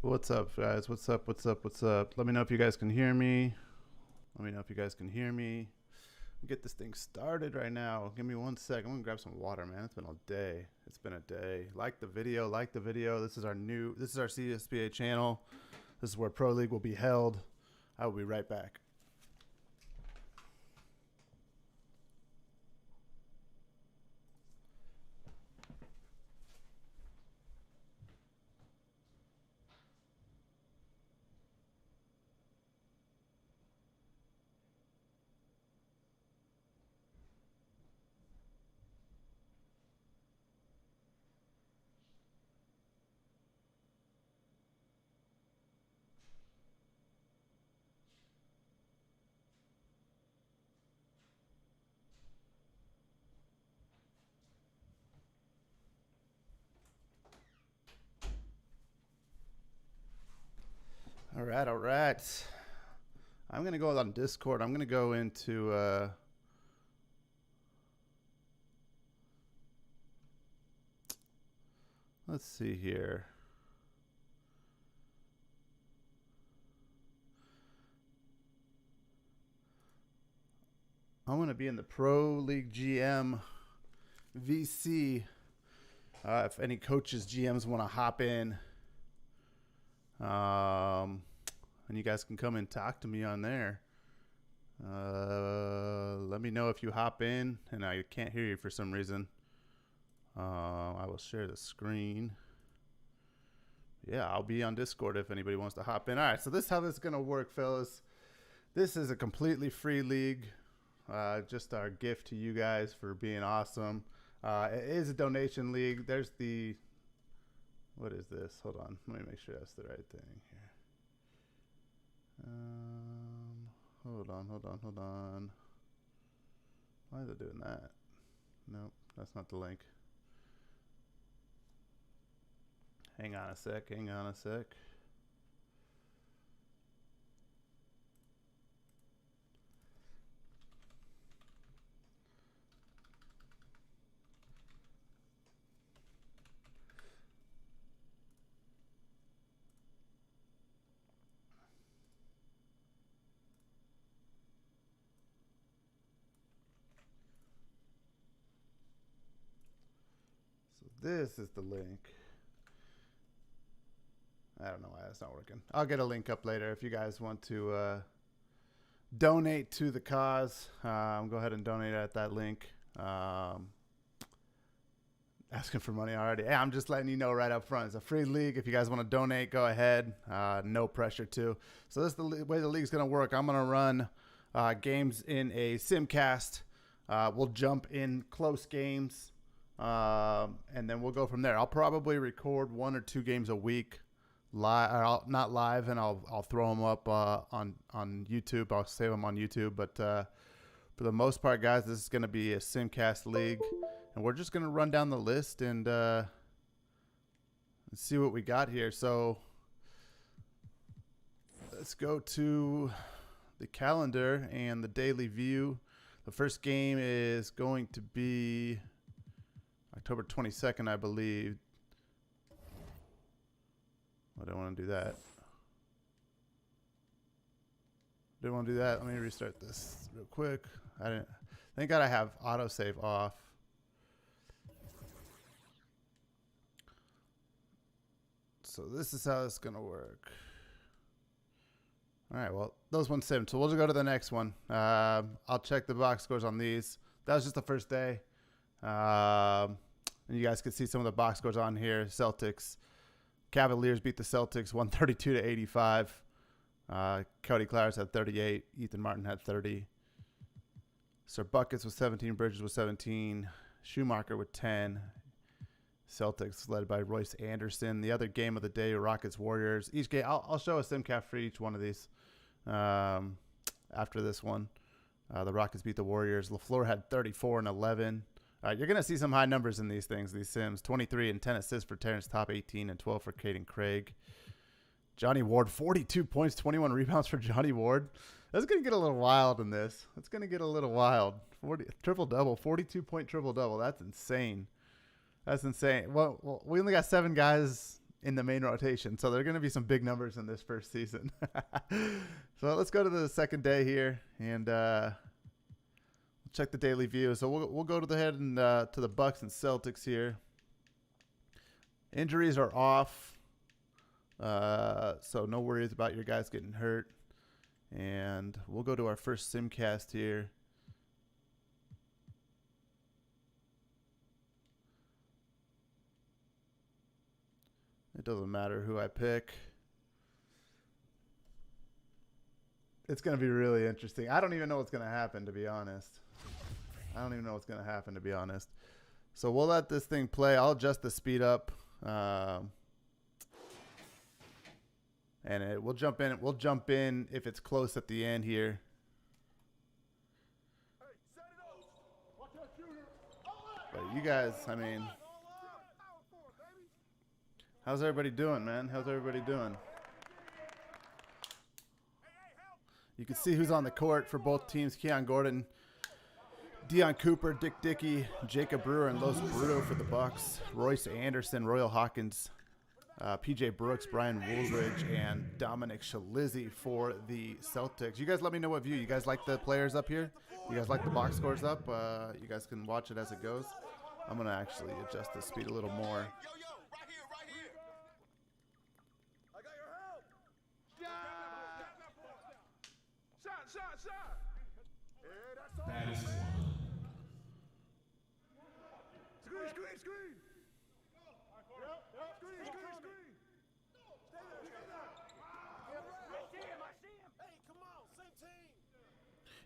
What's up, guys? What's up? What's up? What's up? Let me know if you guys can hear me. Let me know if you guys can hear me. Get this thing started right now. Give me 1 sec. I'm gonna grab some water, man. It's been a day. It's been a day. Like the video. Like the video. This is our CSBA channel. This is where Pro League will be held. I will be right back. All right, all right. I'm gonna go on Discord. I'm gonna go into let's see here. I'm gonna be in the Pro League GM VC. If any coaches, GMs want to hop in, and you guys can come and talk to me on there. Let me know if you hop in, and I can't hear you for some reason. I will share the screen. Yeah, I'll be on Discord if anybody wants to hop in. All right, so this is how this is going to work, fellas. This is a completely free league. Just our gift to you guys for being awesome. It is a donation league. There's the... What is this? Hold on. Let me make sure that's the right thing here. Hold on. Why is it doing that? Nope, that's not the link. Hang on a sec. So this is the link. I don't know why that's not working. I'll get a link up later if you guys want to donate to the cause. Go ahead and donate at that link. Asking for money already. Hey, I'm just letting you know right up front. It's a free league. If you guys want to donate, go ahead. No pressure to. So this is the way the league's going to work. I'm going to run games in a simcast. We'll jump in close games, and then we'll go from there. I'll probably record 1 or 2 games a week, not live, and I'll throw them up on YouTube. I'll save them on YouTube. But for the most part, guys, this is going to be a simcast league. And we're just going to run down the list and see what we got here. So let's go to the calendar and the daily view. The first game is going to be October 22nd, I believe. I don't want to do that. Didn't want to do that. Let me restart this real quick. Thank God I have autosave off. So this is how it's going to work. All right, well, those ones sim. So we'll just go to the next one. I'll check the box scores on these. That was just the first day. And you guys can see some of the box scores on here. Celtics. Cavaliers beat the Celtics 132-85. Cody Claris had 38. Ethan Martin had 30. Sir Buckets with 17. Bridges with 17. Schumacher with 10. Celtics led by Royce Anderson. The other game of the day, Rockets Warriors. Each game, I'll show a simcast for each one of these. After this one, the Rockets beat the Warriors. LaFleur had 34 and 11. You're gonna see some high numbers in these things. These sims: 23 and 10 assists for Terrence Top, 18 and 12 for Caden Craig. Johnny Ward, 42 points, 21 rebounds for Johnny Ward. That's gonna get a little wild in this. It's gonna get a little wild. 40 triple double, 42-point triple double. That's insane. That's insane. Well, we only got 7 guys in the main rotation. So there are going to be some big numbers in this first season. So let's go to the second day here and check the daily view. So we'll go to the head and to the Bucks and Celtics here. Injuries are off, so no worries about your guys getting hurt. And we'll go to our first simcast here. It doesn't matter who I pick. It's going to be really interesting. I don't even know what's going to happen, to be honest. So we'll let this thing play. I'll adjust the speed up. And we'll jump in. We'll jump in if it's close at the end here. But you guys, I mean, how's everybody doing, man? How's everybody doing? You can see who's on the court for both teams. Keon Gordon, Dion Cooper, Dick Dickey, Jacob Brewer, and Los Bruto for the Bucks. Royce Anderson, Royal Hawkins, PJ Brooks, Brian Woolridge, and Dominic Shalizzi for the Celtics. You guys let me know what view. You guys like the players up here? You guys like the box scores up? You guys can watch it as it goes. I'm going to actually adjust the speed a little more. That is one. Screen.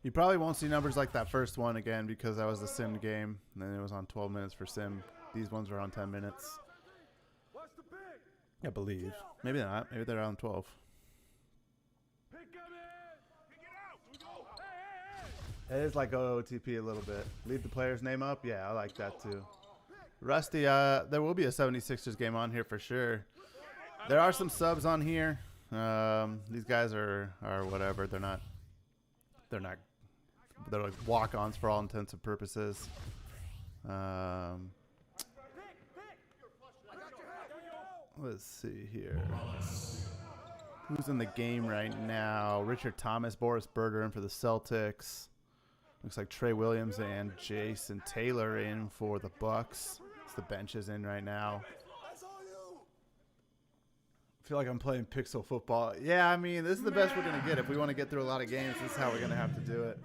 You probably won't see numbers like that first one again because that was the sim game. And then it was on 12 minutes for sim. These ones are on 10 minutes. I believe. Maybe not. Maybe they're on 12. It is like OOTP a little bit. Leave the player's name up. Yeah, I like that too. Rusty, there will be a 76ers game on here for sure. There are some subs on here. These guys are whatever. They're like walk-ons for all intents and purposes. Let's see here. Who's in the game right now? Richard Thomas, Boris Berger in for the Celtics. Looks like Trey Williams and Jason Taylor in for the Bucks. It's the benches in right now. I feel like I'm playing pixel football. Yeah, I mean, this is the best we're going to get. If we want to get through a lot of games, this is how we're going to have to do it.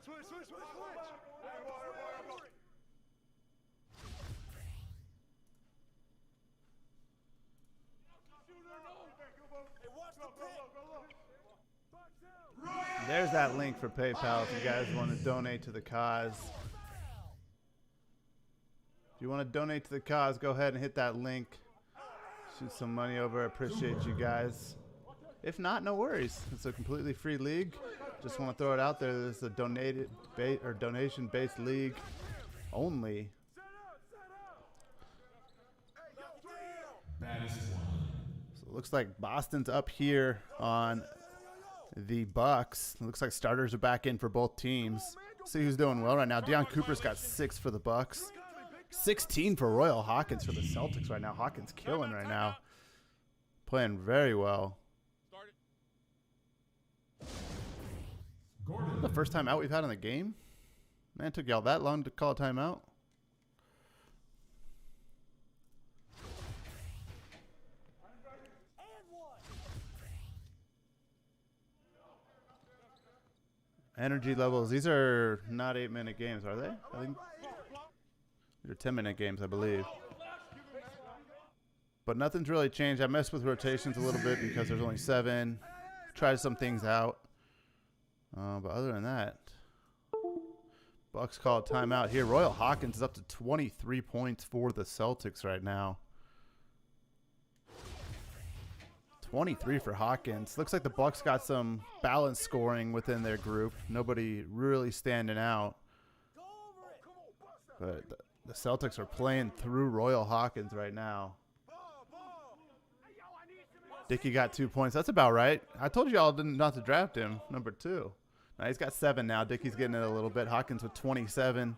Switch. There's that link for PayPal if you guys want to donate to the cause. If you want to donate to the cause, go ahead and hit that link. Shoot some money over. I appreciate you guys. If not, no worries. It's a completely free league. Just want to throw it out there. This is a donation-based league only. That is one. So it looks like Boston's up here on the Bucks. It looks like starters are back in for both teams. See who's doing well right now. Dion Cooper's got 6 for the Bucks. 16 for Royal Hawkins for the Celtics right now. Hawkins killing right now. Playing very well. The first time out we've had in the game? Man, it took y'all that long to call a timeout. Energy levels. These are not 8-minute games, are they? I think they're 10-minute games, I believe. But nothing's really changed. I messed with rotations a little bit because there's only 7. Tried some things out. But other than that, Bucks call a timeout here. Royal Hawkins is up to 23 points for the Celtics right now. 23 for Hawkins. Looks like the Bucks got some balanced scoring within their group. Nobody really standing out. But the Celtics are playing through Royal Hawkins right now. Dickey got 2 points. That's about right. I told you all not to draft him. Number 2. Now he's got 7 now. Dickey's getting it a little bit. Hawkins with 27.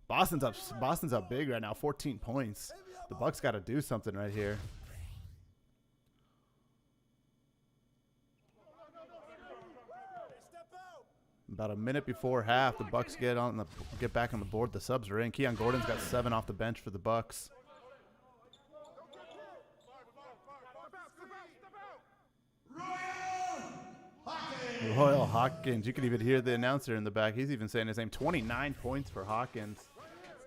Boston's up big right now. 14 points. The Bucks got to do something right here. About a minute before half, the Bucks get back on the board. The subs are in. Keon Gordon's got 7 off the bench for the Bucks. Royal Hawkins. You can even hear the announcer in the back. He's even saying his name. 29 points for Hawkins.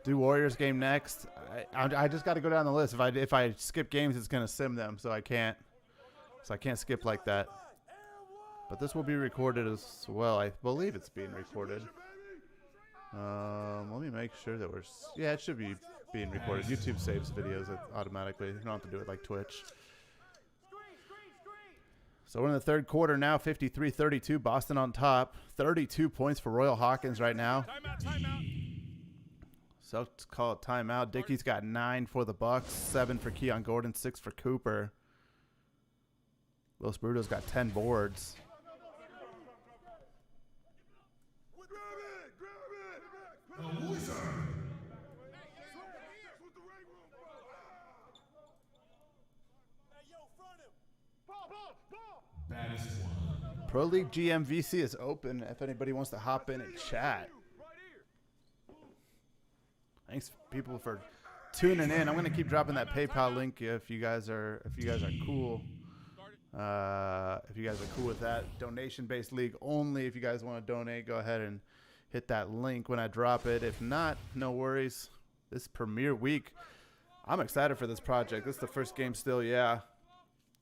Do Warriors game next. I just got to go down the list. If I skip games, it's gonna sim them, so I can't. So I can't skip like that. But this will be recorded as well. I believe it's being recorded. Let me make sure that yeah, it should be being recorded. YouTube saves videos automatically. You don't have to do it like Twitch. So we're in the third quarter now, 53-32. Boston on top. 32 points for Royal Hawkins right now. Celtics call it timeout. Dickey's got 9 for the Bucks, 7 for Keon Gordon, 6 for Cooper. Los Bruto's got 10 boards. Pro League GMVC is open if anybody wants to hop in and chat. Thanks people for tuning in. I'm going to keep dropping that PayPal link if you guys are cool. If you guys are cool with that, donation-based league only. If you guys want to donate, go ahead and hit that link when I drop it. If not, no worries. This premiere week, I'm excited for this project. This is the first game still, yeah.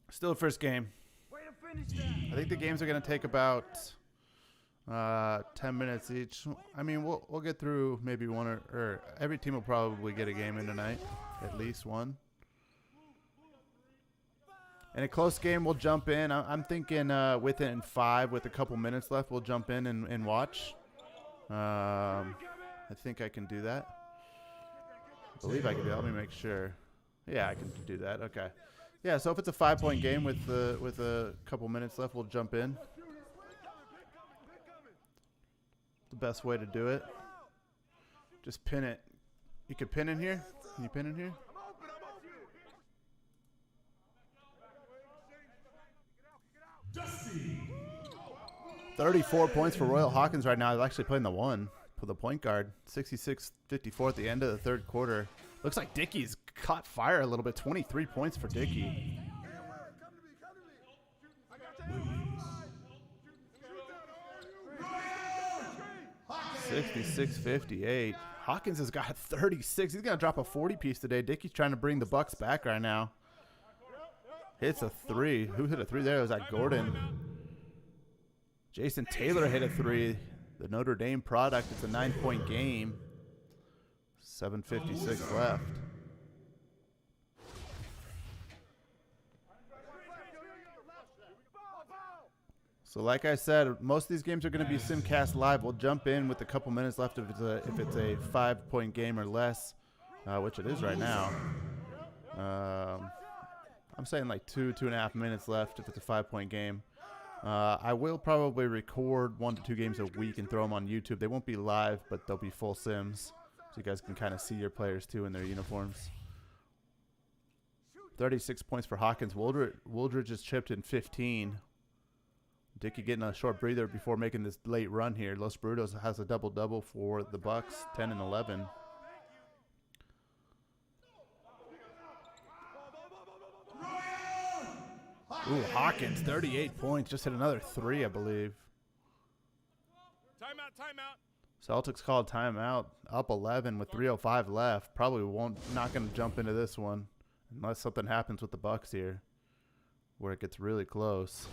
Still the first game. I think the games are going to take about 10 minutes each. I mean, we'll get through maybe one or every team will probably get a game in tonight, at least one. In a close game, we'll jump in. I'm thinking within 5 with a couple minutes left, we'll jump in and watch. I think I can do that. I believe I can do that. Let me make sure. Yeah, I can do that. Okay. Yeah, so if it's a 5-point game with a couple minutes left, we'll jump in. The best way to do it. Just pin it. You could pin in here. Can you pin in here? 34 points for Royal Hawkins right now. He's actually playing the 1 for the point guard. 66-54 at the end of the third quarter. Looks like Dickey's caught fire a little bit. 23 points for Dickey. 66-58. Hawkins has got 36. He's going to drop a 40-piece today. Dickey's trying to bring the Bucks back right now. Hits a 3. Who hit a 3 there? Was that Gordon? Jason Taylor hit a 3. The Notre Dame product. It's a 9-point game. 7:56 left. So like I said, most of these games are going to be Simcast Live. We'll jump in with a couple minutes left if it's a 5-point game or less, which it is right now. I'm saying like 2.5 minutes left if it's a 5-point game. I will probably record 1 to 2 games a week and throw them on YouTube. They won't be live, but they'll be full sims, so you guys can kind of see your players too in their uniforms. 36 points for Hawkins. Wooldridge is chipped in 15. Dickey getting a short breather before making this late run here. Los Brutos has a double-double for the Bucks, 10 and 11. Ooh, Hawkins, 38 points. Just hit another 3, I believe. Timeout. Celtics called timeout. Up 11 with 3:05 left. Probably not going to jump into this one unless something happens with the Bucks here, where it gets really close.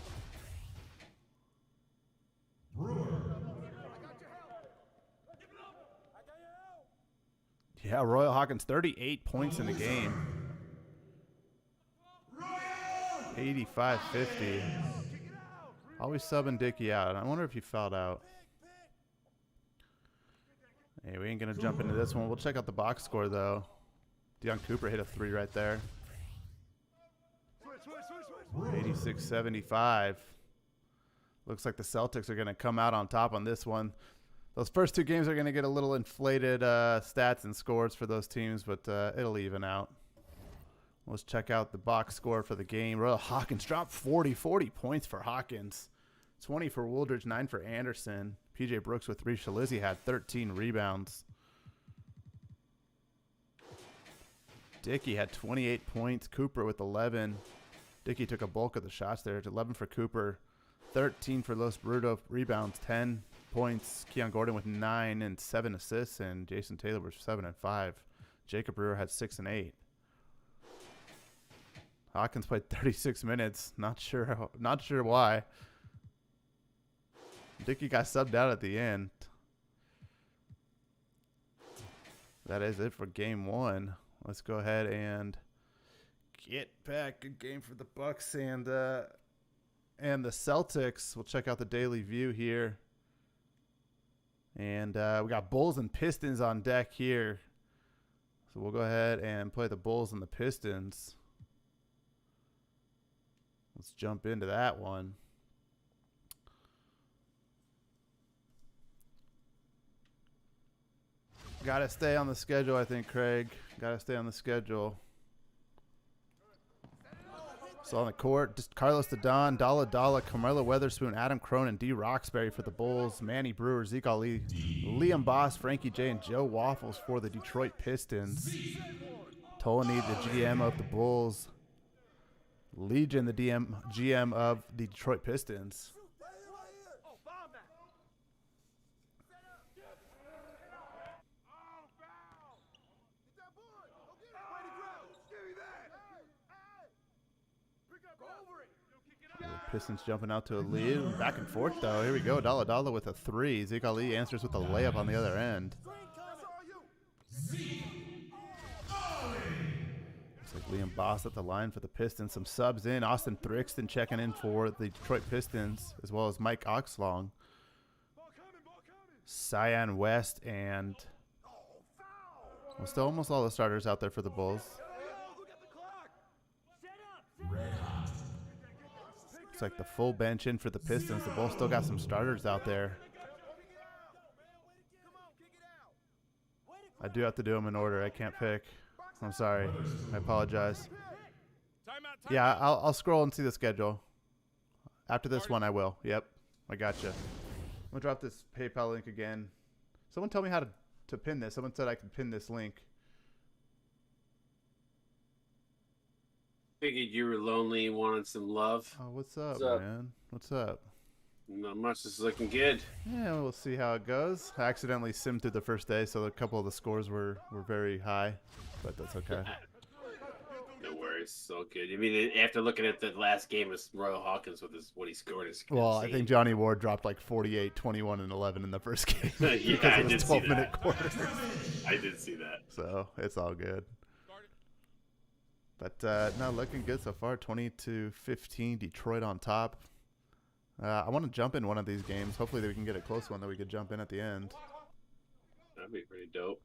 Yeah, Royal Hawkins, 38 points in the game. 85-50. Always subbing Dickey out. I wonder if he fouled out. Hey, we ain't going to jump into this one. We'll check out the box score, though. Deion Cooper hit a 3 right there. 86-75. Looks like the Celtics are going to come out on top on this one. Those first two games are going to get a little inflated stats and scores for those teams, but it'll even out. Let's check out the box score for the game. Hawkins dropped 40 points for Hawkins. 20 for Wooldridge, 9 for Anderson. PJ Brooks with 3. Shalizzy had 13 rebounds. Dickey had 28 points. Cooper with 11. Dickey took a bulk of the shots there. 11 for Cooper. 13 for Los Bruto. Rebounds, 10 points. Keon Gordon with 9 and 7 assists. And Jason Taylor was 7 and 5. Jacob Brewer had 6 and 8. Hawkins played 36 minutes. Not sure why. Dickey got subbed out at the end. That is it for game 1. Let's go ahead and get back. Good game for the Bucks and the Celtics. We'll check out the daily view here. And we got Bulls and Pistons on deck here. So we'll go ahead and play the Bulls and the Pistons. Let's jump into that one. Got to stay on the schedule, I think, Craig. Got to stay on the schedule. So on the court, just Carlos Dedon, Dalla Dalla, Carmelo Weatherspoon, Adam Cronin, D. Roxbury for the Bulls, Manny Brewer, Zeke Ali, Liam Boss, Frankie J, and Joe Waffles for the Detroit Pistons. Tony, the GM of the Bulls. Legion, the GM of the Detroit Pistons. Pistons jumping out to a lead. Back and forth, though. Here we go. Dalla Dalla with a 3. Zeke Ali answers with a layup on the other end. Looks like Liam Boss at the line for the Pistons. Some subs in. Austin Thrickston checking in for the Detroit Pistons, as well as Mike Oxlong. Cyan West and still almost all the starters out there for the Bulls. Looks like the full bench in for the Pistons. The Bulls still got some starters out there. I do have to do them in order. I can't pick. I'm sorry. I apologize. Yeah, I'll scroll and see the schedule. After this one, I will. Yep, I gotcha. I'm going to drop this PayPal link again. Someone tell me how to pin this. Someone said I could pin this link. Figured you were lonely, wanted some love. Oh, what's up, man? What's up? Not much. This is looking good. Yeah, we'll see how it goes. I accidentally simmed through the first day, so a couple of the scores were very high, but that's okay. No worries. It's all good. I mean, after looking at the last game of Royal Hawkins with what he scored is well, I think Johnny Ward dropped like 48, 21, and 11 in the first game. Yeah, I did see 12-minute quarters. I did see that. So it's all good. But no, looking good so far. 20-15, Detroit on top. I want to jump in one of these games. Hopefully we can get a close one that we could jump in at the end. That'd be pretty dope.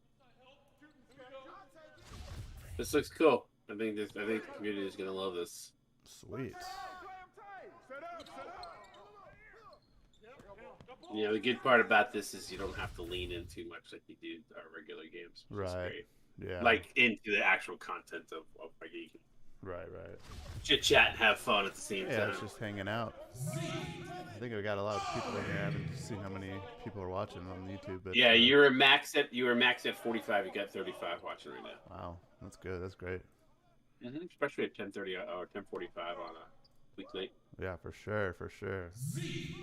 This looks cool. I think the community is gonna love this. Sweet. You know, the good part about this is you don't have to lean in too much like you do our regular games. Which is great. Yeah. Like into the actual content of like you can Right. chit chat and have fun at the same time. Yeah, it's just hanging out. I think we got a lot of people in here. I haven't seen how many people are watching on YouTube. But, yeah, you were max at 45. You got 35 watching right now. Wow, that's good. That's great. Especially at 10:30 or 10:45 on a weeknight. Yeah, for sure. Let's see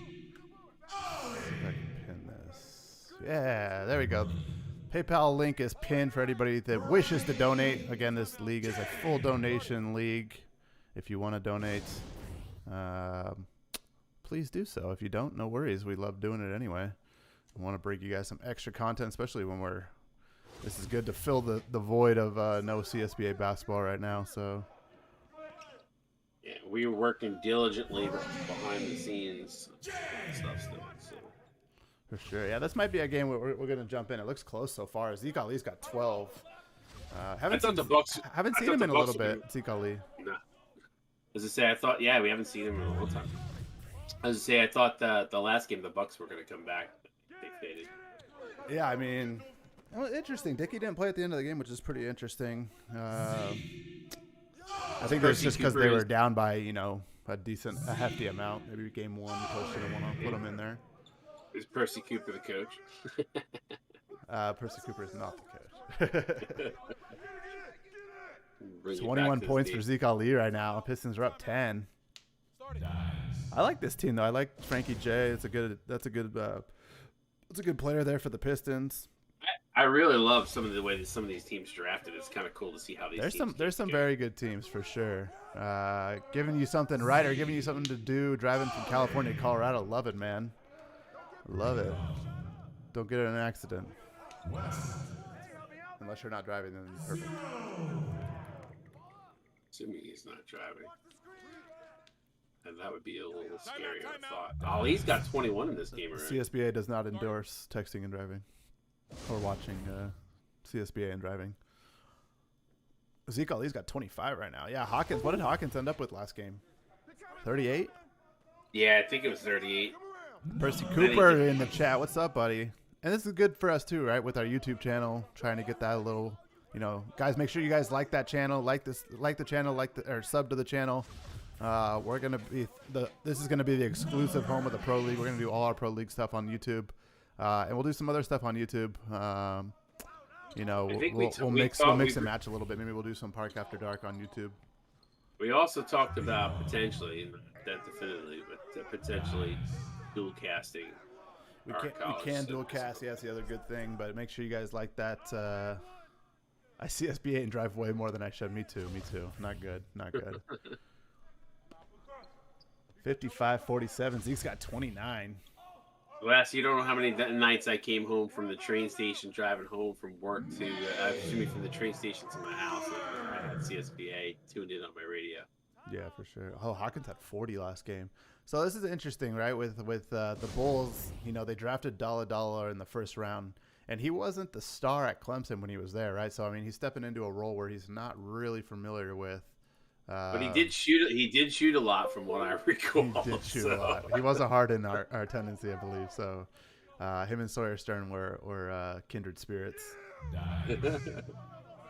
if I can pin this. Yeah, there we go. PayPal link is pinned for anybody that wishes to donate. Again, this league is a full donation league. If you want to donate, please do so. If you don't, no worries. We love doing it anyway. I want to bring you guys some extra content, especially when this is good to fill the void of no CSBA basketball right now. So yeah, we were working diligently behind the scenes and stuff still. So. For sure. Yeah, this might be a game where we're going to jump in. It looks close so far. Zeke Ali's got 12. Haven't seen him in a little bit, Zeke Ali. No. As I say, I thought, we haven't seen him in a long time. As I say, I thought the last game the Bucks were going to come back. They faded. Yeah, I mean, interesting. Dickey didn't play at the end of the game, which is pretty interesting. I think that's just because they were down by, a hefty amount. Maybe game one, you probably should have want to put him in there. Is Percy Cooper the coach? Percy Cooper is not the coach. 21 points for Zeke Ali right now. Pistons are up 10. I like this team though. I like Frankie J. That's a good player there for the Pistons. I really love some of the way that some of these teams drafted. It's kind of cool to see how these. There's some very good teams for sure. Giving you something right or giving you something to do. Driving from California to Colorado, love it, man. Love it. Don't get in an accident. Unless you're not driving, then perfect. Assuming he's not driving. And that would be a little scary, I thought. Oh, he's got 21 in this game, right? CSBA does not endorse texting and driving. Or watching CSBA and driving. Zeke Ali's got 25 right now. Yeah, Hawkins. What did Hawkins end up with last game? 38? Yeah, I think it was 38. Percy Cooper in the chat. What's up, buddy? And this is good for us too, right? With our YouTube channel, trying to get that a little, guys. Make sure you guys like that channel, like the channel, or sub to the channel. We're gonna be this is gonna be the exclusive home of the Pro League. We're gonna do all our Pro League stuff on YouTube, and we'll do some other stuff on YouTube. We'll mix and match a little bit. Maybe we'll do some Park After Dark on YouTube. We also talked about potentially, not definitively, but potentially dual casting. We can dual cast. Yeah, that's the other good thing. But make sure you guys like that. I CSBA and drive way more than I should. Me too. Not good. 55-47. Zeke's got 29. Wes, you don't know how many nights I came home from the train station, driving home from work to, from the train station to my house. And I had CSBA tuned in on my radio. Yeah, for sure. Oh, Hawkins had 40 last game. So this is interesting, right? With the Bulls, they drafted Dalla in the first round, and he wasn't the star at Clemson when he was there, right? So I mean, he's stepping into a role where he's not really familiar with. But he did shoot. He did shoot a lot, from what I recall. He did shoot a lot. He wasn't hard in our tendency, I believe. So, him and Sawyer Stern were kindred spirits.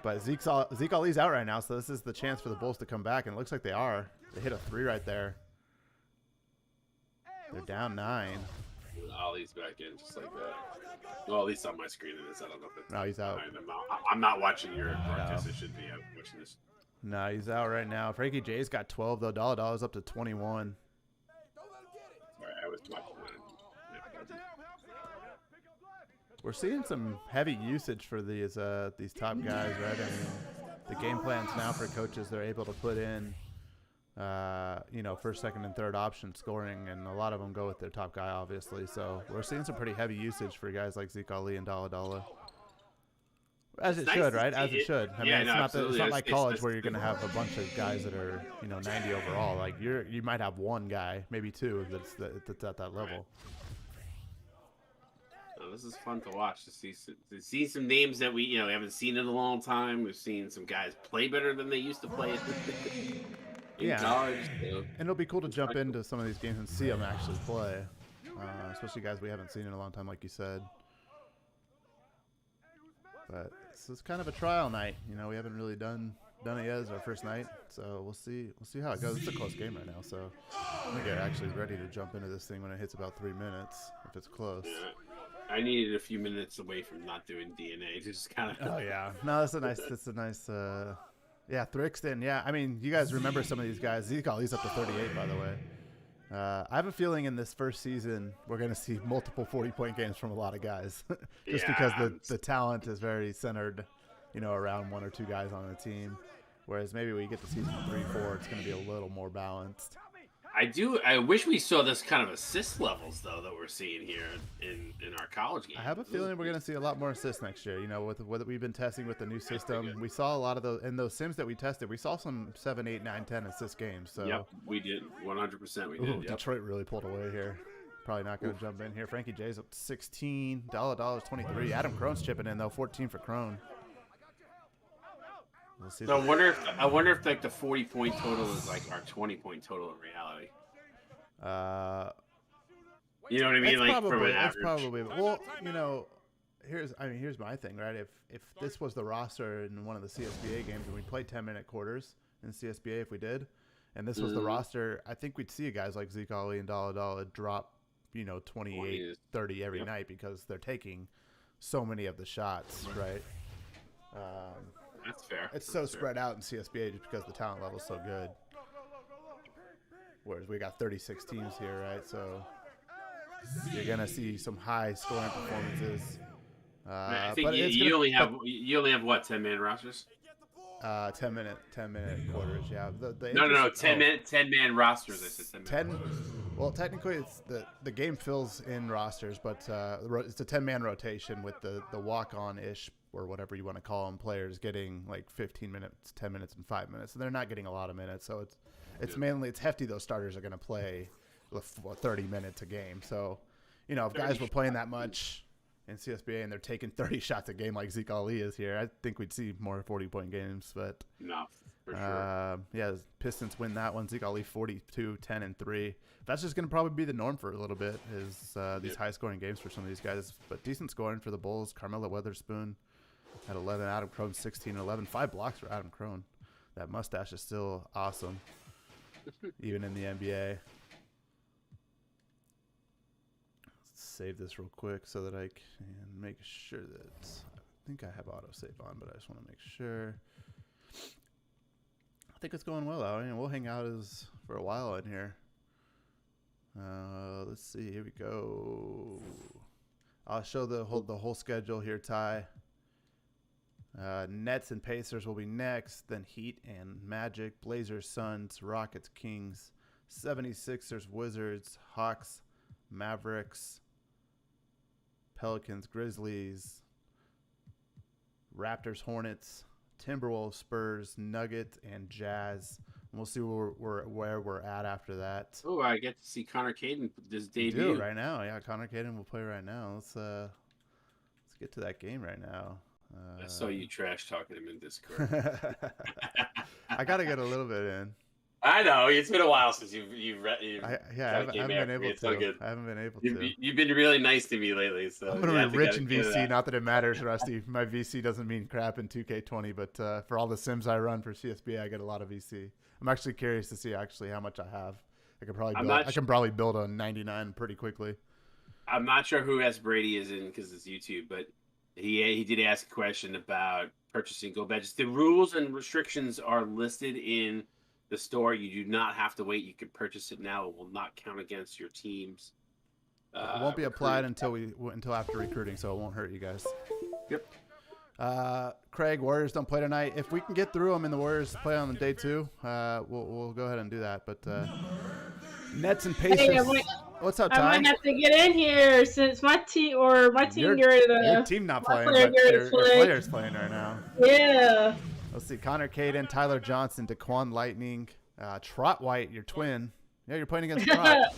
But Zeke Ali's out right now, so this is the chance for the Bulls to come back, and it looks like they are. They hit a 3 right there. They're down 9. Ali's back in just like that. Well, at least on my screen it is. I don't know if it's. No, he's out. I'm not watching your broadcast. It should be. I'm watching this. No, he's out right now. Frankie J's got 12 though. Dalladalla's up to 21. Sorry, I was watching that. We're seeing some heavy usage for these top guys, right? I mean, the game plans now for coaches, they're able to put in, first, second, and third option scoring, and a lot of them go with their top guy, obviously. So we're seeing some pretty heavy usage for guys like Zeke Ali and Dalladalla. As it should, right? As it should. I mean, it's not like college where you're going to have a bunch of guys that are, 90 overall. Like you might have one guy, maybe two, that's at that level. Oh, this is fun to watch. To see some names that we haven't seen in a long time. We've seen some guys play better than they used to play in college. So. And it'll be cool to jump into some of these games and see them actually play, especially guys we haven't seen in a long time, like you said. But this is kind of a trial night. We haven't really done it yet. It's our first night, so we'll see how it goes. It's a close game right now, so I think I'm actually ready to jump into this thing when it hits about 3 minutes, if it's close. Yeah. I needed a few minutes away from not doing DNA. Just kind of. Oh yeah, no, that's a nice. Yeah, Thrickston. Yeah, I mean, you guys remember some of these guys. He's up to 38, by the way. I have a feeling in this first season we're going to see multiple 40-point games from a lot of guys, just because the talent is very centered, around one or two guys on the team. Whereas maybe we get to season 3, 4, it's going to be a little more balanced. I wish we saw this kind of assist levels though that we're seeing here in our college games. I have a feeling we're going to see a lot more assists next year. With what we've been testing with the new system, we saw a lot of those in those sims that we tested. We saw some 7, 8, 9, 10 assist games. So yep, we did 100%. We did. Yep. Detroit really pulled away here. Probably not going to jump in here. Frankie J's up to 16. Dalladalla's 23. Adam Crone's chipping in though, 14 for Crone. we'll see. So I wonder if like the 40-point total is like our 20-point total in reality. You know what I mean? Like probably, from an it's average. probably well, you know, here's my thing, right? If this was the roster in one of the CSBA games and we played 10-minute quarters in CSBA, if we did, and this was the roster, I think we'd see guys like Zeke Ali and Dalla drop, 28, 30 every night because they're taking so many of the shots, right? That's fair. It's so spread out in CSBA just because the talent level is so good. Whereas we got 36 teams here, right? So you're gonna see some high scoring performances. I think you only have what, 10-man rosters? 10-minute quarters. Yeah. No, 10-man rosters. I said 10. Well, technically, it's the game fills in rosters, but it's a 10-man rotation with the walk-on ish or whatever you want to call them players getting like 15 minutes, 10 minutes, and 5 minutes. So they're not getting a lot of minutes. So it's mainly hefty. Those starters are going to play 30 minutes a game. So if guys were playing that much in CSBA and they're taking 30 shots a game like Zeke Ali is here, I think we'd see more 40-point games. But no, for sure. Yeah, Pistons win that one. Zeke Ali 42, 10, and 3. That's just going to probably be the norm for a little bit is these high-scoring games for some of these guys. But decent scoring for the Bulls. Carmelo Weatherspoon at 11. Adam Crone 16 and 11. 5 blocks for Adam Crone. That mustache is still awesome, even in the NBA. Save this real quick so that I can make sure that I think I have autosave on, but I just want to make sure. I think it's going well though. I mean, we'll hang out for a while in here. Let's see. Here we go. I'll show the whole schedule here, Ty. Nets and Pacers will be next. Then Heat and Magic, Blazers, Suns, Rockets, Kings, 76ers, Wizards, Hawks, Mavericks, Pelicans, Grizzlies, Raptors, Hornets, Timberwolves, Spurs, Nuggets, and Jazz. And we'll see where we're at after that. Oh, I get to see Connor Caden this debut. We do right now. Yeah, Connor Caden will play right now. Let's get to that game right now. I saw you trash talking him in Discord. I got to get a little bit in. I know it's been a while since I haven't been able to. I haven't been able to. You've been really nice to me lately. So I'm gonna be rich in VC. Not that it matters, Rusty. My VC doesn't mean crap in 2K20, but for all the sims I run for CSBA, I get a lot of VC. I'm actually curious to see how much I have. I can probably build a 99 pretty quickly. I'm not sure who S Brady is in because it's YouTube, but he did ask a question about purchasing gold badges. The rules and restrictions are listed in the store. You do not have to wait. You can purchase it now. It will not count against your team's. It won't be applied until after recruiting, so it won't hurt you guys. Yep. Craig, Warriors don't play tonight. If we can get through them and the Warriors play on the day 2, we'll go ahead and do that. But Nets and Pacers. Hey, What's up, Ty? I might have to get in here since my team your team not playing, but your player's playing right now. Yeah. Let's see. Connor Caden, Tyler Johnson, Daquan Lightning, Trot White, your twin. Yeah, you're playing against Trot.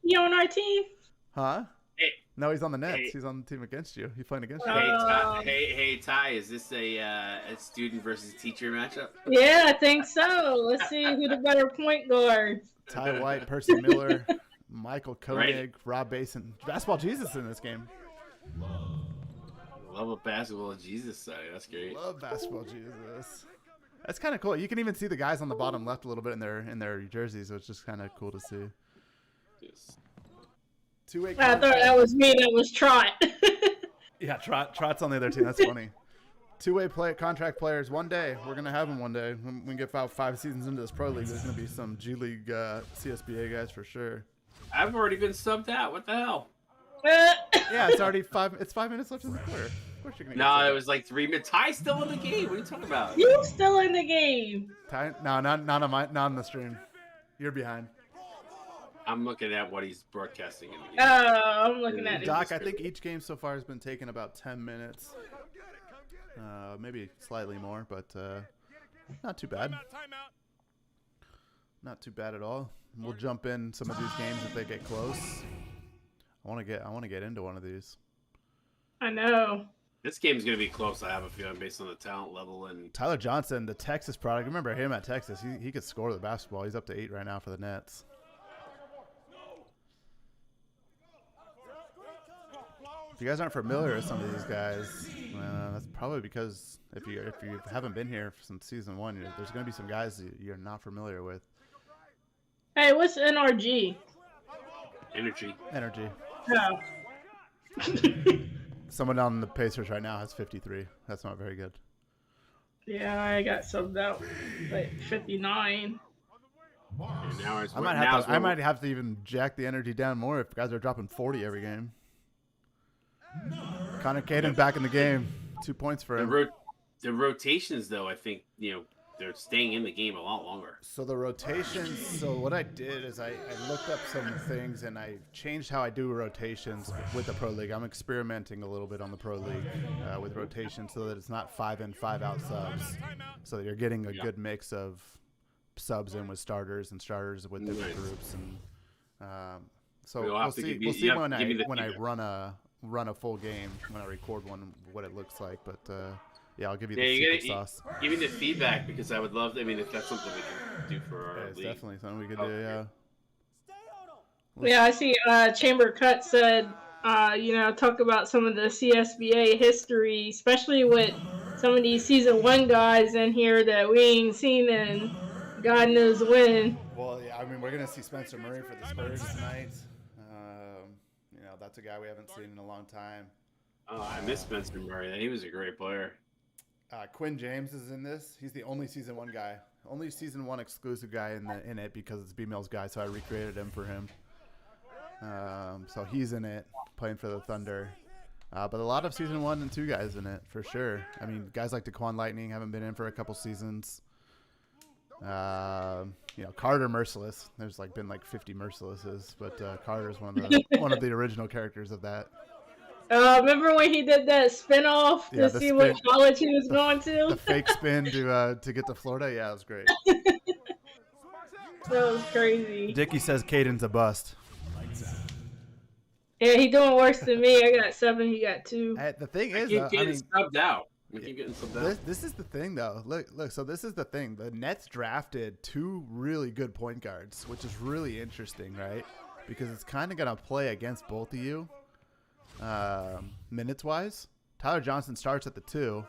He on our team? Huh? Hey. No, he's on the Nets. He's on the team against you. He's playing against you. Hey, Ty, is this a student versus teacher matchup? Yeah, I think so. Let's see who the better point guard. Ty White, Percy Miller, Michael Koenig, Rob Basin. Basketball Jesus in this game. Love a basketball Jesus side. That's great. Love basketball Jesus. That's kind of cool. You can even see the guys on the bottom left a little bit in their jerseys, so it's just kind of cool to see. Yes. I thought that was me. That was Trot. Yeah, Trot's on the other team. That's funny. Two-way contract players. One day, we're gonna have them. One day when we get about 5 seasons into this pro league, there's gonna be some G League CSBA guys for sure. I've already been subbed out. What the hell? Yeah, it's already 5. It's 5 minutes left in the quarter. Of course you're gonna. No, it was like 3 minutes. Ty's still in the game. What are you talking about? You still in the game? Ty? No, not on the stream. You're behind. I'm looking at what he's broadcasting in the game. I'm looking at it. Doc, I think each game so far has been taking about 10 minutes. Maybe slightly more, but not too bad. Not too bad at all. We'll jump in some of these games if they get close. I want to get into one of these. I know. This game's going to be close, I have a feeling, based on the talent level. And Tyler Johnson, the Texas product. Remember him at Texas. He could score the basketball. He's up to 8 right now for the Nets. If you guys aren't familiar with some of these guys, that's probably because if you haven't been here since season 1, there's going to be some guys that you're not familiar with. Hey, what's NRG? energy. Oh. Someone on the Pacers right now has 53. That's not very good. Yeah, I got subbed out like 59. And now it's, I might have to even jack the energy down more if guys are dropping 40 every game. Connor Caden back in the game. 2 points for him. The rotations, though, I think, they're staying in the game a lot longer. So the rotations, so what I did is I looked up some things and I changed how I do rotations with the Pro League. I'm experimenting a little bit on the Pro League with rotations so that it's not 5-in, 5-out subs. So that you're getting a good mix of subs in with starters and starters with different groups. And so we'll see when I run a full game, when I record one, what it looks like. But yeah, I'll give you the secret sauce. Give me the feedback because I would love. If that's something we can do for our it's league. Definitely something we could do. Yeah. Yeah, I see. Chamber Cut said, talk about some of the CSBA history, especially with some of these season 1 guys in here that we ain't seen in God knows when. Well, yeah, I mean, we're gonna see Spencer Murray for the Spurs tonight. That's a guy we haven't seen in a long time. Oh, I miss Spencer Murray. He was a great player. Quinn James is in this. He's the only season 1 guy, only season 1 exclusive guy in it because it's B-Mills guy. So I recreated him for him. So he's in it, playing for the Thunder. But a lot of season 1 and 2 guys in it for sure. I mean, guys like DeQuan Lightning haven't been in for a couple seasons. Carter Merciless. There's been 50 Mercilesses, but Carter's one of the original characters of that. Remember when he did that spin-off to see what college he was going to? The fake spin to get to Florida? Yeah, it was great. That was crazy. Dickie says Caden's a bust. Yeah, he doing worse than me. I got 7, he got 2. The thing is, subbed out. We keep getting subbed out. This is the thing, though. Look. So this is the thing. The Nets drafted 2 really good point guards, which is really interesting, right? Because it's kind of gonna play against both of you. Minutes-wise, Tyler Johnson starts at the 2,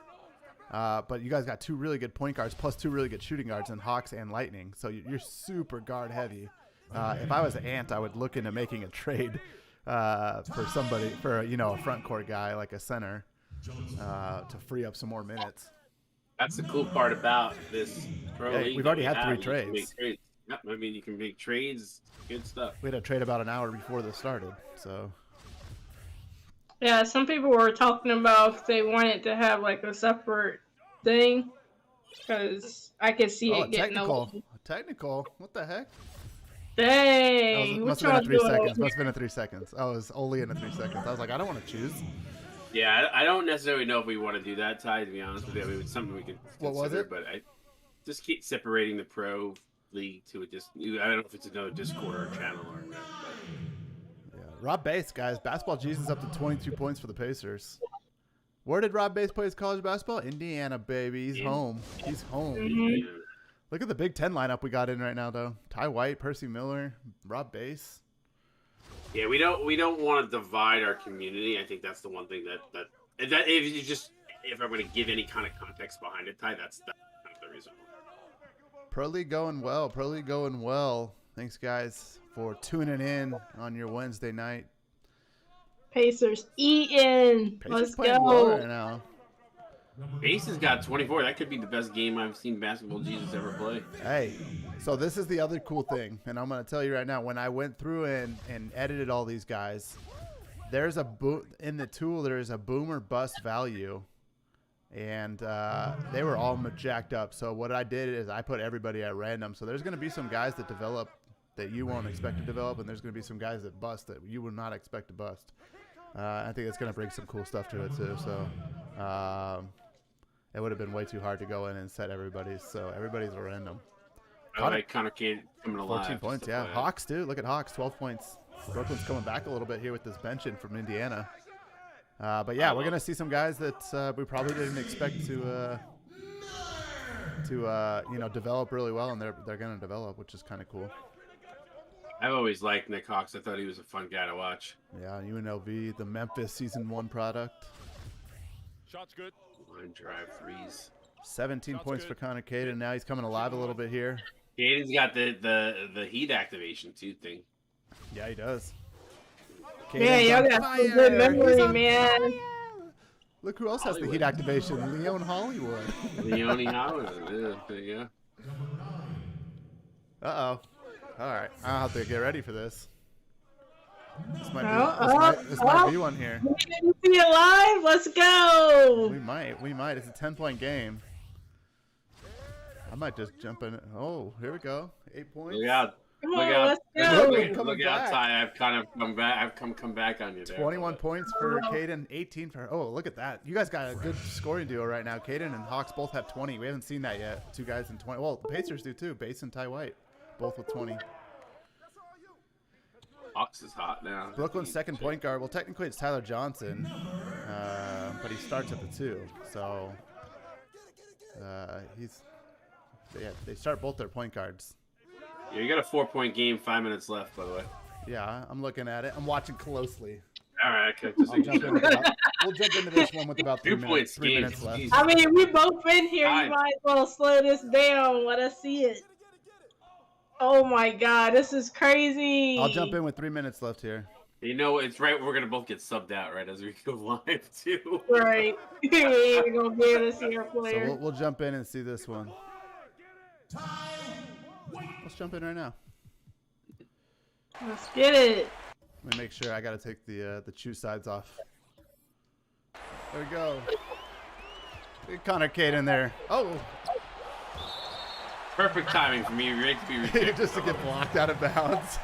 but you guys got 2 really good point guards plus 2 really good shooting guards in Hawks and Lightning. So you're super guard heavy. If I was Ant, I would look into making a trade for somebody for a front court guy like a center to free up some more minutes. That's the cool part about this pro league. We've already had 3 trades. Yep, I mean, you can make trades. Good stuff. We had a trade about an hour before this started, so. Yeah, some people were talking about if they wanted to have a separate thing, because I could see it getting technical. What the heck? Dang. Must have been 3 seconds. Must have been in 3 seconds. I was only in 3 seconds. I was like, I don't want to choose. Yeah, I don't necessarily know if we want to do that, Ty, to be honest with you. I mean, it's something we could consider. What was it? But I just keep separating the pro league to I don't know if it's another Discord or channel or whatever. Rob Bass, guys. Basketball Jesus up to 22 points for the Pacers. Where did Rob Bass play his college basketball? Indiana, baby. He's home. He's home. Mm-hmm. Look at the Big Ten lineup we got in right now, though. Ty White, Percy Miller, Rob Bass. Yeah, we don't want to divide our community. I think that's the one thing that if I'm going to give any kind of context behind it, Ty, that's kind of the reason. Pro League going well. Thanks, guys, for tuning in on your Wednesday night. Pacers eating. Let's go. Well right now. Bass has got 24. That could be the best game I've seen Basketball Jesus ever play. Hey, so this is the other cool thing, and I'm going to tell you right now, when I went through and edited all these guys, there's in the tool, there's a boom or bust value, and they were all jacked up. So what I did is I put everybody at random. So there's going to be some guys that develop that you won't expect to develop, and there's going to be some guys that bust that you would not expect to bust. I think it's going to bring some cool stuff to it too. So it would have been way too hard to go in and set everybody's. So everybody's a random. Connor Kane coming alive. 14 points, yeah. Hawks too. Look at Hawks, 12 points. Brooklyn's coming back a little bit here with this benching from Indiana. But yeah, we're gonna see some guys that we probably didn't expect to develop really well, and they're gonna develop, which is kind of cool. I've always liked Nick Hawks. I thought he was a fun guy to watch. Yeah, UNLV, the Memphis Season 1 product. Shot's good. Line drive threes. 17 points for Connor Caden. Now he's coming alive a little bit here. Caden's got the heat activation too thing. Yeah, he does. Yeah, y'all got some good memory, man. Look who else has the heat activation. Leon Hollywood. Leone Hollywood. Yeah, there you go. Uh-oh. All right. I'll have to get ready for this. This might be one here. We didn't see it live. Let's go. We might. It's a 10-point game. I might just jump in. Oh, here we go. 8 points. Look out. Come on, let's go. Look out, Ty. I've kind of come back. I've come back on you there. 21 points for Caden, 18 for. Oh, look at that! You guys got a good scoring duo right now. Caden and Hawks both have 20. We haven't seen that yet. Two guys in 20. Well, the Pacers do too. Bass and Ty White, both with 20. Hawks is hot now. Brooklyn's second point guard. Well, technically it's Tyler Johnson, but he starts at the 2. So they start both their point guards. Yeah, you got a 4-point game. 5 minutes left, by the way. Yeah, I'm looking at it. I'm watching closely. All right, okay. We'll jump into this one with about 3 minutes left. I mean, we both been here. You might as well slow this down. Let us see it. Oh my God, this is crazy. I'll jump in with 3 minutes left here. You know, it's right. We're gonna both get subbed out right as we go live too. Right. We ain't gonna be able to see our player. So we'll jump in and see this one. Let's jump in right now. Let's get it. Let me make sure. I gotta take the chew sides off. There we go. Big Connor Caden there. Oh. Perfect timing for me, Rick, to be ridiculous. Just to get blocked out of bounds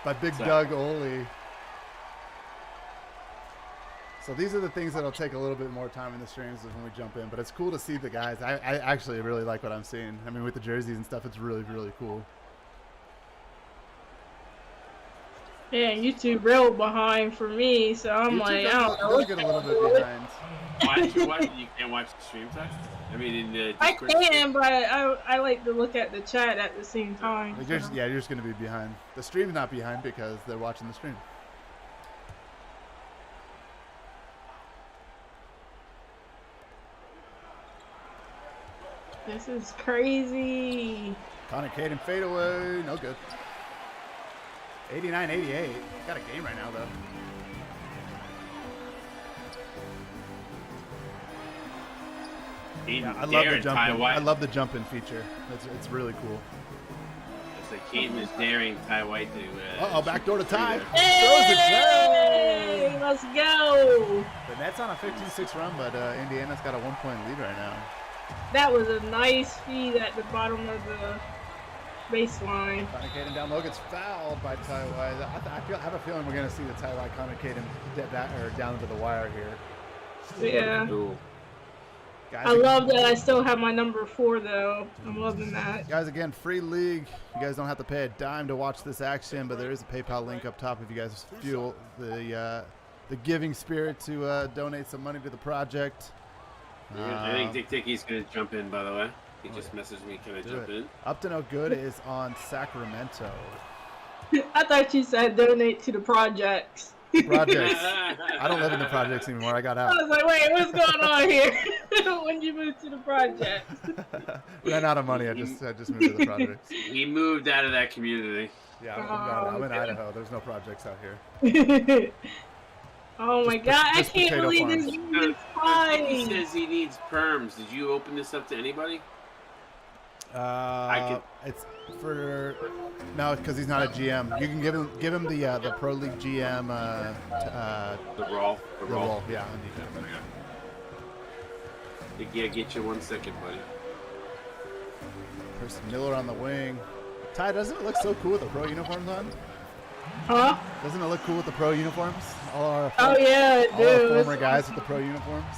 by Big Doug Oley. So these are the things that'll take a little bit more time in the streams when we jump in, but it's cool to see the guys. I actually really like what I'm seeing. I mean, with the jerseys and stuff, it's really, really cool. Yeah, YouTube real behind for me, so I'm like, I don't know. Get a little bit behind. You can't watch the stream text? I mean, in the I can, but I like to look at the chat at the same time. You're just going to be behind. The stream's not behind because they're watching the stream. This is crazy. Connor Caden fadeaway, no good. 89-88. Got a game right now though. Yeah, I love the jump in. I love the jump in feature. It's really cool. It's like Caden is daring Ty White to. Backdoor to Ty. Hey, let's go. The Nets on a 15-6 run, but Indiana's got a 1-point lead right now. That was a nice feed at the bottom of the baseline. Connor Caden down low gets fouled by Ty White. I have a feeling we're going to see the Ty White Connor Caden down into the wire here. Yeah. Ooh. Guys, I love that I still have my number 4 though. I'm loving that. Guys, again, free league. You guys don't have to pay a dime to watch this action, but there is a PayPal link up top if you guys feel the giving spirit to donate some money to the project. I think Dick Dickey's going to jump in, by the way. He just messaged me, can I jump in? Up to No Good is on Sacramento. I thought you said donate to the projects. Projects. I don't live in the projects anymore. I got out. I was like, wait, what's going on here? When did you move to the projects? Ran out of money. I just moved to the projects. He moved out of that community. Yeah, I'm in Idaho. There's no projects out here. Oh my God, I can't believe this game is fine. He says he needs perms. Did you open this up to anybody? It's for no, because he's not a GM. You can give him the Pro League GM. The roll. Yeah. Yeah, get you 1 second, buddy. Chris Miller on the wing. Ty, doesn't it look so cool with the pro uniforms on? Huh? Doesn't it look cool with the pro uniforms? Oh yeah, it do. All our former guys with the pro uniforms.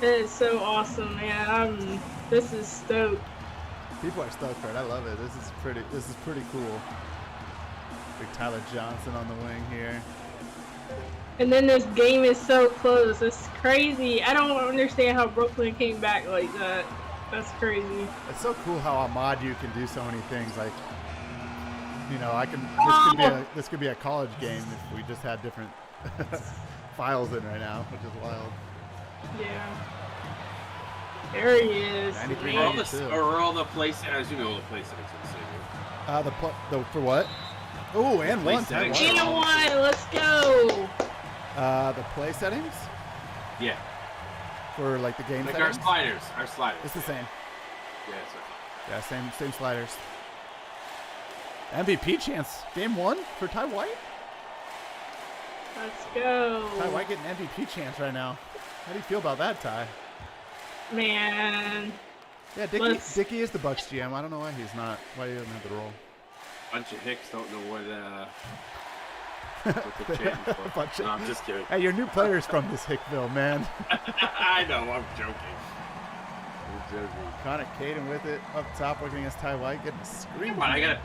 It is so awesome, man. This is stoked. People are stoked for it. I love it. This is pretty cool. Big Tyler Johnson on the wing here. And then this game is so close. It's crazy. I don't understand how Brooklyn came back like that. That's crazy. It's so cool how Ahmad you can do so many things. Like, you know, this could be a college game if we just had different files in right now, which is wild. Yeah. There he is. Are all the place? I assume all the place settings For what? Oh, and one. And one. Let's go. The play settings? Yeah. For like the game like settings? Our sliders. It's the same. Yeah, same sliders. MVP chance. Game 1 for Ty White? Let's go. Ty White getting MVP chance right now. How do you feel about that, Ty? Man. Yeah, Dickie is the Bucks GM. I don't know why he doesn't have the role. Bunch of Hicks don't know what the chanting for. No, I'm just kidding. Hey, your new player's from this Hickville, man. I know, I'm joking. Connor Caden with it up top working against Ty White, getting a screen. Come on, I gotta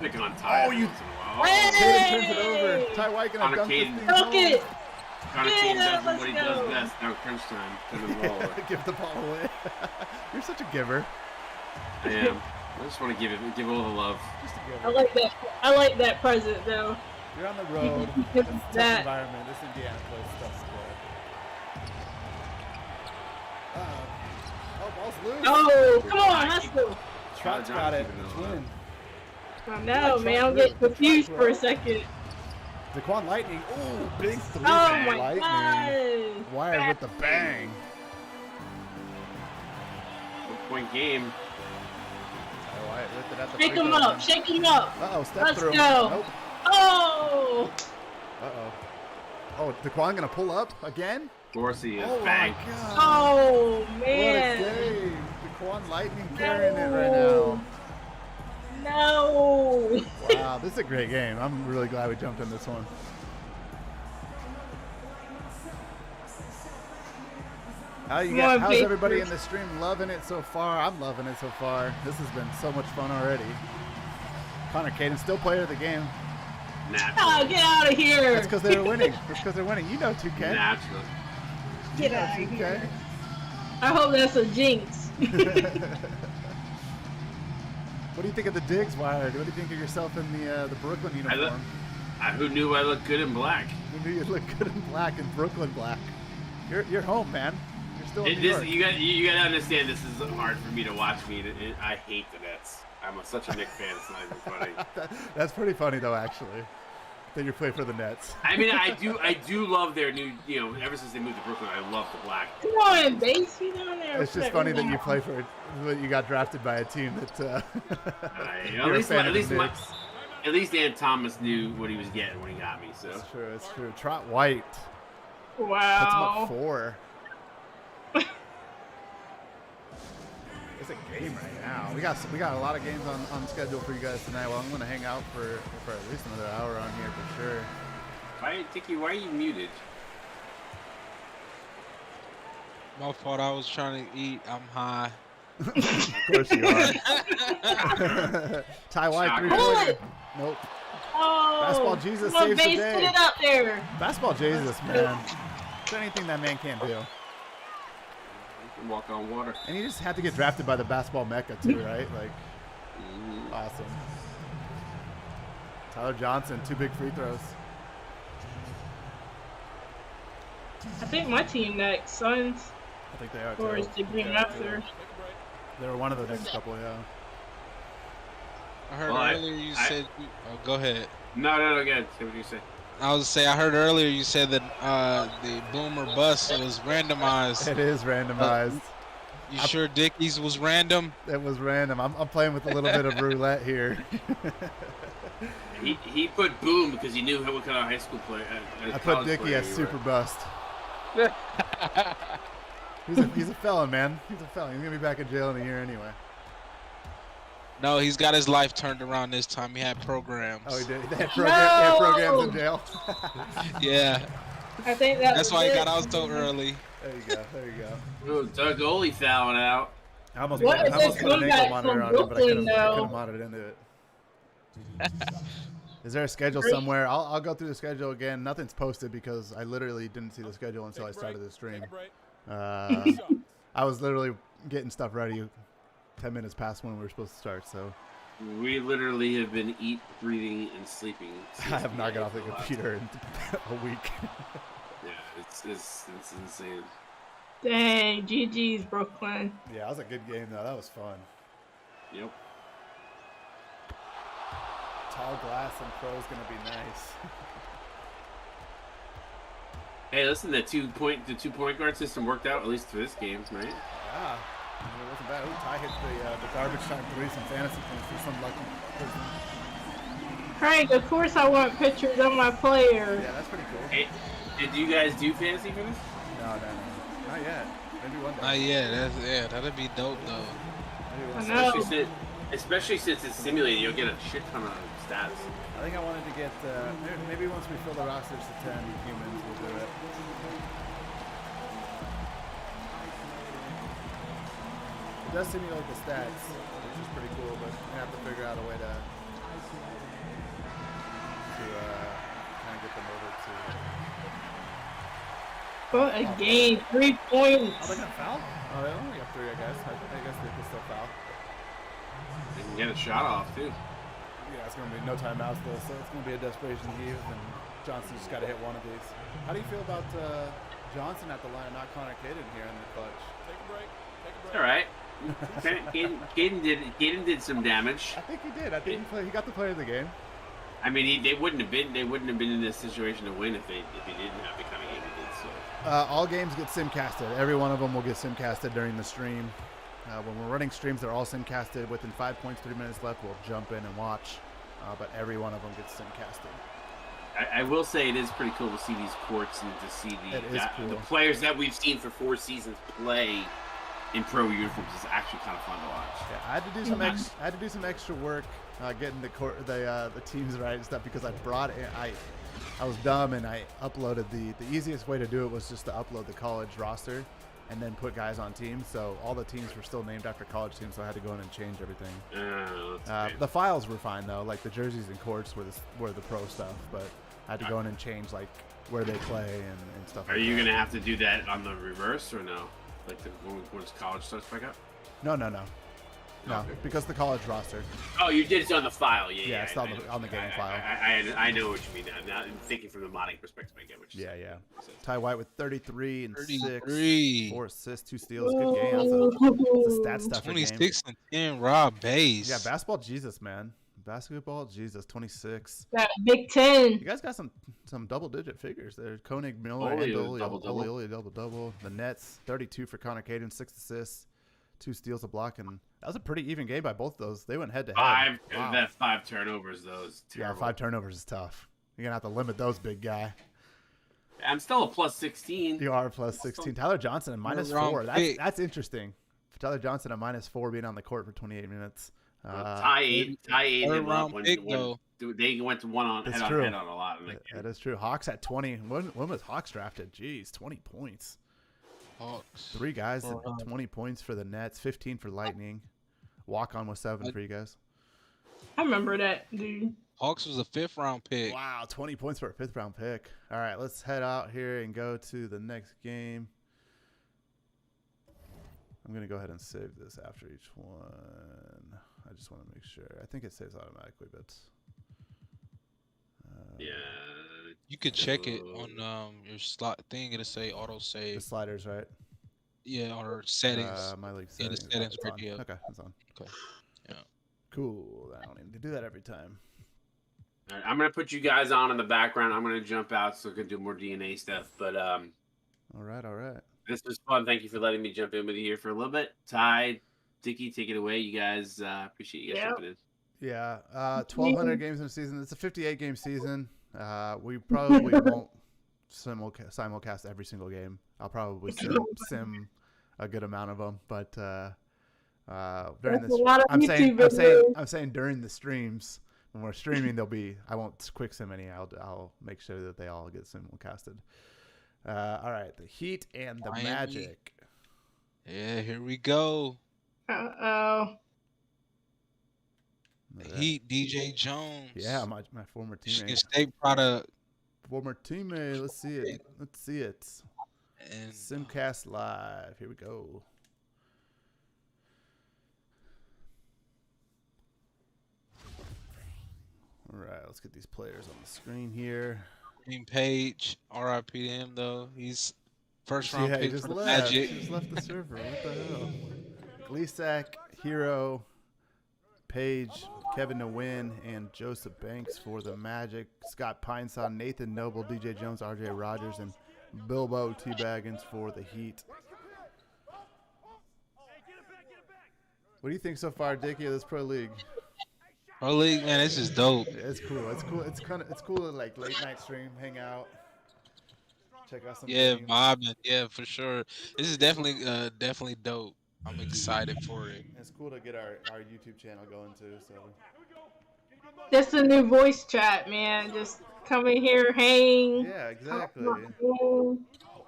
pick on Ty. Oh, you once in a while. Caden turns it over. Ty White gonna dunk this thing. Dunk it. Connor Caden does what he does best. Now crunch time. Turn the ball over. Give the ball away. You're such a giver. I am. I just want to give all the love. Just a giver. I like that present though. You're on the road. It's a tough environment. This Indianapolis stuff's good. Oh, ball's loose. Oh, come on, let's go. Trot's got it. Twin. I know, man. I'm getting confused for a second. Daquan Lightning. Ooh, big three. Oh my Lightning. God. Wired with the bang. 1-point game. Ty White lifted at the Shake him up. Shake him up. Uh-oh, step Let's through. go. Nope. Oh. Uh-oh. Oh, Daquan gonna pull up again? Of course he is. Oh Bang. my God. Oh, What a man. save. Daquan Lightning carrying it right now. No. Wow, this is a great game. I'm really glad we jumped in this one. How's everybody in the stream loving it so far? I'm loving it so far. This has been so much fun already. Connor Caden, still player of the game. Oh, get out of here. That's because they're winning. You know 2K. Naturally. Get out of here. I hope that's a jinx. What do you think of the Diggs, Wired? What do you think of yourself in the Brooklyn uniform? Who knew I looked good in black? Who knew you looked good in black in Brooklyn black? You're home, man. You're still in New York. You got to understand. This is hard for me to watch. I hate the Nets. I'm such a Knicks fan. It's not even funny. That's pretty funny though, actually. That you play for the Nets. I mean, I do love their new. You know, ever since they moved to Brooklyn, I love the black. Come on, base, you down there. It's just funny that you play for. That you got drafted by a team that. At least Dan Thomas knew what he was getting when he got me. So it's true. It's true. Trot White. Wow. Puts him up 4. It's a game right now. We got a lot of games on schedule for you guys tonight. Well, I'm gonna hang out for at least another hour on here for sure. Tiki, why are you muted? My fault. I was trying to eat. I'm high. Of course you are. Ty White 3-pointer. Nope. Oh, Basketball Jesus saves the day. Put it up there. Basketball Jesus, man. Is there anything that man can't do? Walk on water. And he just had to get drafted by the basketball mecca too, right? Like, awesome. Tyler Johnson, 2 big free throws. I think my team next, Suns. I think they are too. Or is the game after? They were one of the next couple, yeah. I heard earlier you said. Oh, go ahead. No, go ahead. Say what you say. I was say I heard earlier you said that the boomer bust was randomized. It is randomized. You sure Dickie's was random? It was random. I'm playing with a little bit of roulette here. He put boom because he knew what kind of high school player. I put Dickie as super bust. He's a felon, man. He's a felon. He's gonna be back in jail in a year anyway. No, he's got his life turned around this time. He had programs. Oh, he did. They had programs in jail. Yeah. I think that's why he got out so early. There you go. There you go. Ooh, Doug Oley fouling out. I almost what put an ankle monitor on him, but I couldn't mod it into it. Is there a schedule somewhere? I'll go through the schedule again. Nothing's posted because I literally didn't see the schedule until I started the stream. I was literally getting stuff ready 10 minutes past when we were supposed to start. So we literally have been breathing, and sleeping. I have not got off the computer in a week. Yeah, it's insane. Dang, GG's, Brooklyn. Yeah, that was a good game, though. That was fun. Yep. Tall glass and pro is going to be nice. Hey, listen, the two-point guard system worked out, at least for this game, right? Yeah. It wasn't bad. Ooh, Ty hit the garbage time three, some fantasy points for some lucky person. Craig, of course I want pictures of my players. Yeah, that's pretty cool. Hey, did you guys do fantasy for this? No. Not yet. Maybe one day. Not yet. That'd be dope though. I know. Especially since it's simulated, you'll get a shit ton of stats. I think I wanted to get, maybe once we fill the rosters to 10 humans, we'll do it. It does simulate the stats, which is pretty cool, but we have to figure out a way to kind of get them over to... What a game, 3 points. Oh, they're going to foul? Oh, they only got 3, I guess. I guess they can still foul. They can get a shot off, too. Yeah, it's going to be no timeouts, though, so it's going to be a desperation heave, and Johnson just got to hit one of these. How do you feel about Johnson at the line, not Connor Caden here in the clutch? Take a break. All right. Caden did some damage. I think he did. I think he got the play of the game. I mean, they wouldn't have been in this situation to win if he didn't have the kind of game he did. So all games get simcasted. Every one of them will get simcasted during the stream. When we're running streams, they're all simcasted. Within 5 points, 3 minutes left, we'll jump in and watch. But every one of them gets simcasted. I will say it is pretty cool to see these courts and to see the players that we've seen for 4 seasons play in pro uniforms is actually kind of fun to watch. Yeah, I had to do some extra work getting the teams right and stuff because I was dumb and I uploaded the easiest way to do it was just to upload the college roster and then put guys on teams. So all the teams were still named after college teams, so I had to go in and change everything. The files were fine though, like the jerseys and courts were the pro stuff, but I had to go in and change like where they play and stuff. Are you gonna have to do that on the reverse or no? Like once college starts back up? No, okay. Because the college roster. Oh, you did it on the file, yeah. It's on the game file. I know what you mean now. Thinking from the modding perspective, I get what you're saying. Yeah. Ty White with 33 and 33. 6, 4 assists, 2 steals. Good game. That's a stat stuffer 26 and 10 raw base. Yeah, basketball Jesus, man. Basketball Jesus, 26. Got Big Ten. You guys got some double-digit figures there. Koenig, Miller, and double-double. The Nets, 32 for Connor Caden, 6 assists, 2 steals, a block, and that was a pretty even game by both those. They went head-to-head. That 5 turnovers, though, is terrible. Yeah, 5 turnovers is tough. You're going to have to limit those, big guy. I'm still a plus 16. You are a plus 16. Tyler Johnson at minus 4. That's interesting. For Tyler Johnson at minus 4 being on the court for 28 minutes. Ty ate him up when they went to head on a lot. That is true. Hawks at 20. When was Hawks drafted? Jeez, 20 points. Hawks. 3 guys at 20 points for the Nets, 15 for Lightning. Walk-on was 7 for you guys. I remember that, dude. Hawks was a 5th round pick. Wow, 20 points for a 5th round pick. All right, let's head out here and go to the next game. I'm going to go ahead and save this after each one. I just want to make sure. I think it saves automatically, but yeah. You could check it on your slot thing. It'll say auto save. The sliders, right? Yeah, or settings. My league settings. Yeah, the settings right here. Okay, that's on. Okay. Yeah. Cool. I don't need to do that every time. All right, I'm gonna put you guys on in the background. I'm gonna jump out so I can do more DNA stuff. But All right. this was fun. Thank you for letting me jump in with you here for a little bit. Ty, Dicky, take it away. You guys appreciate you guys jumping in. Yeah, 1,200 games in a season. It's a 58-game season. We probably won't simulcast every single game. I'll probably sim a good amount of them, but during this, I'm saying during the streams when we're streaming, I won't quick sim any. I'll make sure that they all get simulcasted. All right, the Heat and the Miami. Magic. Yeah, here we go. Uh-oh. Heat, DJ Jones. Yeah, my former Michigan teammate. State product. Former teammate. Let's see it. And Simcast Live. Here we go. All right, let's get these players on the screen here. Green Page, RIP to him though. He's first round Yeah, he pick just for the left. Magic. He just left the server. What the hell? Gleasack, Hero, Page, Kevin Nguyen, and Joseph Banks for the Magic. Scott Pinesaw, Nathan Noble, DJ Jones, RJ Rogers, and Bilbo T. Baggins for the Heat. What do you think so far, Dickie, of this pro league? Pro League, man, this is dope. Yeah, it's cool. It's cool. It's cool to like late night stream, hang out, check out some. Yeah, games. vibing. Yeah, for sure. This is definitely dope. I'm excited for it. It's cool to get our YouTube channel going too. So Just a new voice chat, man. Just come in here, hang. yeah, exactly,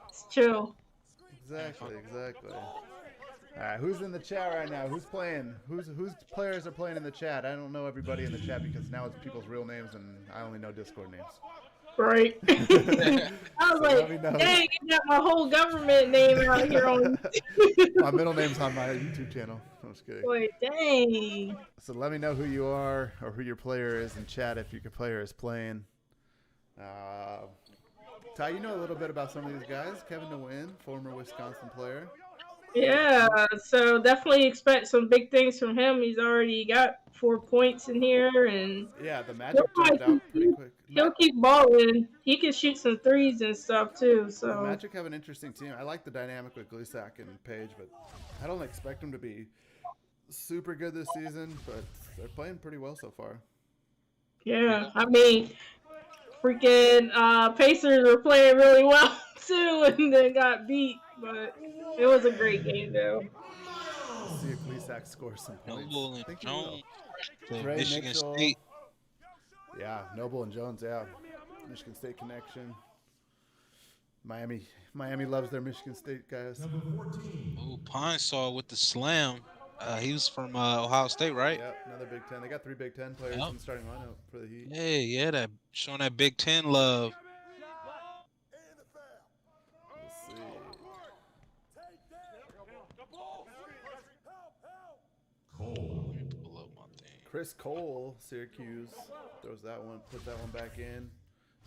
It's chill. exactly. All right, who's in the chat right now? Who's playing? Whose players are playing in the chat? I don't know everybody in the chat because now it's people's real names and I only know Discord names. Right. I was let me like, know. dang, you got my whole government name out here on. My middle name's on my YouTube channel. I'm just kidding. Like, dang. So let me know who you are or who your player is in chat if your player is playing. Ty, you know a little bit about some of these guys. Kevin Nguyen, former Wisconsin player. Yeah, so definitely expect some big things from him. He's already got 4 points in here, and Yeah, the Magic jumped out pretty quick. he'll keep balling. He can shoot some threes and stuff too. The So Magic have an interesting team. I like the dynamic with Gleasack and Page, but I don't expect them to be super good this season, but they're playing pretty well so far. yeah, I mean, freaking Pacers were playing really well too, and then got beat. But it was a great game though. Let's see if Gleasack scores some points. Noble I and think he will. Jones. To Trey Michigan Mitchell. State. Yeah, Noble and Jones, yeah. Michigan State connection. Miami loves their Michigan State guys. Oh, Pine Saw with the slam. He was from Ohio State, right? Yep, another Big Ten. They got 3 Big Ten players Yep. in the starting lineup for the Heat. Yeah, that showing that Big Ten love. Let's see. Pull up my thing. Chris Cole, Syracuse, puts that one back in.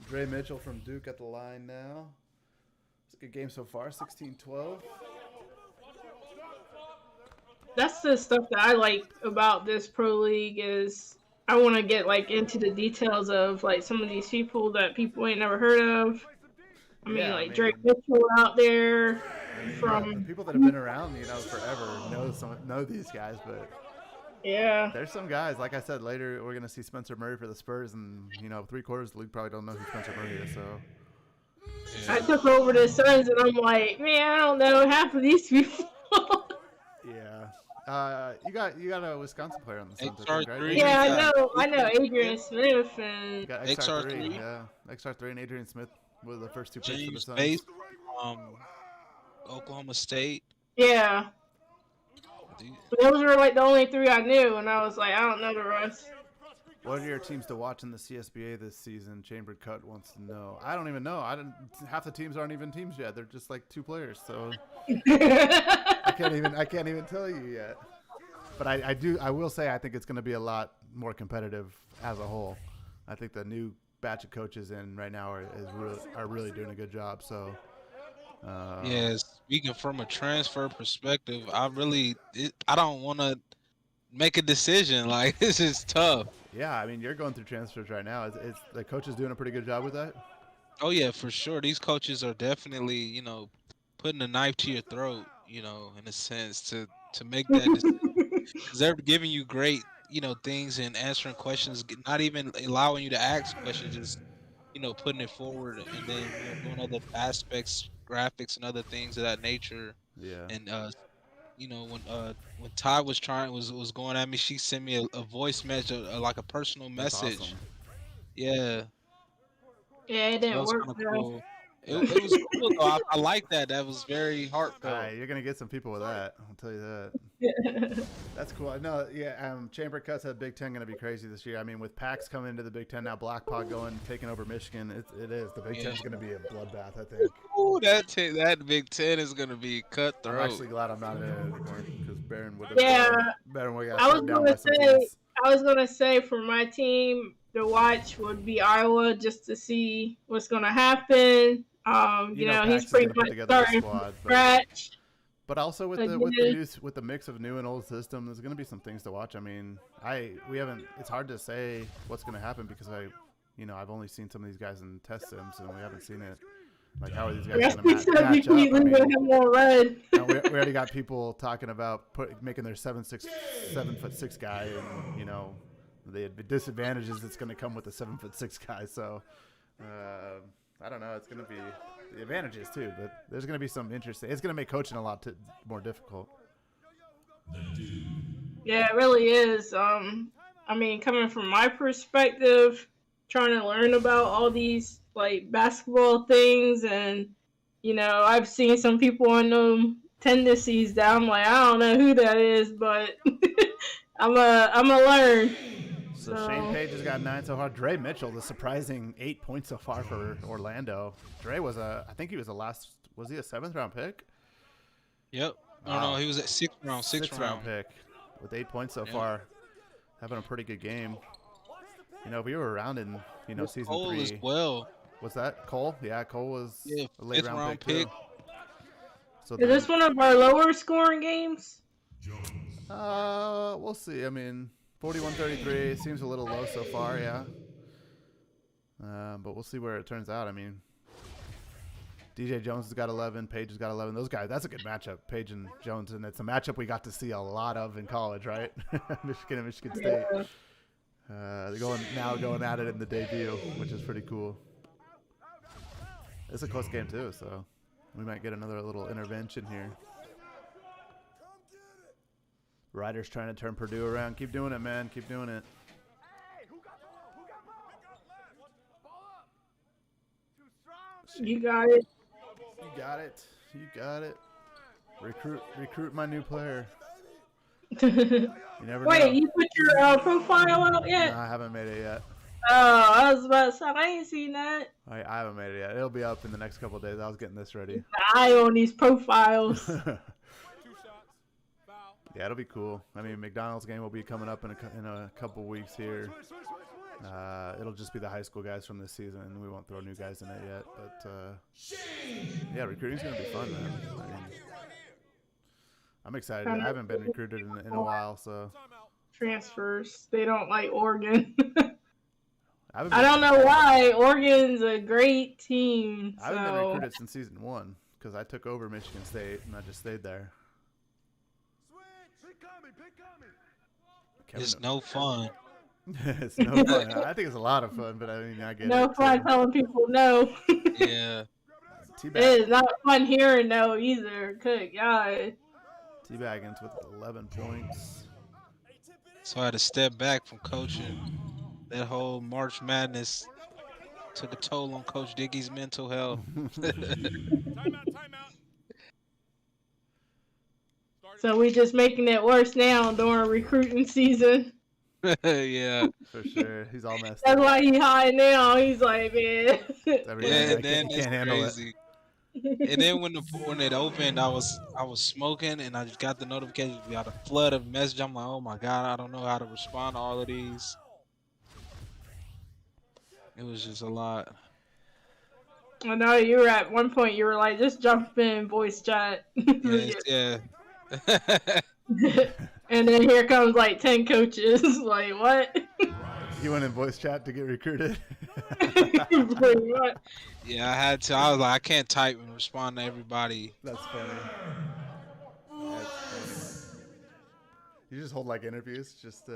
Dre Mitchell from Duke at the line now. It's a good game so far, 16-12. That's the stuff that I like about this pro league is I want to get like into the details of like some of these people that people ain't never heard of. I mean, Yeah, like Drake Mitchell out there The from people that have been around, forever know these guys, but yeah. there's some guys. Like I said, later we're gonna see Spencer Murray for the Spurs, and 3/4 of the league probably don't know who Spencer Murray is. So I took over the Suns and I'm like, man, I don't know half of these people. yeah, you got a Wisconsin player on the Suns, I think, right? XR3. Yeah, I know Adrian Smith You and got XR3. XR3, yeah, XR3 and Adrian Smith were the first 2 picks for the James Suns. Bates from Oklahoma State. yeah. Dude, Those were like the only 3 I knew, and I was like, I don't know the rest. What are your teams to watch in the CSBA this season? Chambered Cut wants to know. I don't even know. Half the teams aren't even teams yet. They're just like 2 players, so I can't even tell you yet. But I will say I think it's going to be a lot more competitive as a whole. I think the new batch of coaches in right now are really doing a good job. So yeah, speaking from a transfer perspective, I don't want to make a decision. Like, this is tough. yeah, I mean you're going through transfers right now. Is the coaches doing a pretty good job with that? Oh yeah, for sure. These coaches are definitely, putting a knife to your throat, in a sense to make that decision. 'Cause they're giving you great, things and answering questions, not even allowing you to ask questions, just, putting it forward and then doing other aspects, graphics and other things of that nature. Yeah. And when Ty was going at me, she sent me a voice message, like a personal That's message. awesome. Yeah. Yeah, it That didn't was work. kind of though. cool. It was cool though. I like that. That was very heartfelt. You're gonna get some people with that. I'll tell you that. That's cool. No, yeah. Chamber Cut said Big Ten going to be crazy this year. I mean, with PAX coming into the Big Ten now, Blackpaw going taking over Michigan, it is. The Big Ten's going to be a bloodbath, I think. Ooh, that Big Ten is gonna be I'm cutthroat. actually glad I'm not in it anymore because Barron would have. Yeah. Barron would have I got was shut down gonna by some say, teams. I was gonna say for my team to watch would be Iowa just to see what's gonna happen. You know, Pax he's is pretty gonna put much together a starting squad, from but- scratch. But also with the mix of new and old system, there's going to be some things to watch. I mean, we haven't. It's hard to say what's going to happen because I've only seen some of these guys in test sims and we haven't seen it. Like, how are these guys Yes, going we to said we match keep up? I leaving mean, him on red. we already got people talking about making their 7'6" guy, and the disadvantages that's going to come with a 7'6" guy. So I don't know. It's going to be the advantages too, but there's going to be some interesting. It's going to make coaching a lot more difficult. Yeah, it really is. I mean, coming from my perspective, trying to learn about all these like basketball things, and I've seen some people on them tendencies that I'm like, I don't know who that is, but I'm a learn. So Shane Page has got 9 so far. Dre Mitchell, the surprising 8 points so far for Orlando. Dre was I think he was was he a 7th round pick? Yep. Wow. No, he was at sixth round pick with 8 points so far. Having a pretty good game. If we were around in season Cole 3 as well. What's that? Cole? Yeah, Cole was Yeah, a late round pick. So Is this one of our lower scoring games? We'll see. I mean, 41-33 seems a little low so far, yeah. But we'll see where it turns out. I mean, DJ Jones has got 11, Page has got 11. Those guys, that's a good matchup, Page and Jones, and it's a matchup we got to see a lot of in college, right? Michigan and Michigan State. Yeah. They're going at it in the debut, which is pretty cool. It's a close game too, so we might get another little intervention here. Ryder's trying to turn Purdue around. Keep doing it, man. Keep doing it. You got it. You got it. You got it. Recruit my new player. You never Wait, know. you put your profile out yet? No, I haven't made it yet. Oh, I was about to say, I ain't seen that. I haven't made it yet. It'll be up in the next couple of days. I was getting this ready. Eye on these profiles. Yeah, it'll be cool. I mean, McDonald's game will be coming up in a couple weeks here. It'll just be the high school guys from this season. We won't throw new guys in it yet. But, yeah, recruiting's going to be fun, man. I mean, I'm excited. I haven't been recruited in a while, so. Transfers. They don't like Oregon. I I don't know why. Oregon's a great team. I haven't been So recruited since season 1 because I took over Michigan State and I just stayed there. It's no fun. It's no fun. I think it's a lot of fun, but I mean, I get no it. fun telling people no. Yeah. It is not fun hearing no either. Good God. Teabaggins with 11 points. So I had to step back from coaching. That whole March Madness took a toll on Coach Dickey's mental health. Timeout. So we just making it worse now during recruiting season. Yeah. For sure. He's all messed That's up. why he high now. He's like, man. Every Yeah, day. and then Can't it's handle crazy. And then when it opened, I was smoking, and I just got the notification. We got a flood of messages. I'm like, oh my God, I don't know how to respond to all of these. It was just a lot. I know you were at one point. You were like, just jump in voice chat. Yeah. And then here comes like 10 coaches. Like what? You went in voice chat to get recruited? Pretty much. Yeah, I had to. I was like, I can't type and respond to everybody. That's funny. That's funny. You just hold like interviews, just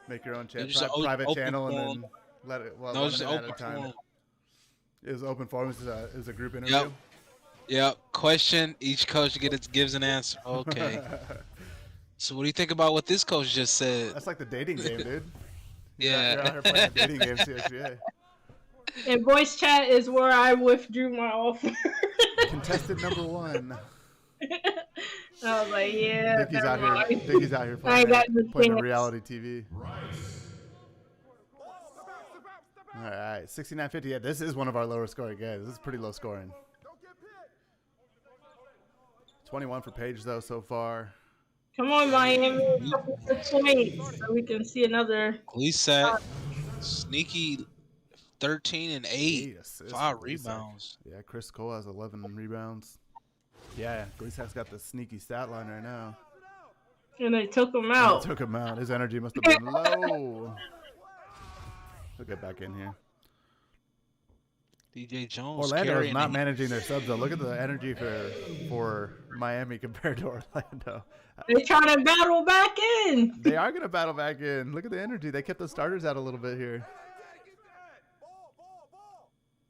make your own Just an private open channel, forum. and then let it. Well, No, one it's just minute at open a time. forum. It was open forum. It was a group interview. Yep. Yep. Question. Each coach gives an answer. Okay. So what do you think about what this coach just said? That's like the dating game, dude. Yeah. You're out here playing the dating game, CSBA. And voice chat is where I withdrew my offer. Contested number 1. I was like, yeah, Dicky's out never here. mind. Dicky's out here I ain't got playing a the reality TV. All right, 69-50. Yeah, this is one of our lower scoring games. This is pretty low scoring. 21 for Page though so far. Come on, Miami. A couple of points so we can see another. Gleasack, sneaky 13 and 8, 8 assists 5 for Gleasack. rebounds. Yeah, Chris Cole has 11 rebounds. Yeah, Gleasack's got the sneaky stat line right now. And they took him And out. he took him out. His energy must have been low. He'll get back in here. DJ Jones Orlando is carrying not it. managing their subs though. Look at the energy for Miami compared to Orlando. They're trying to battle back in. They are gonna battle back in. Look at the energy. They kept the starters out a little bit here.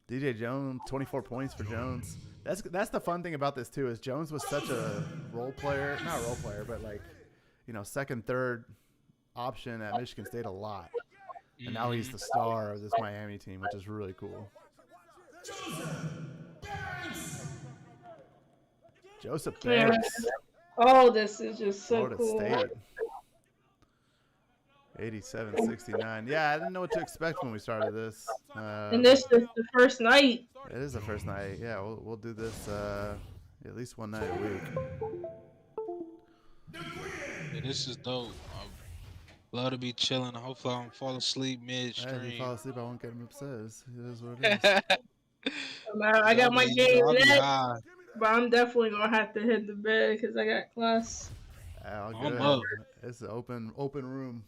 DJ Jones, 24 points for Jones. That's the fun thing about this too is Jones was such a role player, not role player, but like, you know, second, third option at Michigan State a lot, and now he's the star of this Miami team, which is really cool. Joseph Barnes, Oh, this is just so Florida cool. State. 87-69. Yeah, I didn't know what to expect when we started this. And this is the first night. It is the first night. Yeah, we'll do this at least one night a week. Yeah, this is dope. Love to be chilling. Hopefully I don't fall asleep Hey, if you midstream. fall asleep, I won't get him upset. It is what it is. I got my game I'll be next, high. but I'm definitely gonna have to hit the bed because I got class. All I'm good. up. It's an open room.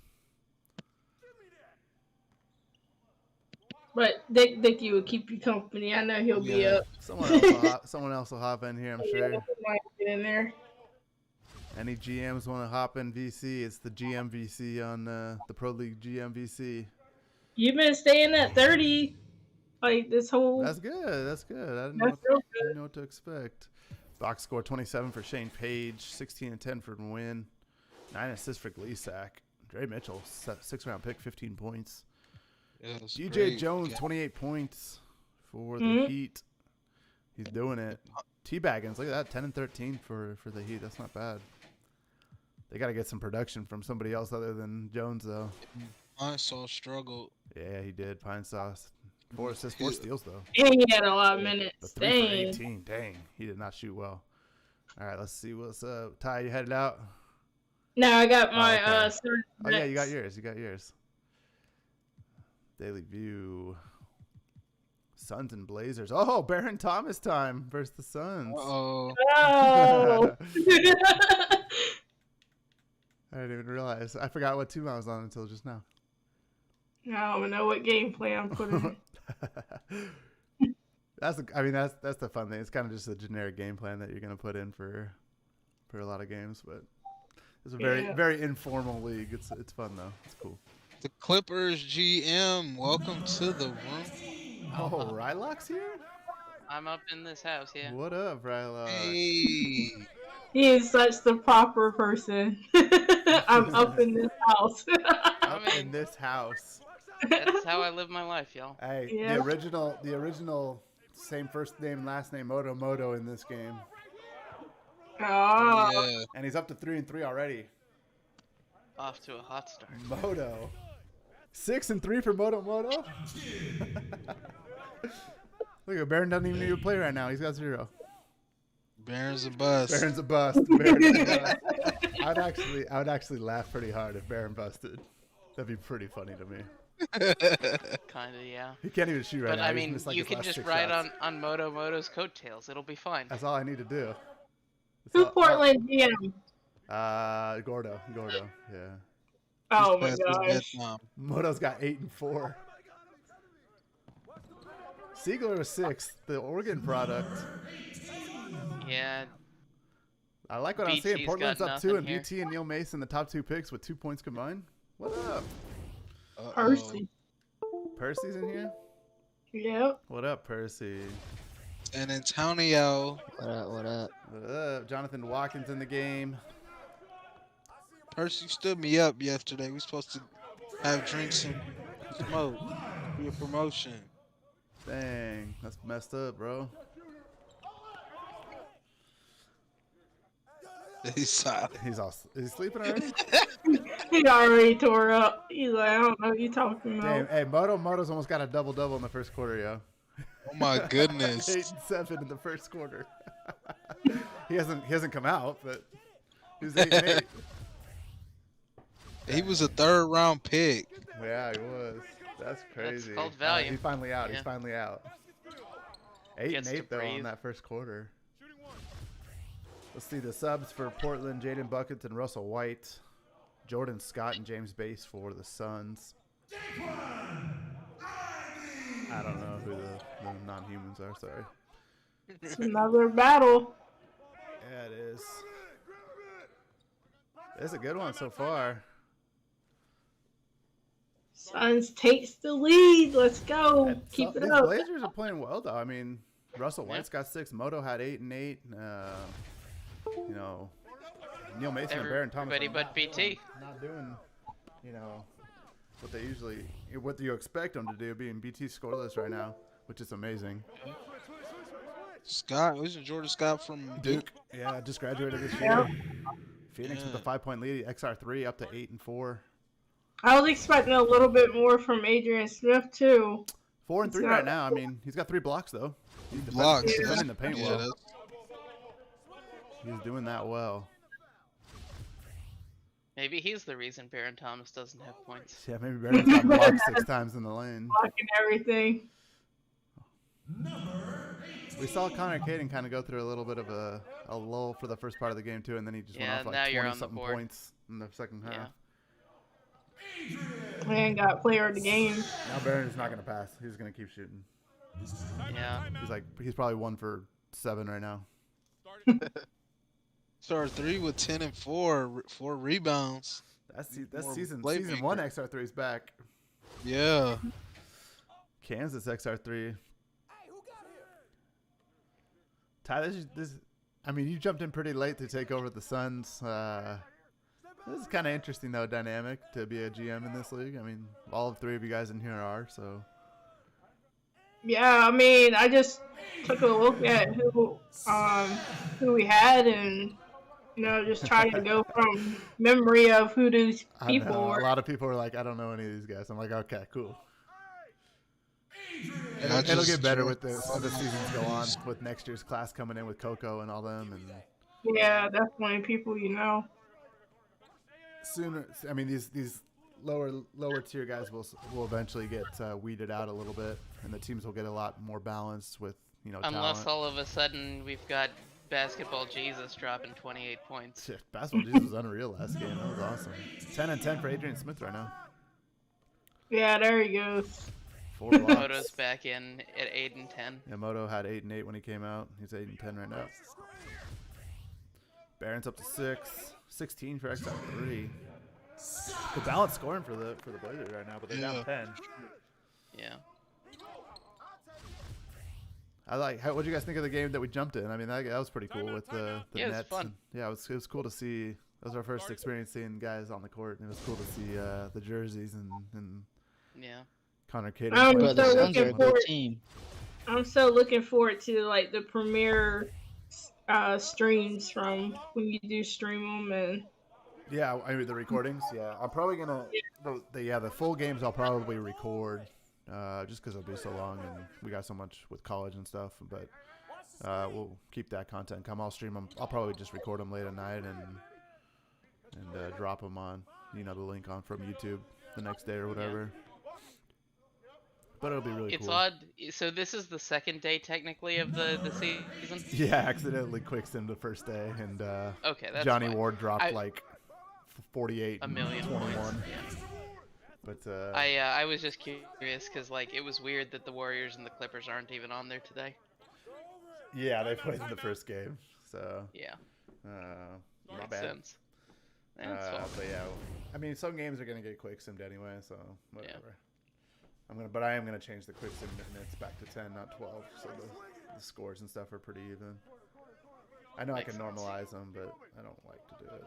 But Dickie will keep you company. I know he'll be up. Someone else will hop in here, I'm sure. Might get in there. Any GMs want to hop in VC? It's the GM VC on the Pro League GM VC. You've been staying at 30, like this whole. That's good. That's good. I didn't That's real good. know what to expect. Box score 27 for Shane Page, 16 and 10 for Nguyen, 9 assists for Gleasack. Dre Mitchell, 6th-round pick, 15 points. Yeah, that's DJ great. Jones, Yeah. 28 points for the Mhm. Heat. He's doing it. T-Baggins, look at that, 10 and 13 for the Heat. That's not bad. They got to get some production from somebody else other than Jones, though. Unsaw struggled. Yeah, he did. Pine Sauce. 4 assists, 4 steals, though. And he had a lot of The minutes. 3 for Dang. 18. Dang, he did not shoot well. All right, let's see what's up. Ty, you headed out? Now I got my okay. Spurs Oh, yeah, you got next. yours. You got yours. Daily View. Suns and Blazers. Oh, Baron Thomas time versus the Suns. Uh-oh. Oh. I didn't even realize. I forgot what team I was on until just now. I don't know what gameplay I'm putting. That's the fun thing. It's kind of just a generic game plan that you're gonna put in for a lot of games, but it's a very informal league. It's fun though. It's cool. The Clippers GM, welcome to the room. Oh, Rylock's here? I'm up in this house, yeah. What up, Rylock? Hey. He is such the proper person. I'm up in this house. Up in this house. That's how I live my life, y'all. Hey, Yeah. the original same first name, last name, Moto in this game. Oh. Yeah. And he's up to 3-3 already. Off to a hot start. Moto. 6-3 for Moto. Look at Baron doesn't even need to play right now. He's got 0. Baron's a bust. Baron's a bust. Baron's a bust. I would actually laugh pretty hard if Baron busted. That'd be pretty funny to me. Kinda, yeah. He can't even shoot right But now. I He's mean, missed, like, you his can last just 6 ride shots. on Moto's coattails. It'll be fine. That's all I need to do. Who Portland GM? Gordo. Yeah. Oh my That's his gosh. Vietnam. Moto's got 8 and 4. Siegler was 6th, the Oregon product. Yeah, I like what I'm seeing. BT's Portland's got up 2, nothing and here. BT and Neil Mason, the top 2 picks with 2 points combined. What up? Uh-oh. Percy. Percy's in here? Yep. What up, Percy? San Antonio. What up? What up? What up? Jonathan Watkins in the game. Percy stood me up yesterday. We supposed to have drinks and smoke. Be a promotion. Dang, that's messed up, bro. He's solid. Is he sleeping already? He already tore up. He's like, I don't know what you talking Damn. about. Hey, Moto's almost got a double in the first quarter, yo. Oh my goodness. 8 and 7 in the first quarter. he hasn't come out, but he was 8 and 8. He was a 3rd round pick. Yeah, he was. That's crazy. called value. He's finally out. Yeah. He's finally out. 8 Gets and to 8 though in breathe. that first quarter. Let's see the subs for Portland: Jaden Buckets and Russell White, Jordan Scott and James Bass for the Suns. I don't know who the non-humans are. Sorry. It's another battle. Yeah, it is. It's a good one so far. Suns takes the lead. Let's go. And Keep it these up. Blazers are playing well though. I mean, Russell White's got 6. Moto had 8 and 8. You know, Neil Mason and Baron Thomas. Everybody but BT. Not doing, you know, what you expect them to do, being BT scoreless right now, which is amazing. Scott, isn't Jordan Scott from Duke? Yeah, just graduated this Yeah. year. Phoenix with a 5-point lead, XR3 up to 8 and 4. I was expecting a little bit more from Adrian Smith too. 4 and 3 It's right not- now. I mean, he's got 3 blocks though. He's Blocks. defending the paint Yeah, well. that's- He's doing that well. Maybe he's the reason Baron Thomas doesn't have points. Yeah, maybe Baron's got blocked 6 times in the lane. Blocking everything. We saw Connor Caden kind of go through a little bit of a lull for the first part of the game too, and then he just Yeah, went off now like you're 20 on the something board. points in the second half. Yeah. Man got player of the game. Now Baron is not going to pass. He's going to keep shooting. Yeah. He's probably 1 for 7 right now. Started 3 with 10 and 4 rebounds. That's More season playmaker. 1 XR3 is back. Yeah. Kansas XR3. Ty, I mean, you jumped in pretty late to take over the Suns. This is kind of interesting, though, dynamic to be a GM in this league. I mean, all 3 of you guys in here are, so. Yeah, I mean, I just took a look at who we had, and just trying to go from memory of who these I people know, were. a lot of people are like, I don't know any of these guys. I'm like, okay, cool. I It'll just get better dropped with as the seasons go on, with next year's class coming in with Coco and all them, and Yeah, definitely people sooner. I mean, these lower tier guys will eventually get weeded out a little bit, and the teams will get a lot more balanced with Unless talent. all of a sudden we've got basketball Jesus dropping 28 points. Shit, basketball Jesus was unreal last game. That was awesome. 10 and 10 for Adrian Smith right now. Yeah, there he goes. 4 blocks. Moto's back in at 8 and 10. Yamamoto had 8 and 8 when he came out. He's 8 and 10 right now. Barron's up to 6, 16 for XR3. The balance scoring for the Blazers right now, but they're down 10. Yeah. What do you guys think of the game that we jumped in? I mean, that was pretty cool with the Yeah, it was nets. fun. And, yeah, it was cool to see. That was our first experience seeing guys on the court, and it was cool to see the jerseys and Yeah. Connor Caden. But But so the Suns are a looking good forward- team. I'm so looking forward to the premiere streams from when you do stream them, and Yeah, I mean the recordings. Yeah, I'm probably gonna. The full games I'll probably record, just because it'll be so long and we got so much with college and stuff. But we'll keep that content come. I'll stream them. I'll probably just record them late at night and drop them on the link on from YouTube the next day or whatever. But it'll be really It's cool. odd. So this is the second day technically of the season. Yeah, accidentally quicked him the first day, and Okay, that's Johnny fine. Ward dropped I- like 48 A million and points. 21. Yeah. But I was just curious because it was weird that the Warriors and the Clippers aren't even on there today. yeah, they played in the first game, so Yeah. my Makes bad. sense. That's fine. But yeah, I mean, some games are gonna get quick simmed anyway, so whatever. But I am gonna change the quick sim minutes back to 10, not 12, so the scores and stuff are pretty even. I know Makes I can sense. normalize them, but I don't like to do it.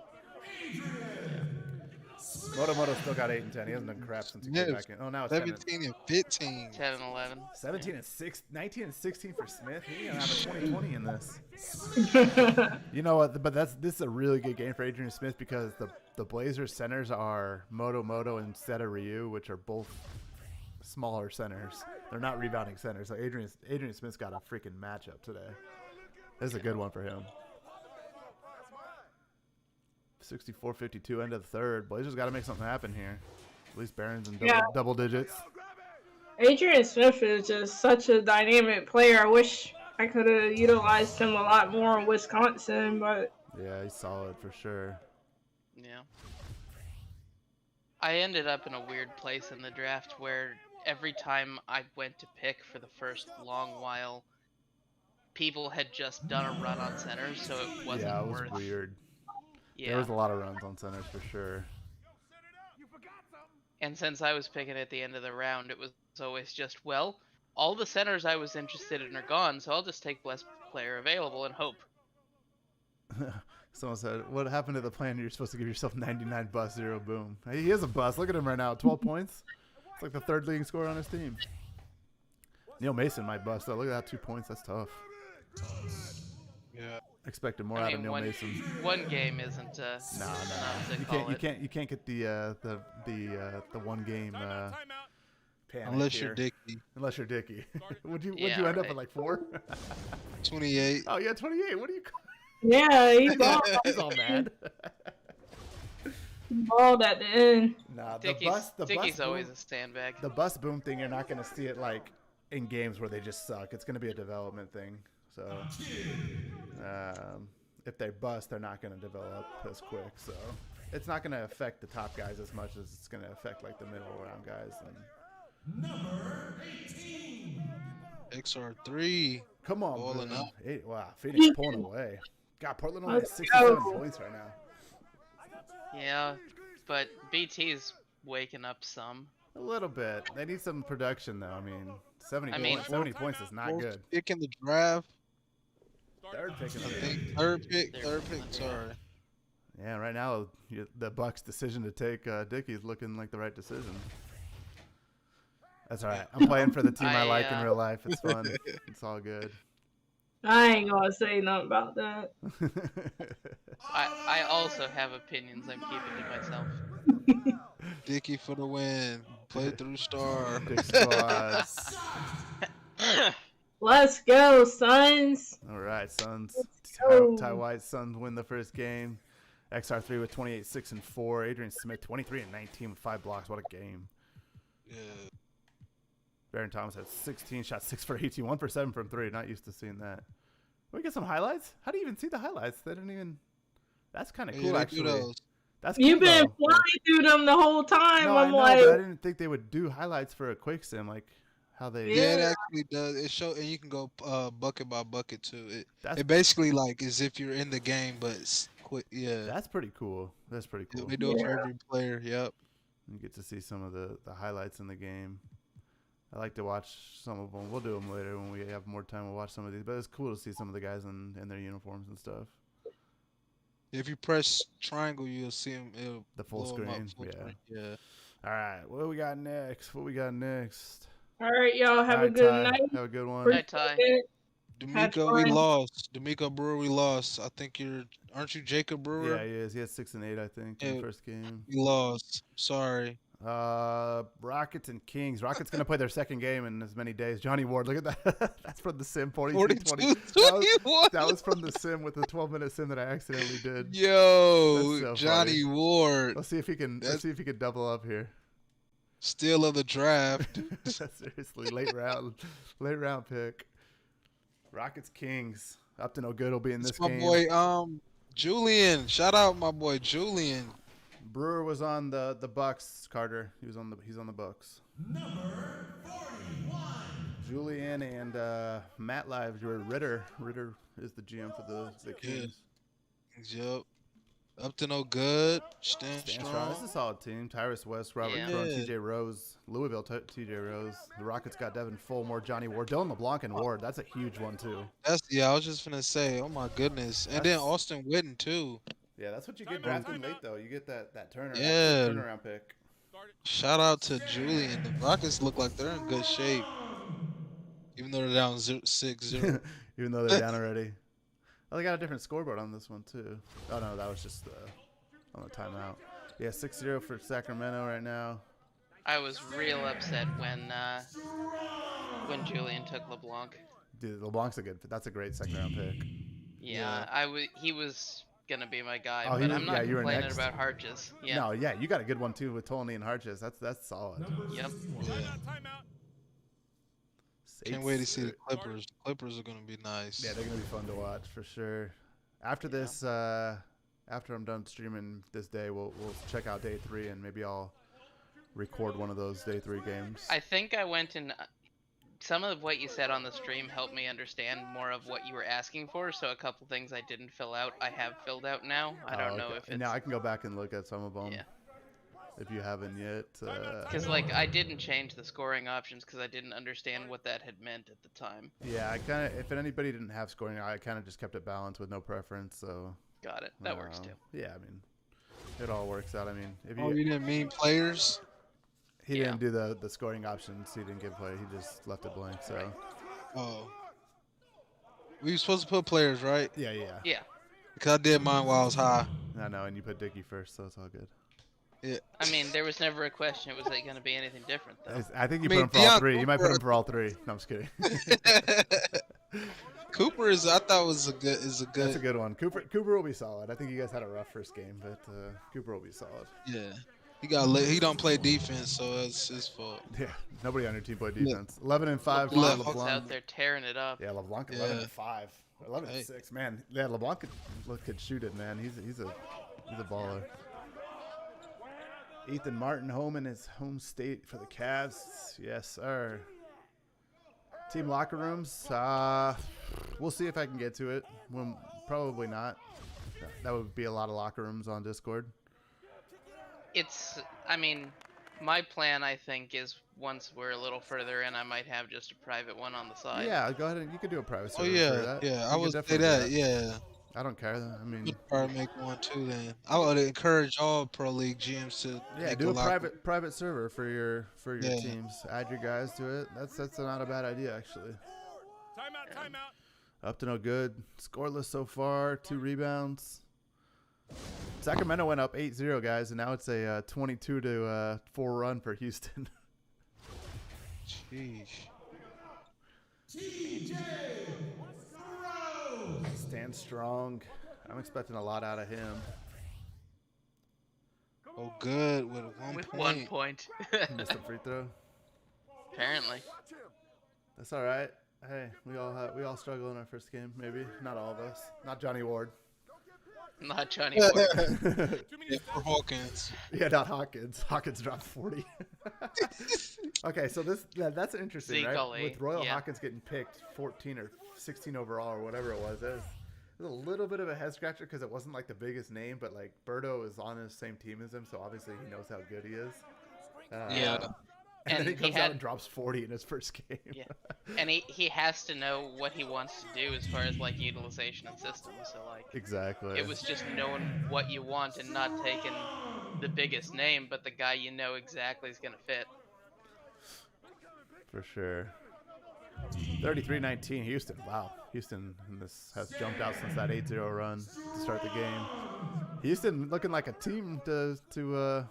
Moto still got 8 and 10. He hasn't done crap since he came back in. Oh, now it's 17 and 15. 10 and 11. 17 and 6, 19 and 16 for Smith. He's gonna have a 20-20 in this. You know what? But this is a really good game for Adrian Smith because the Blazers centers are Moto instead of Ryu, which are both smaller centers. They're not rebounding centers. So Adrian Smith's got a freaking matchup today. This is a good one for him. 64-52 end of the third. Blazers got to make something happen here. At least Barron's in double digits. Adrian Smith is just such a dynamic player. I wish I could have utilized him a lot more in Wisconsin, but yeah, he's solid for sure. Yeah. I ended up in a weird place in the draft where every time I went to pick for the first long while, people had just done a run on centers, so it wasn't Yeah, it was worth. weird. Yeah. There was a lot of runs on centers for sure. And since I was picking at the end of the round, it was always just, well, all the centers I was interested in are gone, so I'll just take best player available and hope. Someone said, what happened to the plan? You're supposed to give yourself 99 bust, 0 boom. He is a bust. Look at him right now. 12 points. It's like the third leading scorer on his team. Neil Mason might bust, though. Look at that, 2 points. That's tough. Yeah. Expected more out of Neil Mason. One game isn't No. You can't get the one game panic Unless here. you're Dickey. Unless you're Dickey. Would you Yeah, end up right. at like 4? 28. Oh yeah, 28. What are you? yeah, he balled, He's all mad. balled at the end. Nah, Dickey's bus always boom, a sandbag. the bus boom thing. You're not gonna see it like in games where they just suck. It's gonna be a development thing. So if they bust, they're not gonna develop as quick. So it's not gonna affect the top guys as much as it's gonna affect like the middle round guys. And XR3. come on, Balling Bruno. up. Wow, Phoenix pulling away. God, Portland only has Let's 67 go. points right now. Yeah, but BT's waking up some. A little bit. They need some production though. I mean, 70 I mean- points, 70 points is not Fourth good. pick in the draft. Third pick in I the think third pick. Sorry. Yeah, right now the Bucks' decision to take Dickey is looking like the right decision. That's all right. I'm playing for the team I like in real life. It's fun. It's all good. I ain't gonna say nothing about that. I also have opinions I'm keeping to myself. Dickey for the win. Play through star. Big squad. Let's go, Suns. All right, Suns. go. Ty White Suns win the first game. XR3 with 28, 6 and 4. Adrian Smith 23 and 19 with 5 blocks. What a game. Yeah. Baron Thomas had 16 shots, 6 for 18, 1 for 7 from 3. Not used to seeing that. Can we get some highlights? How do you even see the highlights? They didn't even. That's kind of Yeah, cool, they do actually. those. That's cool, You've been though. flying through them the whole time. No, I I'm know, like, but I didn't think they would do highlights for a quick sim, like how they. Yeah, it Yeah. actually does. It show, and you can go bucket by bucket too. That's It basically like as if you're in the game, but it's quick. Yeah, that's pretty cool. That's pretty cool. they do it for every player. Yep. You get to see some of the highlights in the game. I like to watch some of them. We'll do them later when we have more time. We'll watch some of these, but it's cool to see some of the guys in their uniforms and stuff. If you press triangle, you'll see them. It'll The full blow 'em up screen, full yeah. screen, yeah. All right, what do we got next? All all right, y'all have right, a good Ty, night. have a good one. Night, Ty. D'Amico, we fun. lost. D'Amico Brewer, we lost. I think aren't you Jacob Brewer? Yeah, he is. He had 6 and 8, I think, in Yeah. the first game. We lost. Sorry. Rockets and Kings. Rockets gonna play their second game in as many days. Johnny Ward, look at that. That's from the sim. 42-20. That was from the sim with the 12-minute sim that I accidentally did. Yo, That's so Johnny Ward, Let's see if he can. Let's see if he can double up here. steal of the draft. Seriously, late round pick. Rockets Kings. Up to no good will be in this It's my game. boy, Julian. Shout out my boy Julian. Brewer was on the Bucks. Carter. He's on the Bucks. Julian and Matt Live. Ritter. Ritter is the GM for the Kings. Yep. Up to no good. Stand Stand strong. strong. This is a solid team. Tyrus West, Robert Yeah. Crone, Yeah. TJ Rose, Louisville, TJ Rose. The Rockets got Devin Fulmore, Johnny Ward, Dylan LeBlanc, and Ward. That's a huge one too. I was just finna say, oh my goodness. And then That's- Austin Witten too. Yeah, that's what you get drafting late, though. You get that Yeah. turnaround pick. Shout out to Julian. The Rockets look like they're in good shape, even though they're down 6-0. Even though they're down already. Oh, they got a different scoreboard on this one, too. Oh, no, that was just on the timeout. Yeah, 6-0 for Sacramento right now. I was real upset when Julian took LeBlanc. Dude, LeBlanc's that's a great second-round pick. Yeah, he was gonna be my guy, Oh, but I'm not you were complaining next. about Harches. Yeah. No, yeah, you got a good one, too, with Tony and Harches. That's solid. Yep. Timeout. Can't wait to see the Clippers. The Clippers are gonna be nice. Yeah, they're gonna be fun to watch for sure. After this, after I'm done streaming this day, we'll check out day 3 and maybe I'll record one of those day 3 games. I think I went and some of what you said on the stream helped me understand more of what you were asking for. So a couple things I didn't fill out, I have filled out now. I don't know if it's... Now I can go back and look at some of them. Yeah. If you haven't yet. Because like I didn't change the scoring options because I didn't understand what that had meant at the time. Yeah, I kind of. If anybody didn't have scoring, I kind of just kept it balanced with no preference. So. Got it. That works too. Yeah, I mean, it all works out. I mean, if you didn't mean players. He didn't do the scoring options. He didn't give play. He just left it blank. So. Right. Oh. We were supposed to put players, right? Yeah. Yeah. Because I did mine while I was high. I know, and you put Dickie first, so it's all good. Yeah. I mean, there was never a question. It was like going to be anything different, though. I think you put him for all 3. You might put him for all 3. No, I'm just kidding. Cooper I thought was a good. That's a good one. Cooper will be solid. I think you guys had a rough first game, but Cooper will be solid. Yeah. He don't play defense, so it's his fault. Yeah. Nobody on your team played defense. 11-5 for LeBlanc's LeBlanc. out there tearing it up. Yeah, LeBlanc 11-5. 11-6. Man, yeah, LeBlanc could shoot it, man. He's a baller. Ethan Martin home in his home state for the Cavs. Yes, sir. Team locker rooms. We'll see if I can get to it. Probably not. That would be a lot of locker rooms on Discord. I mean, my plan, I think, is once we're a little further in, I might have just a private one on the side. Yeah, go ahead and you could do a private server. I would say that. Yeah. I don't care. I mean, you'd probably make one too. Then I would encourage all pro league GMs to do a private server for your teams. Add your guys to it. That's not a bad idea actually. Timeout. Up to no good. Scoreless so far. 2 rebounds. Sacramento went up 8-0, guys, and now it's a 22-4 run for Houston. Sheesh. Stand strong. I'm expecting a lot out of him. Oh, good with 1 point. He missed a free throw. Apparently. That's all right. Hey, we all struggle in our first game, maybe. Not all of us. Not Johnny Ward. Not Johnny Ward. Yeah, for Hawkins. Yeah, not Hawkins. Hawkins dropped 40. Okay, so that's interesting, Zeke right? Ali, With Royal yeah. Hawkins getting picked 14 or 16 overall or whatever it was. It was a little bit of a head scratcher because it wasn't like the biggest name, but like Berto is on the same team as him, so obviously he knows how good he is. Yeah. And then he And comes out and drops 40 in his first game. Yeah. And he has to know what he wants to do as far as like utilization and systems. So like Exactly. it was just knowing what you want and not taking the biggest name, but the guy you know exactly is gonna fit. For sure. 33-19 Houston. Wow. Houston has jumped out since that 8-0 run to start the game. Houston looking like a team to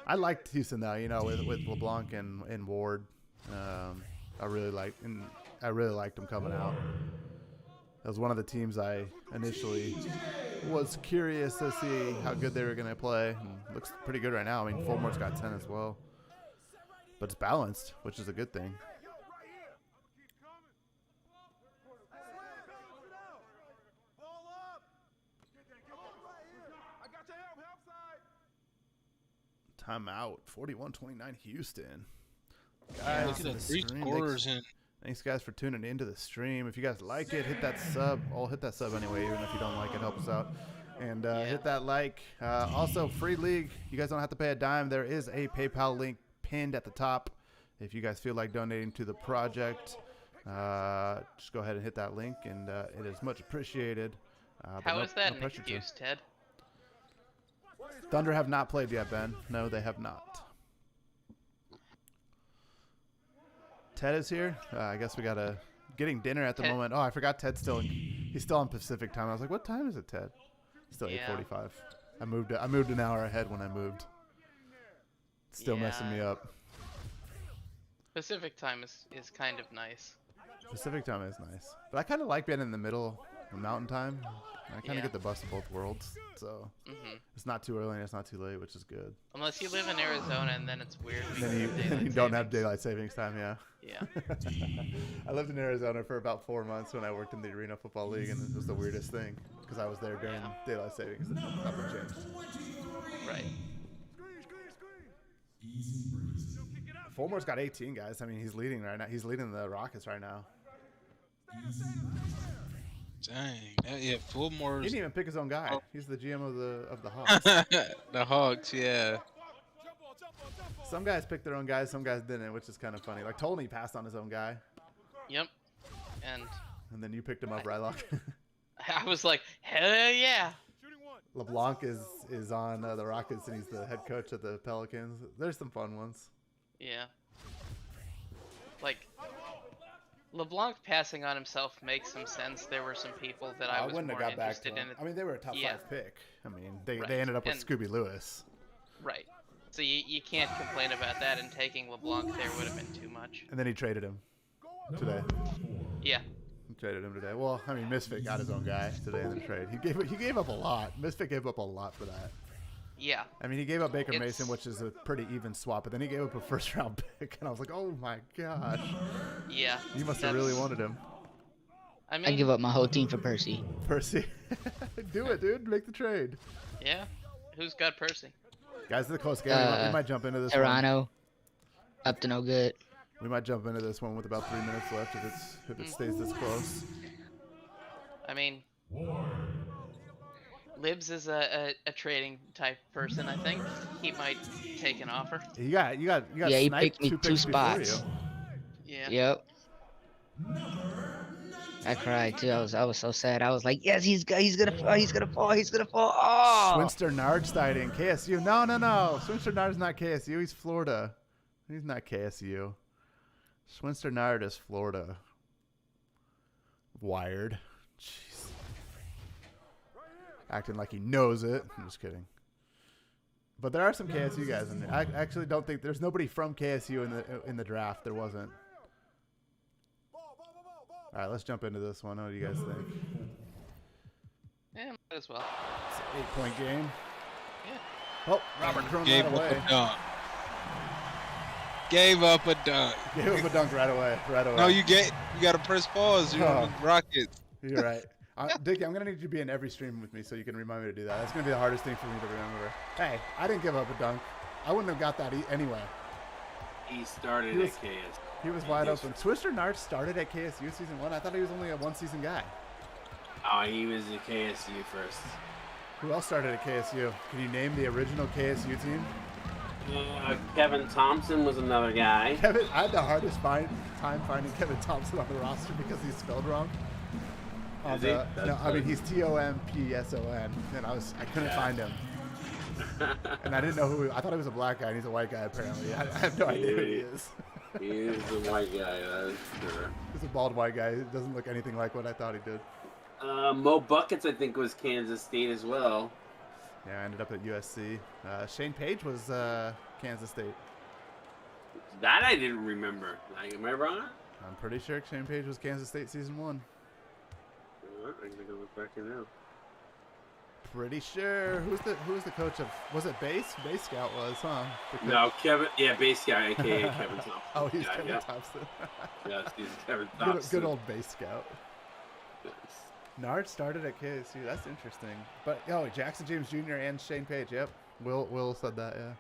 I liked Houston though, with LeBlanc and Ward. I really liked them coming out. That was one of the teams I initially was curious to see how good they were going to play. And looks pretty good right now. I mean, Fulmore's got 10 as well. But it's balanced, which is a good thing. Timeout. 41-29 Houston. Guys, Look at the 3 scorers in. Thanks, guys, for tuning into the stream. If you guys like it, hit that sub. I'll hit that sub anyway, even if you don't like it. Help us out. And hit that like. Also, free league. You guys don't have to pay a dime. There is a PayPal link pinned at the top. If you guys feel like donating to the project, just go ahead and hit that link, and it is much appreciated. How is that an excuse, Ted? Thunder have not played yet, Ben. No, they have not. Ted is here. I guess we gotta getting dinner at the moment. Oh, I forgot Ted's he's still on Pacific time. I was like, what time is it, Ted? Still 8:45. I moved an hour ahead when I moved. Still messing me up. Pacific time is kind of nice. Pacific time is nice, but I kind of like being in the middle of Mountain time. I kind of get the best of both worlds, so it's not too early and it's not too late, which is good. Unless you live in Arizona, and then it's weird. Then you don't have daylight savings time, yeah. Yeah. I lived in Arizona for about 4 months when I worked in the Arena Football League, and it was the weirdest thing because I was there during daylight savings and nothing changed. Right. Fulmore's got 18 guys. I mean, he's leading right now. He's leading the Rockets right now. Dang. Yeah, Fulmore. He didn't even pick his own guy. He's the GM of the Hawks. The Hawks, yeah. Some guys picked their own guys, some guys didn't, which is kind of funny. Like Tony passed on his own guy. Yep. And then you picked him up, Rylock. I was like, hell yeah. LeBlanc is on the Rockets, and he's the head coach of the Pelicans. There's some fun ones. Yeah. Like, LeBlanc passing on himself makes some sense. There were some people that I was wouldn't more have got back interested to in. him. I mean, they were a top 5 pick. I mean, they ended up with And- Scooby Lewis. Right. So you can't complain about that, and taking LeBlanc there would have been too much. And then he traded him today. Yeah. He traded him today. Well, I mean, Misfit got his own guy today in the trade. He gave up a lot. Misfit gave up a lot for that. Yeah. I mean, he gave up Baker Mason, which is a pretty even swap, but then he gave up a first-round pick, and I was like, oh my gosh. Yeah. You must have really wanted him. I mean, I give up my whole team for Percy. Percy. Do it, dude. Make the trade. Yeah. Who's got Percy? Guys, the close game. We might jump into this Toronto. Up to no good. We might jump into this one with about 3 minutes left if it stays this close. I mean, Libs is a trading type person. I think he might take an offer. You got Yeah, he sniped picked me 2 2 picks before spots. you. Yeah. Yep. I cried too. I was so sad. I was like, yes, he's gonna fall. Oh. Swinster Nardstein in KSU. No. Swinster Nard's not KSU. He's Florida. He's not KSU. Swinster Nard is Florida. Wired. Jeez. Acting like he knows it. I'm just kidding. But there are some KSU guys in there. I actually don't think there's nobody from KSU in the draft. There wasn't. All right, let's jump into this one. What do you guys think? Yeah, might as well. It's an 8-point game. Yeah. Oh, Robert Crone Gave right up away. a dunk. Gave up a dunk. Gave him a dunk right away. No, you got to press pause. You're on the Rockets. You're right. Dickie, I'm going to need you to be in every stream with me so you can remind me to do that. That's going to be the hardest thing for me to remember. Hey, I didn't give up a dunk. I wouldn't have got that anyway. He started at KS. He was wide open. Twister Nard started at KSU season 1. I thought he was only a 1-season guy. Oh, he was at KSU first. Who else started at KSU? Can you name the original KSU team? Kevin Thompson was another guy. I had the hardest time finding Kevin Thompson on the roster because he's spelled wrong. He's Tompson, and I couldn't find him. And I didn't know who. I thought he was a black guy, and he's a white guy apparently. I have no idea who he is. He is a white guy, that's sure. He's a bald white guy. He doesn't look anything like what I thought he did. Mo Buckets, I think, was Kansas State as well. Yeah, I ended up at USC. Shane Page was Kansas State. That I didn't remember. Am I wrong? I'm pretty sure Shane Page was Kansas State season 1. I'm going to go look back here now. Pretty sure. Who was the coach of? Was it Base? Base Scout was, huh? No, Kevin. Yeah, base guy, aka Kevin Thompson. Oh, he's yeah, Kevin Thompson. Yes, he's Kevin Thompson. Good old Base Scout. Yes. Nard started at KSU. That's interesting. But Jackson James Jr. and Shane Page. Yep. Will said that. Yeah.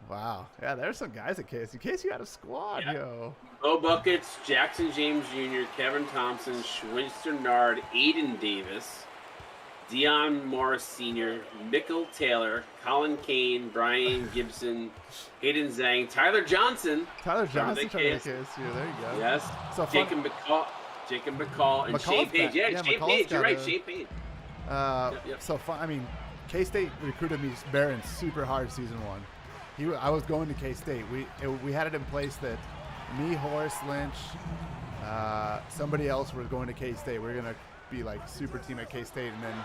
Wow. Yeah, there's some guys at KSU. KSU had a squad, yo. Mo Buckets, Jackson James Jr., Kevin Thompson, Schwinster Nard, Aiden Davis, Deion Morris Sr., Michael Taylor, Colin Kane, Brian Gibson, Hayden Zhang, Tyler Johnson. Tyler Johnson started at KSU. There you go. Yes. So Jacob McCall, and McCall's Shane Page. back. Yeah, Shane McCall's Page. You're got right, a- Shane Page. Yep. So fun. I mean, K-State recruited me Barron super hard season 1. I was going to K-State. We had it in place that me, Horace Lynch, somebody else was going to K-State. We were going to be like super team at K-State, and then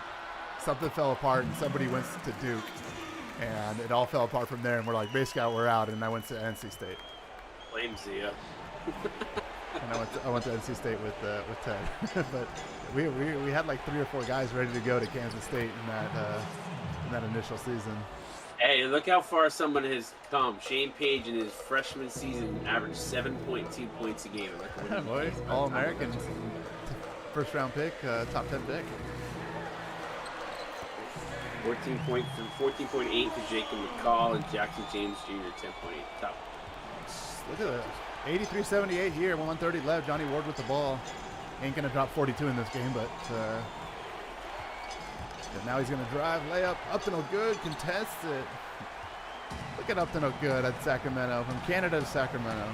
something fell apart and somebody went to Duke, and it all fell apart from there, and we're like, basically we're out, and I went to NC State. Blame Zia. And I went to NC State with Ted. But we had like 3 or 4 guys ready to go to Kansas State in that initial season. Hey, look how far someone has come. Shane Page in his freshman season averaged 7.2 points a game. Boy, All-American, first round pick, top 10 pick. 14.8 for Jacob McCall and Jackson James Jr. 10.8 top. Look at that. 83-78 here, 130 left. Johnny Ward with the ball. Ain't gonna drop 42 in this game, but now he's gonna drive, layup, up to no good, contest it. Look at up to no good at Sacramento, from Canada to Sacramento.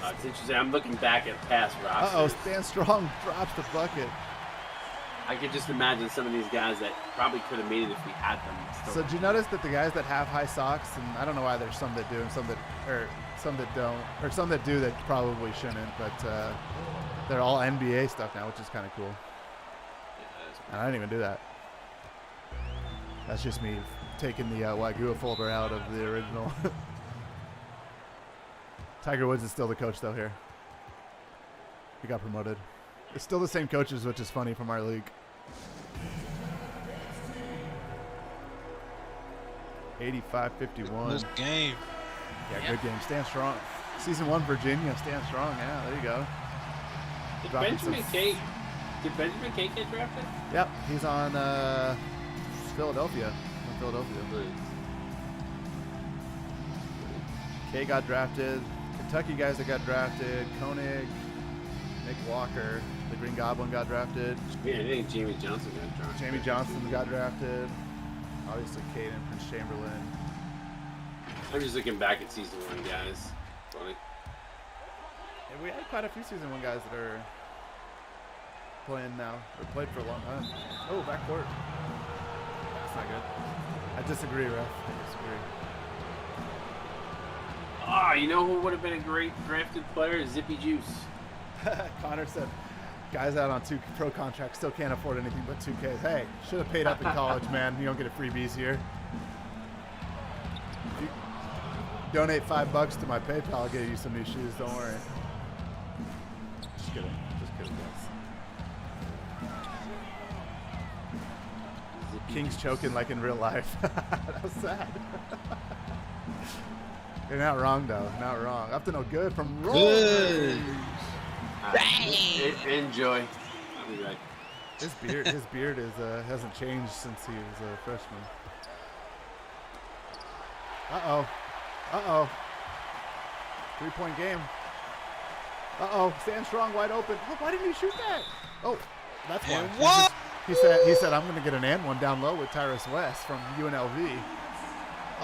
It's interesting. I'm looking back at past rosters. Uh-oh, Stan Strong drops the bucket. I could just imagine some of these guys that probably could have made it if we had them. So did you notice that the guys that have high socks, and I don't know why there's some that do and some that don't, or some that do that probably shouldn't, but they're all NBA stuff now, which is kind of cool. And I didn't even do that. That's just me taking the Wagyu folder out of the original. Tiger Woods is still the coach though here. He got promoted. It's still the same coaches, which is funny from our league. 85-51. This game. Yeah, good game. Stand strong. Season 1 Virginia. Stand strong. Yeah, there you go. Did Benjamin Cake get drafted? Yep, he's on Philadelphia. Kay got drafted. Kentucky guys that got drafted. Koenig, Nick Walker, the Green Goblin got drafted. Yeah, I think Jamie Johnson got drafted. Jamie Johnson got drafted. Obviously, Caden, Prince Chamberlain. I'm just looking back at season 1, guys. Funny. And we had quite a few season 1 guys that are playing now, or played for a long time. Oh, backcourt. That's not good. I disagree, ref. I disagree. Ah, you know who would have been a great drafted player? Zippy Juice. Connor said, guys out on 2 pro contracts still can't afford anything but 2Ks. Hey, should have paid up in college, man. You don't get a freebies here. If you donate $5 to my PayPal, I'll get you some new shoes. Don't worry. Just kidding. Just kidding, guys. King's choking like in real life. That was sad. You're not wrong, though. Not wrong. Up to no good from Roy. Good. Enjoy. I'll be right. His beard is hasn't changed since he was a freshman. Uh-oh. 3-point game. Uh-oh. Stand strong, wide open. Oh, why didn't he shoot that? Oh, that's why. What? He said, I'm going to get an and one down low with Tyrus West from UNLV.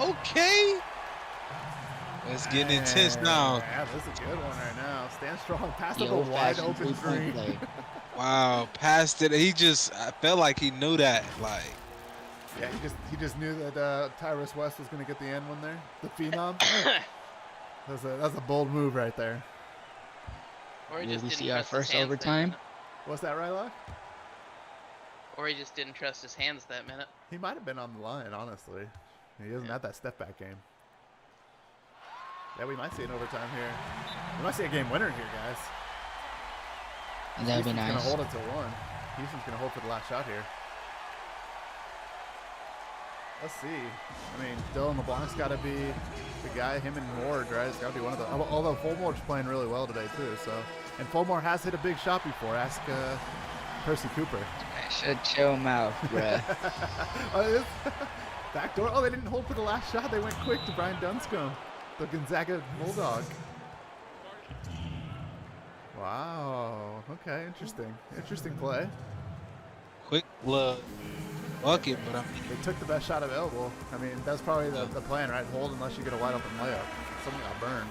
Okay. It's getting intense now. Yeah, this is a good one right now. Stand strong. Pass up a wide open three. Wow, passed it. I felt like he knew that. Like, yeah, he just knew that Tyrus West was going to get the end one there. The phenom. That's a bold move right there. Or he Will just we didn't see our trust his first hands overtime? that minute. What's that, Rylock? Or he just didn't trust his hands that minute. He might have been on the line, honestly. He doesn't have that step back game. Yeah, we might see an overtime here. We might see a game winner here, guys. That'd be Houston's nice. going to hold it to 1. Houston's going to hold for the last shot here. Let's see. I mean, Dylan LeBlanc's got to be the guy. Him and Ward, right? It's got to be one of the. Although Fulmore's playing really well today too. So, and Fulmore has hit a big shot before. Ask Percy Cooper. Shut your mouth, bruh. Backdoor. Oh, they didn't hold for the last shot. They went quick to Brian Dunscombe, the Gonzaga Bulldog. Wow. Okay. Interesting play. quick look bucket, but I mean, They took the best shot available. I mean, that's probably the plan, right? Hold unless you get a wide open layup. Someone got burned.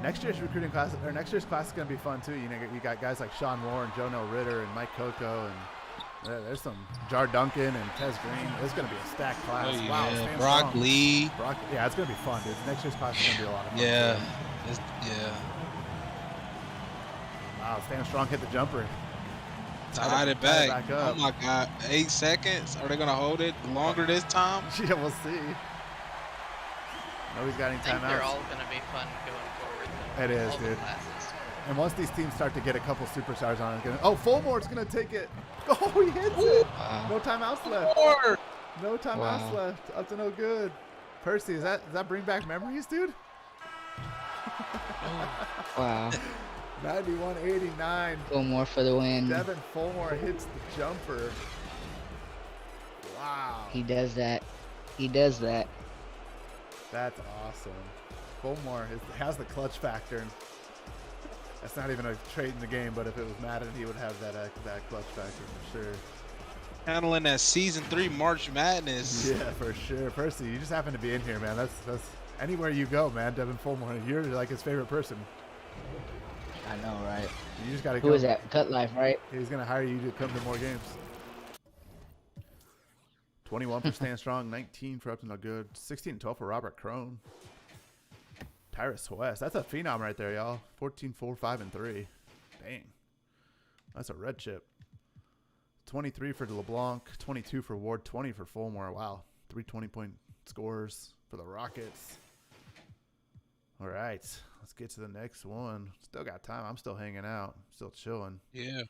Next year's recruiting class, or next year's class is going to be fun too. You know, you got guys like Sean Warren, Jonell Ritter, and Mike Coco, and there's some Jar Duncan and Tez Green. It's going to be a stacked class. Oh, yeah. Wow, Brock Lee. Yeah, it's going to be fun, dude. Next year's class is going to be a lot of fun. Yeah. Too. Wow, Stand Strong hit the jumper. Tied it back. Up. Oh my God. 8 seconds. Are they going to hold it longer this time? Yeah, we'll see. Nobody's got any I think timeouts. they're all going to be fun going forward, though. It is, all dude. The classes. And once these teams start to get a couple superstars on it, Fulmore's going to take it. Oh, he hits it. Wow. No timeouts left. More. No timeouts left. Up to no good. Percy, does that bring back memories, dude? Wow. 91-89. Fillmore for the win. Devin Fulmore hits the jumper. Wow. He does that. He does that. That's awesome. Fulmore has the clutch factor. That's not even a trait in the game, but if it was Madden, he would have that clutch factor for sure. Handling that season 3 March Madness. Yeah, for sure. Percy, you just happen to be in here, man. That's anywhere you go, man. Devin Fulmore, you're like his favorite person. I know, right? You just got to Who is that? Cut Life, right? He's going to hire you to come to more games. 21 for Stan Strong, 19 for Up to No Good, 16-12 for Robert Crone. Tyrus West, that's a phenom right there, y'all. 14, 4, 5, and 3. Dang. That's a red chip. 23 for LeBlanc, 22 for Ward, 20 for Fulmore. Wow. 3 20-point scores for the Rockets. All right. Let's get to the next one. Still got time. I'm still hanging out. Still chilling. Yeah.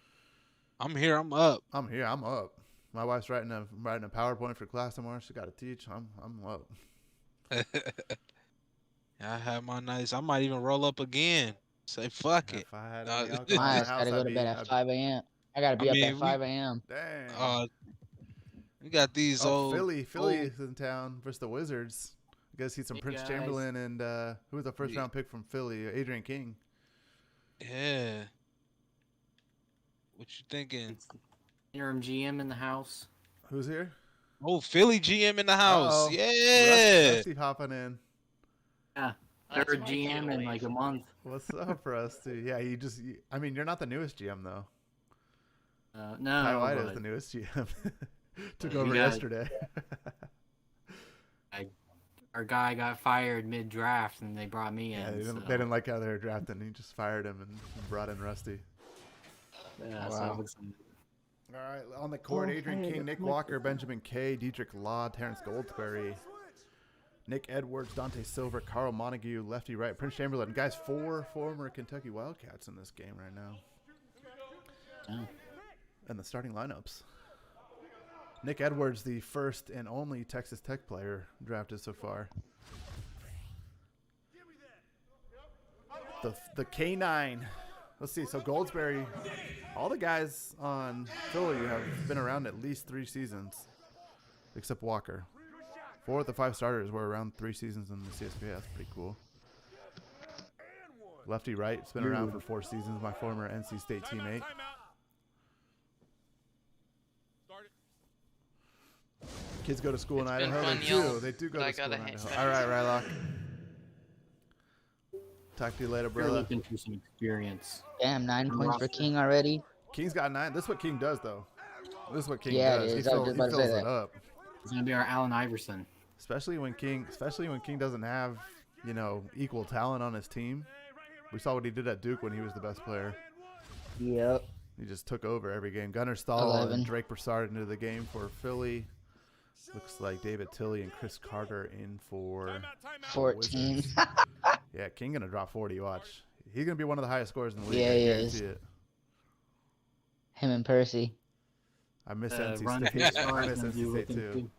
I'm here. I'm up. I'm here. I'm up. My wife's writing a PowerPoint for class tomorrow. She got to teach. I'm up. I have my nights. I might even roll up again. Say fuck it. If I had Uh, any alcohol in My the ass house, gotta go I'd to be- bed at I'd- 5 a.m. I gotta be I up mean, at 5 a.m. Dang. We got these old Philly old- is in town versus the Wizards. You guys see some Hey, Prince guys. Chamberlain and who was the first Yeah. round pick from Philly? Adrian King. Yeah. What you thinking? Interim GM in the house. Who's here? Oh, Philly GM in the house. Uh-oh. Yeah. Rusty hopping in. Yeah, That's third my GM in giveaway. like a month. What's up for us too? Yeah, I mean, you're not the newest GM though. No, Ty White is but the newest GM. Took We over got- yesterday. our guy got fired mid-draft, and they brought me in. Yeah, they so, didn't like how they were drafting. He just fired him and brought in Rusty. yeah, Wow. so it's- All right, on the court, Adrian King, Nick Walker, Benjamin Kay, Dietrich Law, Terrence Goldsberry, Nick Edwards, Dante Silver, Carl Montague, lefty right, Prince Chamberlain. Guys, 4 former Kentucky Wildcats in this game right now. Yeah. And the starting lineups. Nick Edwards, the first and only Texas Tech player drafted so far. The K9. Let's see. So Goldsberry, all the guys on Philly have been around at least 3 seasons, except Walker. 4 of the 5 starters were around 3 seasons in the CSBA. That's pretty cool. Lefty right's been around for 4 seasons. My former NC State teammate. Kids go to school in It's been Idaho. fun, They y'all, do. They do go but I to school in gotta Idaho. hang All right, Rylock. Talk to you later, You're brother. looking for some experience. Damn, 9 points for roster. King already. King's got 9. This is what King does, though. This is what King Yeah, it does. is. He I was fills, just about to say it that. up. He's gonna be our Allen Iverson. Especially when King doesn't have, equal talent on his team. We saw what he did at Duke when he was the best player. Yep. He just took over every game. Gunnar Stahl 11. and Drake Broussard into the game for Philly. Looks like David Tilley and Chris Carter in for Timeout, timeout. 14. Wizards. Yeah, King gonna drop 40. Watch. He's gonna be one of the highest scorers in the league. Yeah, I he guarantee is. it. Him and Percy. I miss Run NC State. I miss and NC do State looking too. good.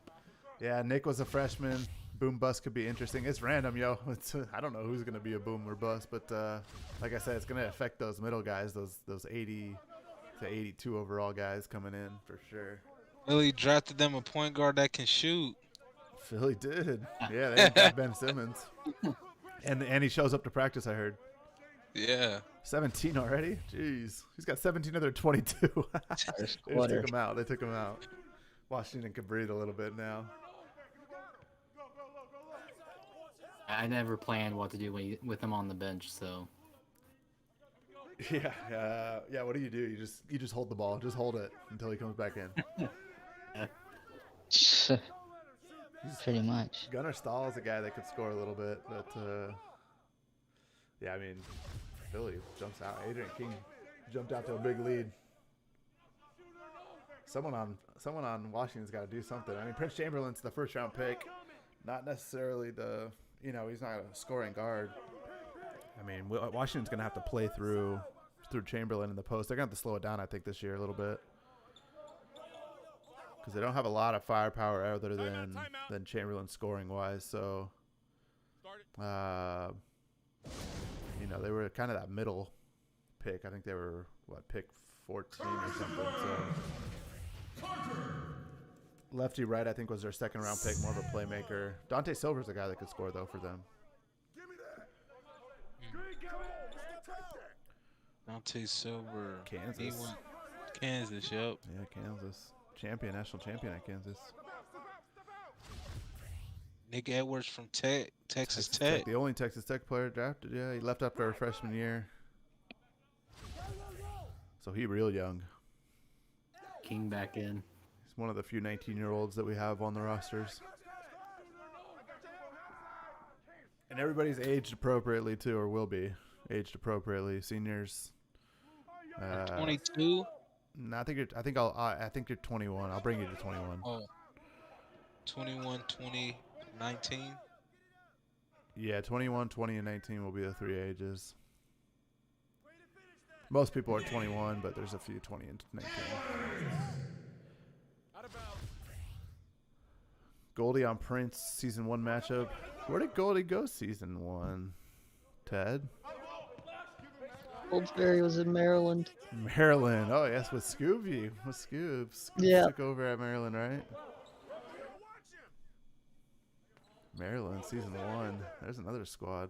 Yeah, Nick was a freshman. Boom bust could be interesting. It's random, yo. I don't know who's gonna be a boom or bust, but like I said, it's gonna affect those middle guys, those 80 to 82 overall guys coming in for sure. Really drafted them a point guard that can shoot. Philly did. Yeah, they got Ben Simmons, and he shows up to practice. I heard. Yeah. 17 already. Jeez, he's got 17 of their 22. First They just quarter. took him out. They took him out. Washington can breathe a little bit now. I never planned what to do with him on the bench, so. Yeah. What do? You just hold the ball. Just hold it until he comes back in. Pretty much. Gunnar Stahl is a guy that could score a little bit, but yeah, I mean, Philly jumps out. Adrian King jumped out to a big lead. Someone on Washington's got to do something. I mean, Prince Chamberlain's the first round pick, not necessarily he's not a scoring guard. I mean, Washington's gonna have to play through Chamberlain in the post. They're gonna have to slow it down, I think, this year a little bit, because they don't have a lot of firepower other than Chamberlain scoring wise. So, they were kind of that middle pick. I think they were pick 14 or something. So, lefty right, I think, was their second round pick, more of a playmaker. Dante Silver's a guy that could score though for them. Dante Silver. Kansas. Kansas, yep. Yeah, Kansas. National champion at Kansas. Nick Edwards from Texas Tech. The only Texas Tech player drafted. Yeah, he left after her freshman year. So he real young. King back in. He's one of the few 19-year-olds that we have on the rosters. And everybody's aged appropriately too, or will be aged appropriately. Seniors. 22. No, I think you're 21. I'll bring you to 21. Oh. 21, 20, 19. Yeah, 21, 20, and 19 will be the three ages. Most people are 21, but there's a few 20 and 19. Goldie on Prince, season 1 matchup. Where did Goldie go season 1? Ted? Goldsberry was in Maryland. Maryland. Oh, yes, with Scooby. With Scoobs. Yeah. Took over at Maryland, right? Maryland, season 1. There's another squad.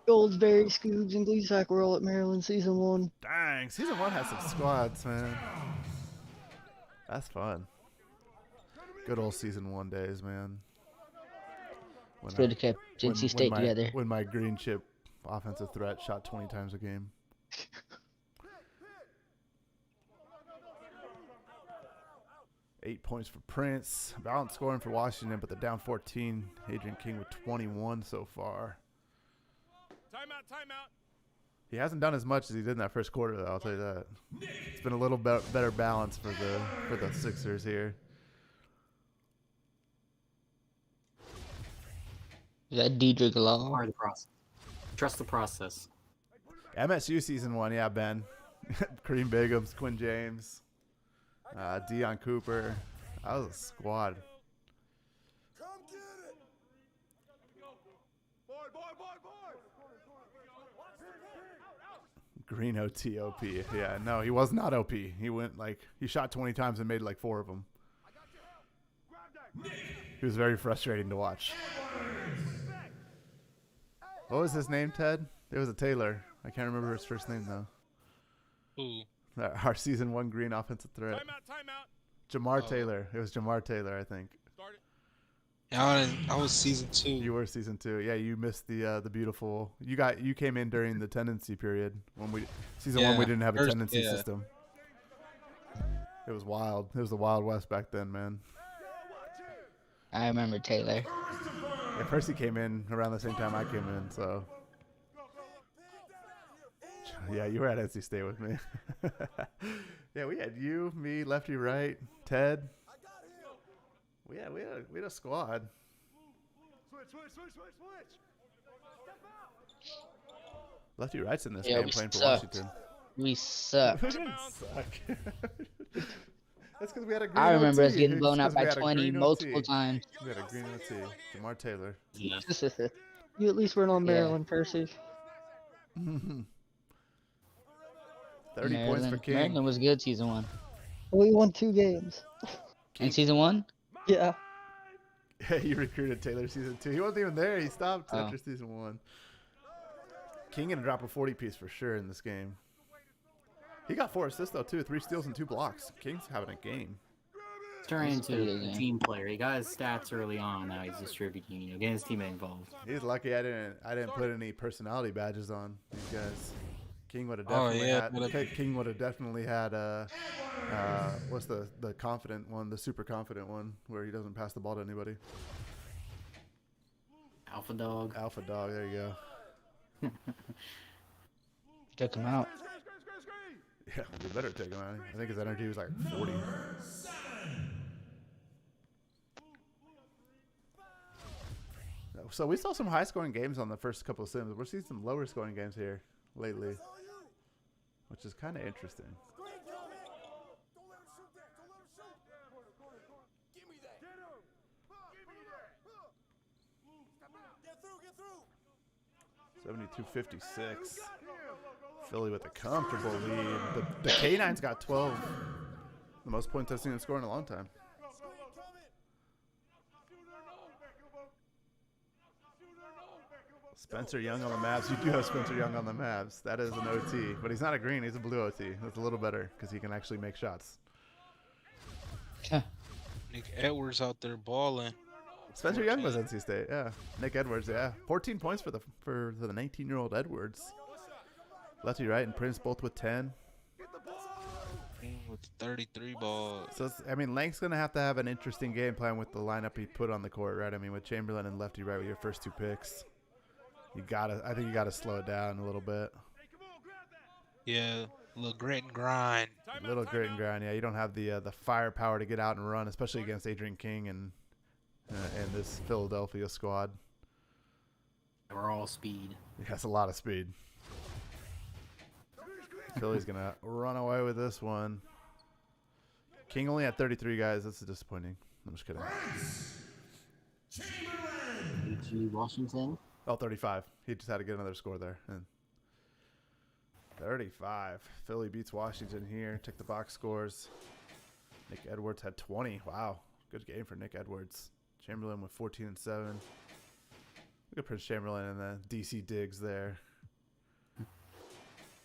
Goldsberry, Scoobs, and Gleesack were all at Maryland season 1. Dang, season 1 has some squads, man. That's fun. Good old season 1 days, man. It's good to keep NC State together. When my green chip offensive threat shot 20 times a game. 8 points for Prince. Balanced scoring for Washington, but they're down 14. Adrian King with 21 so far. Timeout. He hasn't done as much as he did in that first quarter, though. I'll tell you that. It's been a little better balance for the Sixers here. Is that Dedrick Law? Part of the process. Trust the process. MSU season 1, yeah, Ben. Kareem Bigums, Quinn James, Deion Cooper. That was a squad. Green OT OP. Yeah, no, he was not OP. He went he shot 20 times and made 4 of them. He was very frustrating to watch. What was his name, Ted? It was a Taylor. I can't remember his first name, though. Who? Our season 1 green offensive threat. Timeout. Jamar Taylor. It was Jamar Taylor, I think. I was season 2. You were season 2. Yeah, you missed the beautiful. You came in during the tendency period when season 1 we didn't have a tendency system. It was wild. It was the Wild West back then, man. I remember Taylor. Yeah, Percy came in around the same time I came in, so. Yeah, you were at NC State with me. Yeah, we had you, me, lefty, right, Ted. We had a squad. Switch. Lefty right's in this game playing for Washington. We sucked. We didn't suck. That's because we had a green I remember OT. us getting blown out by 20 multiple OT. times. We had a green OT. Jamar Taylor. Yeah. You at least weren't on Maryland, Percy. 30 points for King. Maryland was good season 1. We won 2 games. In season 1? Yeah. Yeah, you recruited Taylor season 2. He wasn't even there. He stopped after season 1. King gonna drop a 40 piece for sure in this game. He got 4 assists though too, 3 steals and 2 blocks. King's having a game. Turning It's a pretty into good a game. team player. He got his stats early on. Now he's distributing. Getting his teammate involved. He's lucky I didn't put any personality badges on these guys. King would have Oh, definitely yeah, had. King would have definitely had. What's the confident one? The super confident one where he doesn't pass the ball to anybody. Alpha dog. Alpha dog. There you go. Took him out. Yeah, we better take him out. I think his energy was like 40. So we saw some high-scoring games on the first couple of sims. We're seeing some lower-scoring games here lately, which is kind of interesting. Don't let him shoot that. Don't let him shoot. Give me that. Get him. Give me that. Step out. Get through. 72-56. Philly with a comfortable lead. The K9's got 12. The most points I've seen him score in a long time. Spencer Young on the Mavs. You do have Spencer Young on the Mavs. That is an OT. But he's not a green. He's a blue OT. That's a little better because he can actually make shots. Nick Edwards out there balling. Spencer Young was NC State. Yeah. Nick Edwards. Yeah. 14 points for the 19-year-old Edwards. Lefty right and Prince both with 10. With 33 balls. So, Lank's going to have an interesting game plan with the lineup he put on the court, right? With Chamberlain and lefty right with your first two picks. I think you gotta slow it down a little bit. Yeah, a little grit and grind. A little grit and grind. Yeah, you don't have the firepower to get out and run, especially against Adrian King and this Philadelphia squad. We're all speed. Yeah, that's a lot of speed. Philly's gonna run away with this one. King only had 33 guys. That's disappointing. I'm just kidding. AG Washington. Oh, 35. He just had to get another score there. And 35. Philly beats Washington here. Check the box scores. Nick Edwards had 20. Wow. Good game for Nick Edwards. Chamberlain with 14 and 7. Look at Prince Chamberlain and the DC digs there.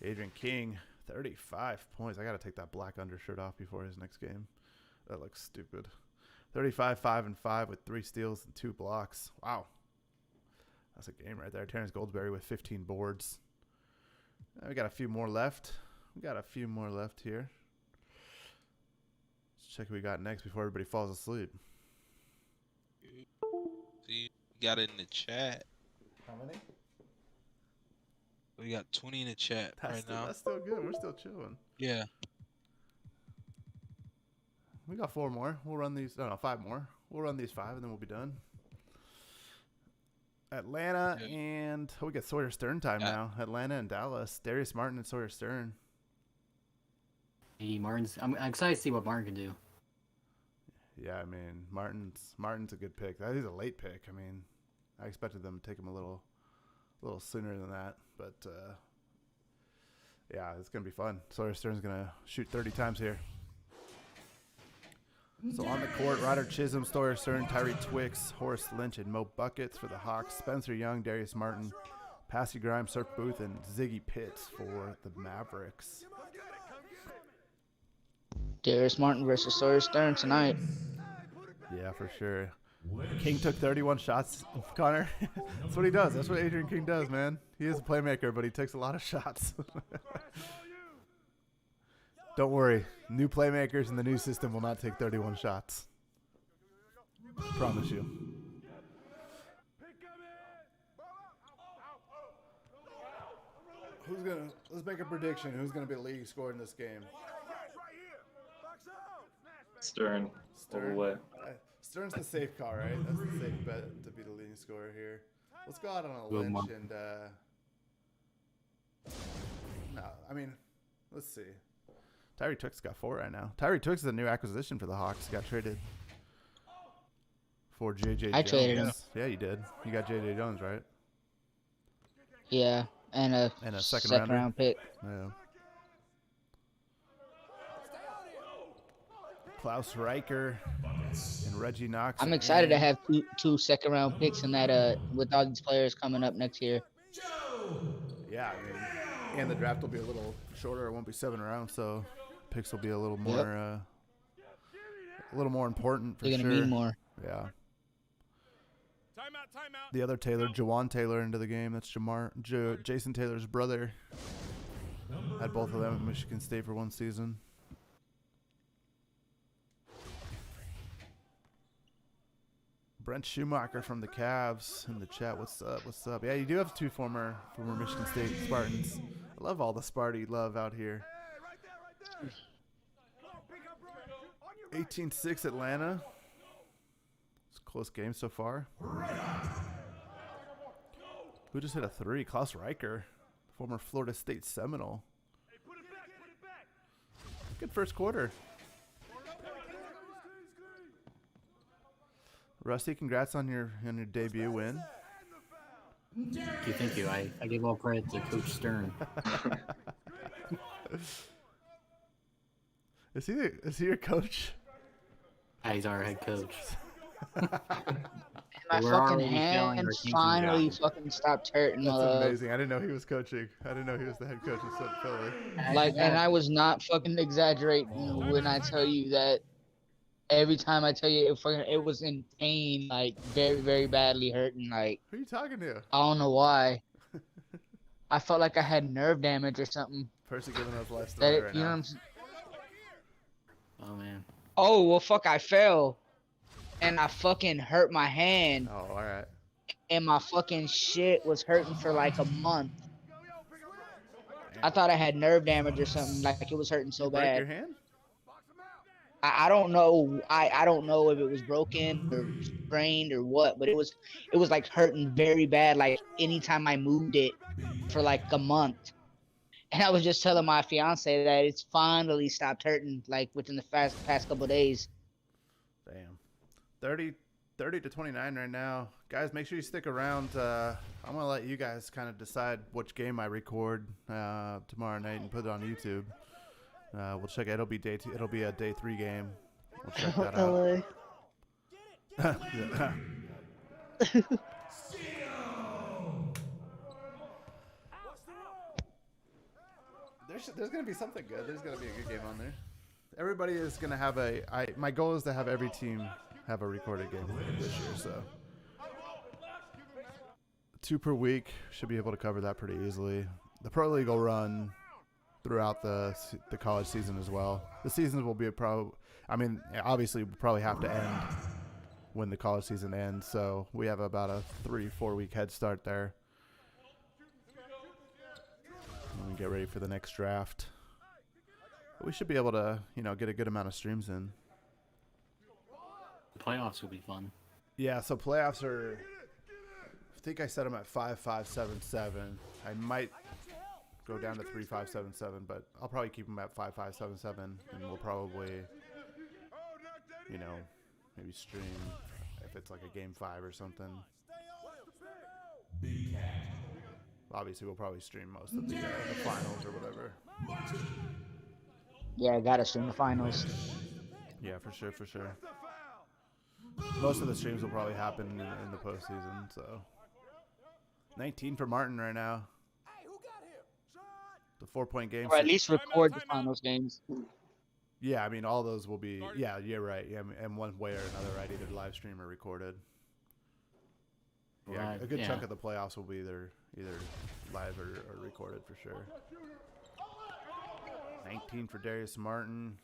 Adrian King, 35 points. I got to take that black undershirt off before his next game. That looks stupid. 35, 5 and 5 with 3 steals and 2 blocks. Wow. That's a game right there. Terrence Goldsberry with 15 boards. We got a few more left. Here. Let's check what we got next before everybody falls asleep. See, got it in the chat. How many? We got 20 in the chat now. That's still good. We're still chilling. Yeah. We got 4 more. We'll run these. No, 5 more. We'll run these 5 and then we'll be done. Atlanta and we got Sawyer Stern time now. Atlanta and Dallas. Darius Martin and Sawyer Stern. Hey, I'm excited to see what Martin can do. Yeah, Martin's a good pick. He's a late pick. I expected them to take him a little sooner than that, but yeah, it's gonna be fun. Sawyer Stern's gonna shoot 30 times here. So on the court, Ryder Chisholm, Sawyer Stern, Tyree Twix, Horace Lynch, and Mo Buckets for the Hawks. Spencer Young, Darius Martin, Passy Grimes, Surf Booth, and Ziggy Pitts for the Mavericks. Darius Martin versus Sawyer Stern tonight. Yeah, for sure. King took 31 shots, Connor. That's what he does. That's what Adrian King does, man. He is a playmaker, but he takes a lot of shots. Don't worry. New playmakers in the new system will not take 31 shots. Promise you. Let's make a prediction. Who's gonna be the leading scorer in this game? Stern. All the way. Stern's the safe call, right? That's the safe bet to be the leading scorer here. Let's go out on a Lynch and let's see. Tyree Twix got 4 right now. Tyree Twix is a new acquisition for the Hawks. Got traded for J.J. Jones. I traded him. Yeah, you did. You got J.J. Jones, right? Yeah, and a second round pick. Yeah. Klaus Riker and Reggie Knox. I'm excited to have two second round picks and that with all these players coming up next year. Yeah, and the draft will be a little shorter. It won't be 7 rounds, so picks will be a little more a little more important for They're sure. gonna mean more. Yeah. Timeout. The other Taylor, Jawan Taylor, into the game. That's Jason Taylor's brother. Had both of them at Michigan State for one season. Brent Schumacher from the Cavs in the chat. What's up? What's up? Yeah, you do have two former Michigan State Spartans. I love all the Sparty love out here. 18-6 Atlanta. It's a close game so far. Who just hit a three? Klaus Riker, former Florida State Seminole. Good first quarter. Rusty, congrats on your debut win. Thank you. I give all credit to Coach Stern. Is he your coach? He's our head coach. My We're fucking already feeling hands our finally team fucking stopped hurting. That's amazing. I didn't know he was coaching. I didn't know he was the head coach of Philly. Like, and I was not fucking exaggerating when I tell you that every time I tell you it was in pain, like very, very badly hurting. Like, Who are you talking to? I don't know why. I felt like I had nerve damage or something. Person giving us life That story it, right you know now. what I'm saying? Oh man. Oh well, fuck! I fell, and I fucking hurt my hand, Oh, all right. and my fucking shit was hurting for like a month. I thought I had nerve damage or something. Like it was hurting so Break your bad. hand? I don't know. I don't know if it was broken or sprained or what, but it was like hurting very bad. Like anytime I moved it for like a month. And I was just telling my fiance that it's finally stopped hurting, like within the past couple of days. Damn. 30 to 29 right now. Guys, make sure you stick around. I'm going to let you guys kind of decide which game I record tomorrow night and put it on YouTube. We'll check it. It'll be it'll be a day 3 game. We'll check that out. LA. There's going to be something good. There's going to be a good game on there. Everybody is going to have my goal is to have every team have a recorded game this year, so 2 per week. Should be able to cover that pretty easily. The Pro League will run throughout the college season as well. The seasons will be obviously we'll probably have to end when the college season ends, so we have about a 3-4 week head start there. And we get ready for the next draft. But we should be able to, get a good amount of streams in. The playoffs will be fun. Yeah, so playoffs are, I think I set them at 5-5-7-7. I might go down to 3-5-7-7, but I'll probably keep them at 5-5-7-7, and we'll probably, maybe stream if it's like a game 5 or something. Obviously, we'll probably stream most of the finals or whatever. Yeah, I gotta stream the finals. Yeah, for sure. Most of the streams will probably happen in the postseason. So, 19 for Martin right now. The 4-point game. Or at least record the finals games. Yeah, I mean, all those will be. Yeah, you're right. Yeah, and one way or another, right? Either live stream or recorded. Yeah, a good chunk of the playoffs will be either live or recorded for sure. 19 for Darius Martin.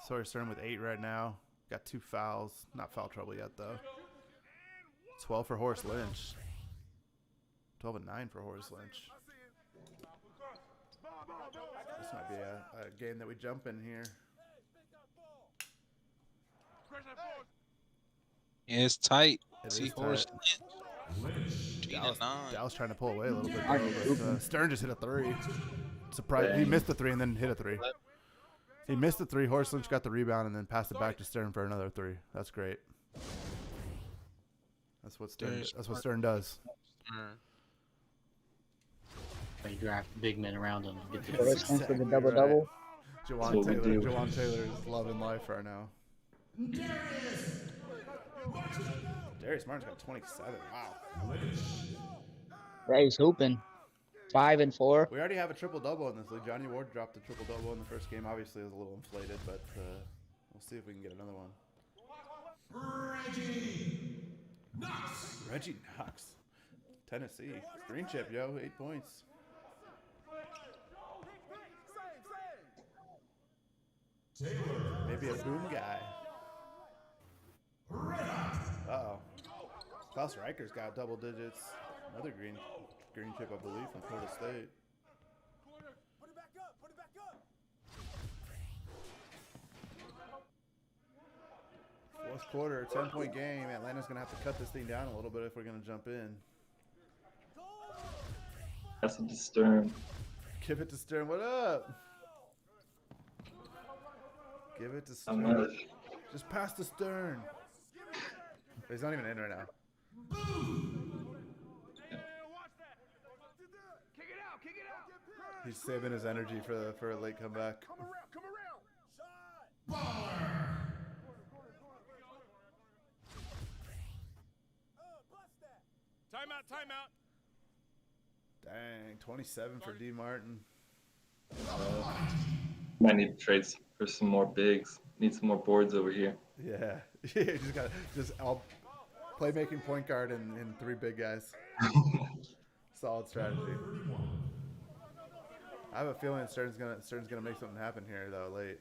Sawyer Stern with 8 right now. Got 2 fouls. Not foul trouble yet, though. 12 for Horace Lynch. 12 and 9 for Horace Lynch. This might be a game that we jump in here. Yeah, it's tight. It Horace is Lynch. Dallas trying to pull away a little bit, though, but Stern just hit a 3. Surprise! He missed the 3 and then hit a 3. He missed the 3. Horace Lynch got the rebound and then passed it back to Stern for another 3. That's great. That's what Stern does. They draft big men around him. Get the Horace Lynch with a double-double. Jawan Taylor is loving life right now. Darius Martin's got 27. Wow. Yeah, he's hooping. 5 and 4. We already have a triple-double in this league. Johnny Ward dropped a triple-double in the first game. Obviously, it was a little inflated, but we'll see if we can get another one. Reggie Knox. Tennessee. Green chip, yo. 8 points. Maybe a boom guy. Uh-oh. Klaus Reicher's got double digits. Another green chip, I believe, from Florida State. Put it back up. Put it back up. Fourth quarter, 10-point game. Atlanta's going to have to cut this thing down a little bit if we're going to jump in. That's a Stern. Give it to Stern. What up? Give it to I'm Stern. not. Just pass to Stern. He's not even in right now. He's saving his energy for a late comeback. Come around. Shot. Bust that. Timeout. Dang, 27 for D. Martin. Might need to trade for some more bigs. Need some more boards over here. Yeah, just got all playmaking point guard and 3 big guys. Solid strategy. I have a feeling Stern's gonna make something happen here though late.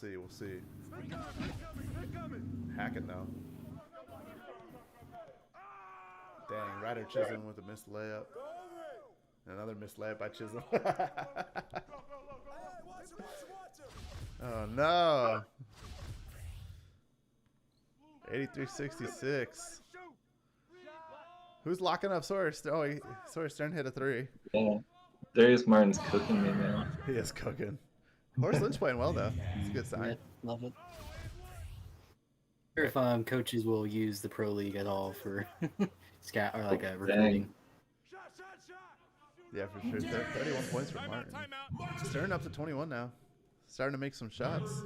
We'll see. Hacking though. Dang, Ryder Chisholm with a missed layup. Another missed layup by Chisholm. Oh no. 83-66. Who's locking up Sawyer? Sawyer Stern hit a 3. Yeah. Darius Martin's cooking me, man. He is cooking. Horace Lynch playing well though. It's a good sign. Yeah, love it. Or if coaches will use the pro league at all for scout or like a recruiting. Yeah, for sure. 31 points for Martin. Stern up to 21 now. Starting to make some shots.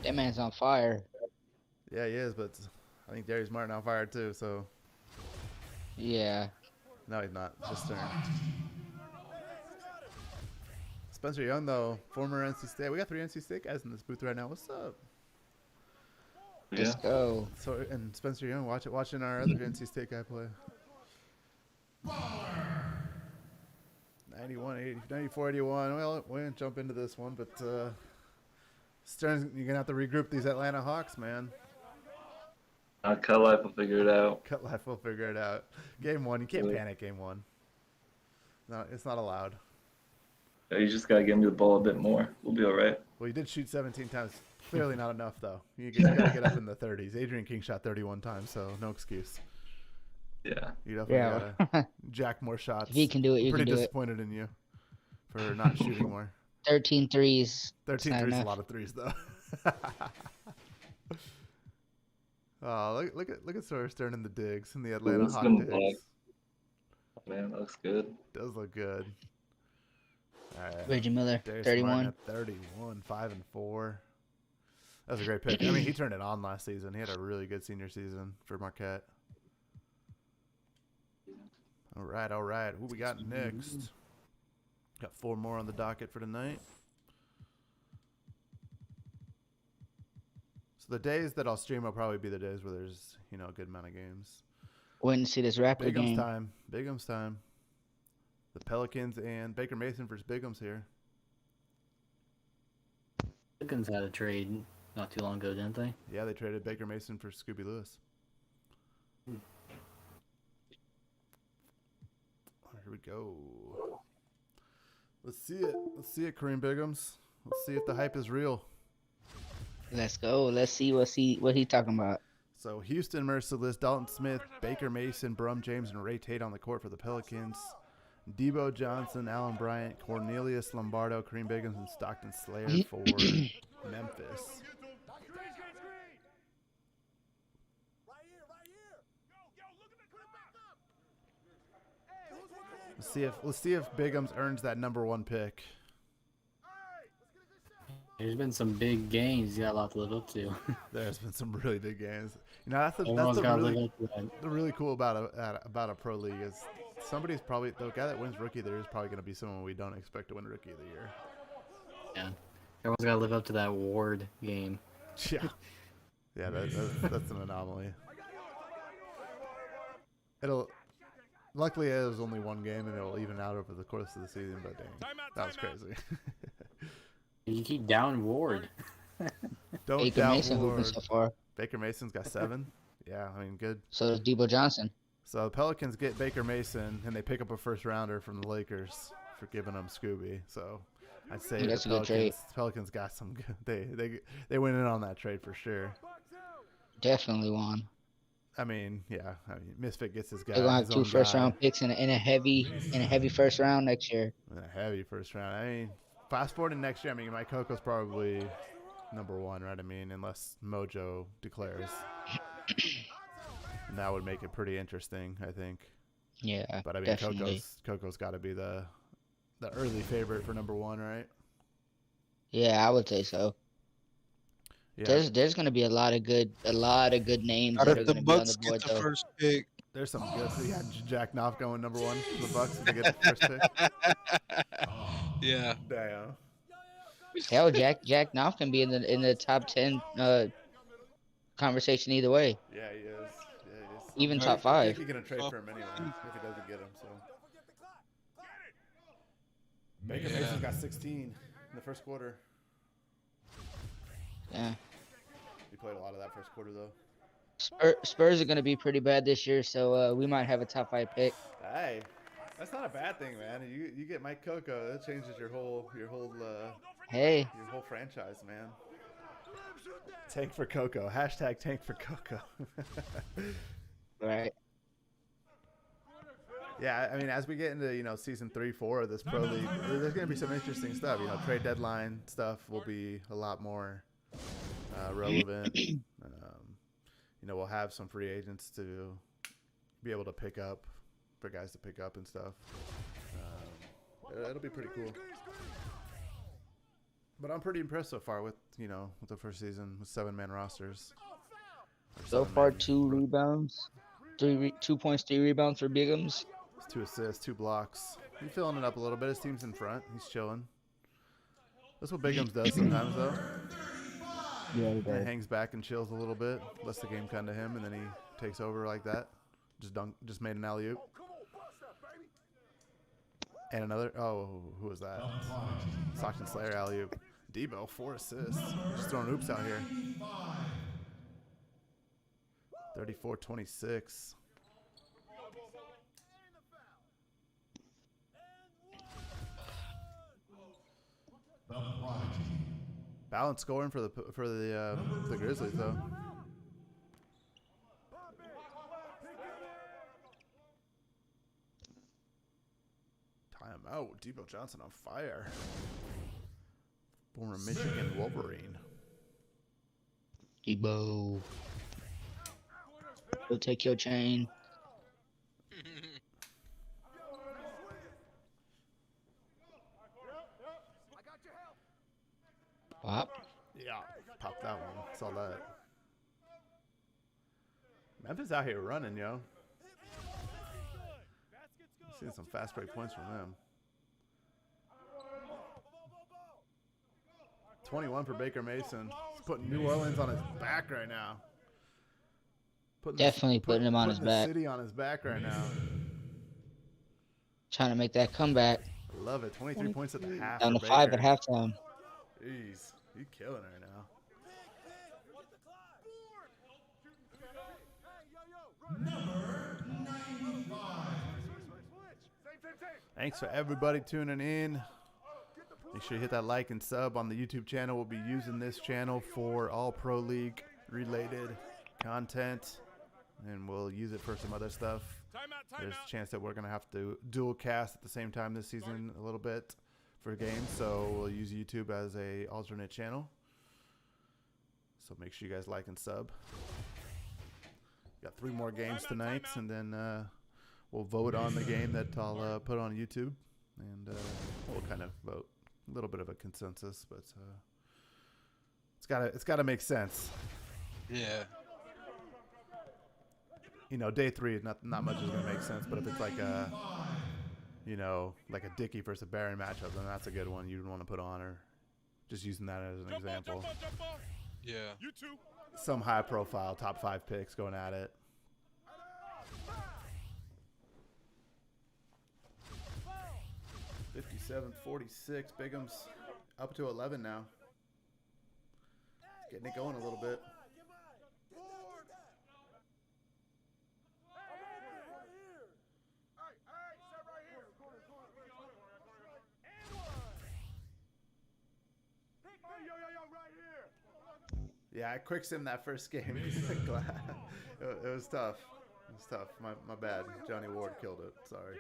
That man's on fire. Yeah, he is, but I think Darius Martin on fire too, so. Yeah. No, he's not. Just Stern. Spencer Young, though, former NC State. We got 3 NC State guys in this booth right now. What's up? Yeah. Let's go. So, and Spencer Young watching our other NC State guy play. 94, 81. Well, we didn't jump into this one, but Stern's, you're going to have to regroup these Atlanta Hawks, man. Cut Life will figure it out. Cut Life will figure it out. Game 1, you can't panic game 1. No, it's not allowed. Yeah, you just got to get me the ball a bit more. We'll be all right. Well, you did shoot 17 times. Clearly not enough, though. You got to get up in the 30s. Adrian King shot 31 times, so no excuse. Yeah. You definitely got to jack more shots. If he can do it, you can do it. Pretty disappointed in you for not shooting more. 13 threes. 13 threes is a lot of threes, though. Oh, look at Sawyer Stern in the digs, in the Atlanta Hawk digs. Man, that looks good. Does look good. All right. Reggie Miller, Darius 31. Martin at 31, 5 and 4. That was a great pick. I mean, he turned it on last season. He had a really good senior season for Marquette. All right. Who we got next? Got 4 more on the docket for tonight. So the days that I'll stream will probably be the days where there's, a good amount of games. Waiting to see this Raptor game. Bigham's time. The Pelicans and Baker Mason versus Bigham's here. Pelicans had a trade not too long ago, didn't they? Yeah, they traded Baker Mason for Scooby Lewis. Here we go. Let's see it, Kareem Bigham's. Let's see if the hype is real. Let's go. Let's see what he talking about. So Houston Merciless, Dalton Smith, Baker Mason, Brum James, and Ray Tate on the court for the Pelicans. Debo Johnson, Allen Bryant, Cornelius Lombardo, Kareem Bigham's, and Stockton Slayer for Memphis. Let's see if Bigham's earns that #1 pick. There's been some big games you got a lot to live up to. There's been some really big games. That's really cool about a pro league is somebody's probably the guy that wins Rookie of the Year is probably going to be someone we don't expect to win Rookie of the Year. Yeah, everyone's got to live up to that Ward game. Yeah. Yeah, that's an anomaly. Luckily, it was only one game, and it'll even out over the course of the season. But dang, that was crazy. You keep down Ward. Don't Baker doubt Mason hooping Ward. so far. Baker Mason's got 7. Yeah, I mean, good. So does Debo Johnson. So the Pelicans get Baker Mason, and they pick up a first rounder from the Lakers for giving them Scooby. So I'd say That's the a good trade. Pelicans got some good. They went in on that trade for sure. Definitely won. I mean, yeah. I mean, Misfit gets his guy. They're gonna have his 2 own first guy. round picks in a heavy first round next year. In a heavy first round. I mean, fast forward to next year. I mean, Mike Coco's probably number 1, right? I mean, unless Mojo declares. And that would make it pretty interesting, I think. Yeah, But I mean, definitely. Coco's got to be the early favorite for number 1, right? Yeah, I would say so. Yeah. There's gonna be a lot of good names Not that are if the gonna be on Bucks the get board the though. first pick. There's some good. Yeah, Jack Knopf going number 1 for the Bucks to get the first pick. Yeah. Damn. Hell, Jack Knopf can be in the top 10 conversation either way. Yeah, he is. Yeah, he is. Even I top think 5. you're gonna trade for him anyway if he doesn't get him. So Baker Yeah. Mason's got 16 in the first quarter. Yeah. He played a lot of that first quarter though. Spurs are gonna be pretty bad this year, so we might have a top 5 pick. Hey, that's not a bad thing, man. You get Mike Coco, that changes your whole Hey, your whole franchise, man. Tank for Coco. Hashtag tank for Coco. right? Yeah, I mean, as we get into season 3, 4 of this pro league, there's gonna be some interesting stuff. Trade deadline stuff will be a lot more relevant. We'll have some free agents to be able to pick up for guys to pick up and stuff. It'll be pretty cool. But I'm pretty impressed so far with with the first season with 7-man rosters. So far, 2 rebounds, 2 points, 3 rebounds for Biggums. 2 assists, 2 blocks. He's filling it up a little bit. His team's in front. He's chilling. That's what Biggums does sometimes, though. Yeah, he He does. hangs back and chills a little bit, lets the game come to him, and then he takes over like that. Just made an alley-oop. And another. Oh, who was that? Stockton Slayer alley-oop. Debo, 4 assists. Just throwing oops out here. 34-26. Balanced scoring for the Grizzlies though. Timeout. Debo Johnson on fire. Former Michigan Wolverine. Debo. He'll take your chain. Pop. Yeah, pop that one. Saw that. Memphis out here running, yo. Seeing some fast break points from them. 21 for Baker Mason. He's putting New Orleans on his back right now. Definitely putting him on his putting back. the city on his back right now. Trying to make that comeback. I love it. 23 points at the half. Down to for 5 Baker. at halftime. Jeez, you killing it right now. Thanks for everybody tuning in. Make sure you hit that like and sub on the YouTube channel. We'll be using this channel for all Pro League related content, and we'll use it for some other stuff. There's a chance that we're going to have to dual cast at the same time this season a little bit for games, so we'll use YouTube as a alternate channel. So make sure you guys like and sub. Got 3 more games tonight, and then we'll vote on the game that I'll put on YouTube, and we'll kind of vote a little bit of a consensus, but it's gotta make sense. Yeah. Day 3 not much is gonna make sense, but if it's like a like a Dickey versus a Barry matchup, then that's a good one you'd want to put on, or just using that as an example. Yeah. You two. Some high-profile top 5 picks going at it. $57-46. Bigham's up to 11 now. It's getting it going a little bit. Yeah, I quick simmed that first game. It was tough. It was tough. My bad. Johnny Ward killed it. Sorry.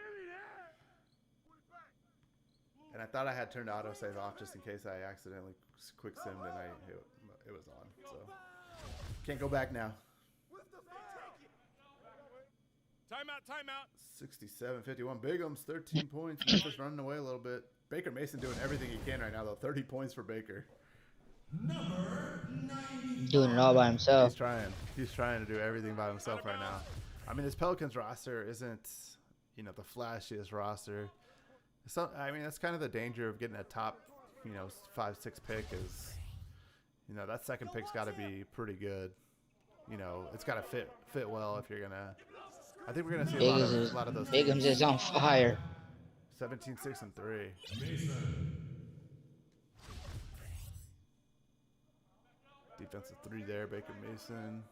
And I thought I had turned autosave off just in case I accidentally quick simmed and it was on. So can't go back now. Timeout. 67-51. Bigham's 13 points. Memphis running away a little bit. Baker Mason doing everything he can right now though. 30 points for Baker. Doing it all by himself. He's trying to do everything by himself right now. I mean, this Pelicans roster isn't, the flashiest roster. So, I mean, that's kind of the danger of getting a top, 5-6 pick is, that second pick's got to be pretty good. It's got to fit well if you're gonna. I think we're gonna see a lot of those. Bigham's is on fire. 17-6-3. Defensive 3 there, Baker Mason.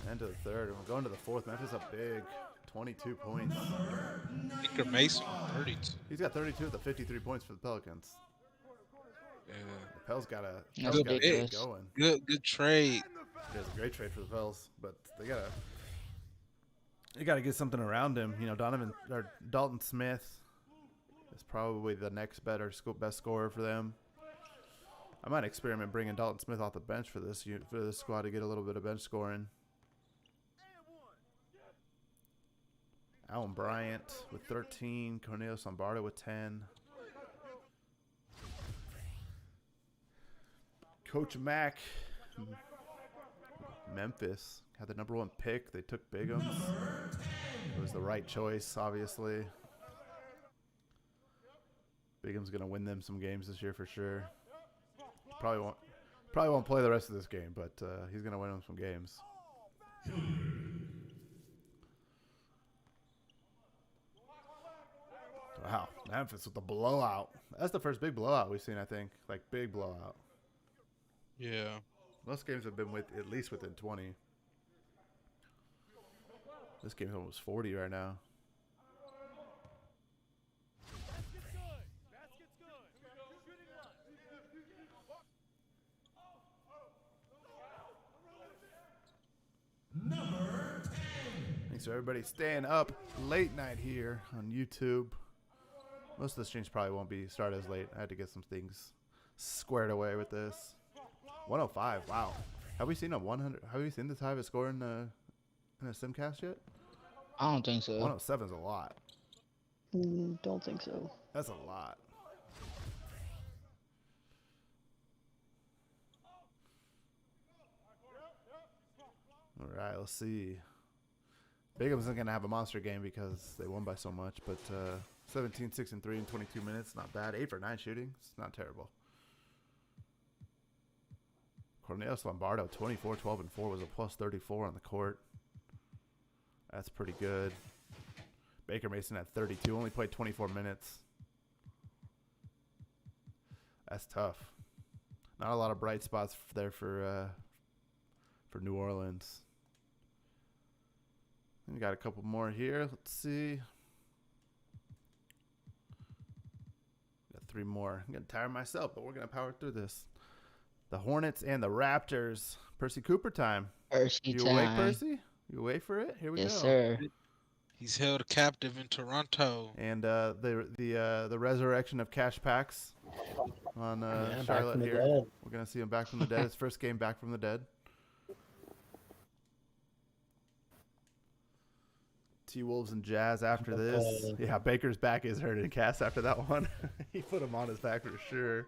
End of the third, and we're going to the fourth. Memphis up big, 22 points. Baker Mason, 32. He's got 32 with the 53 points for the Pelicans. Yeah. The Pels got to Good get going. Good trade. It was a great trade for the Pels, but they gotta get something around him. Dalton Smith is probably the next best scorer for them. I might experiment bringing Dalton Smith off the bench for this squad to get a little bit of bench scoring. Allen Bryant with 13, Cornelius Lombardo with 10. Coach Mack, Memphis had the #1 pick. They took Bigham's. It was the right choice, obviously. Bigham's gonna win them some games this year for sure. Probably won't play the rest of this game, but he's gonna win them some games. Wow, Memphis with the blowout. That's the first big blowout we've seen, I think. Like, big blowout. Yeah. Most games have been at least within 20. This game's almost 40 right now. Thanks for everybody staying up late night here on YouTube. Most of the streams probably won't start as late. I had to get some things squared away with this. 105. Wow. Have we seen a 100? Have we seen this high of a score in a simcast yet? I don't think so. 107 is a lot. Don't think so. That's a lot. All right, let's see. Bigham's isn't going to have a monster game because they won by so much, but 17, 6, and 3 in 22 minutes. Not bad. 8 for 9 shooting. It's not terrible. Cornelius Lombardo, 24, 12, and 4 was a plus 34 on the court. That's pretty good. Baker Mason at 32, only played 24 minutes. That's tough. Not a lot of bright spots there for New Orleans. We got a couple more here. Let's see. Got 3 more. I'm getting tired myself, but we're gonna power through this. The Hornets and the Raptors. Percy Cooper time. You awake, Percy? You awake for it? Here we go. Yes, sir. He's held captive in Toronto. And the resurrection of Cash Packs on Charlotte here. We're gonna see him back from the dead. His first game back from the dead. T-Wolves and Jazz after this. Yeah, Baker's back is hurting. Cass after that one. He put him on his back for sure.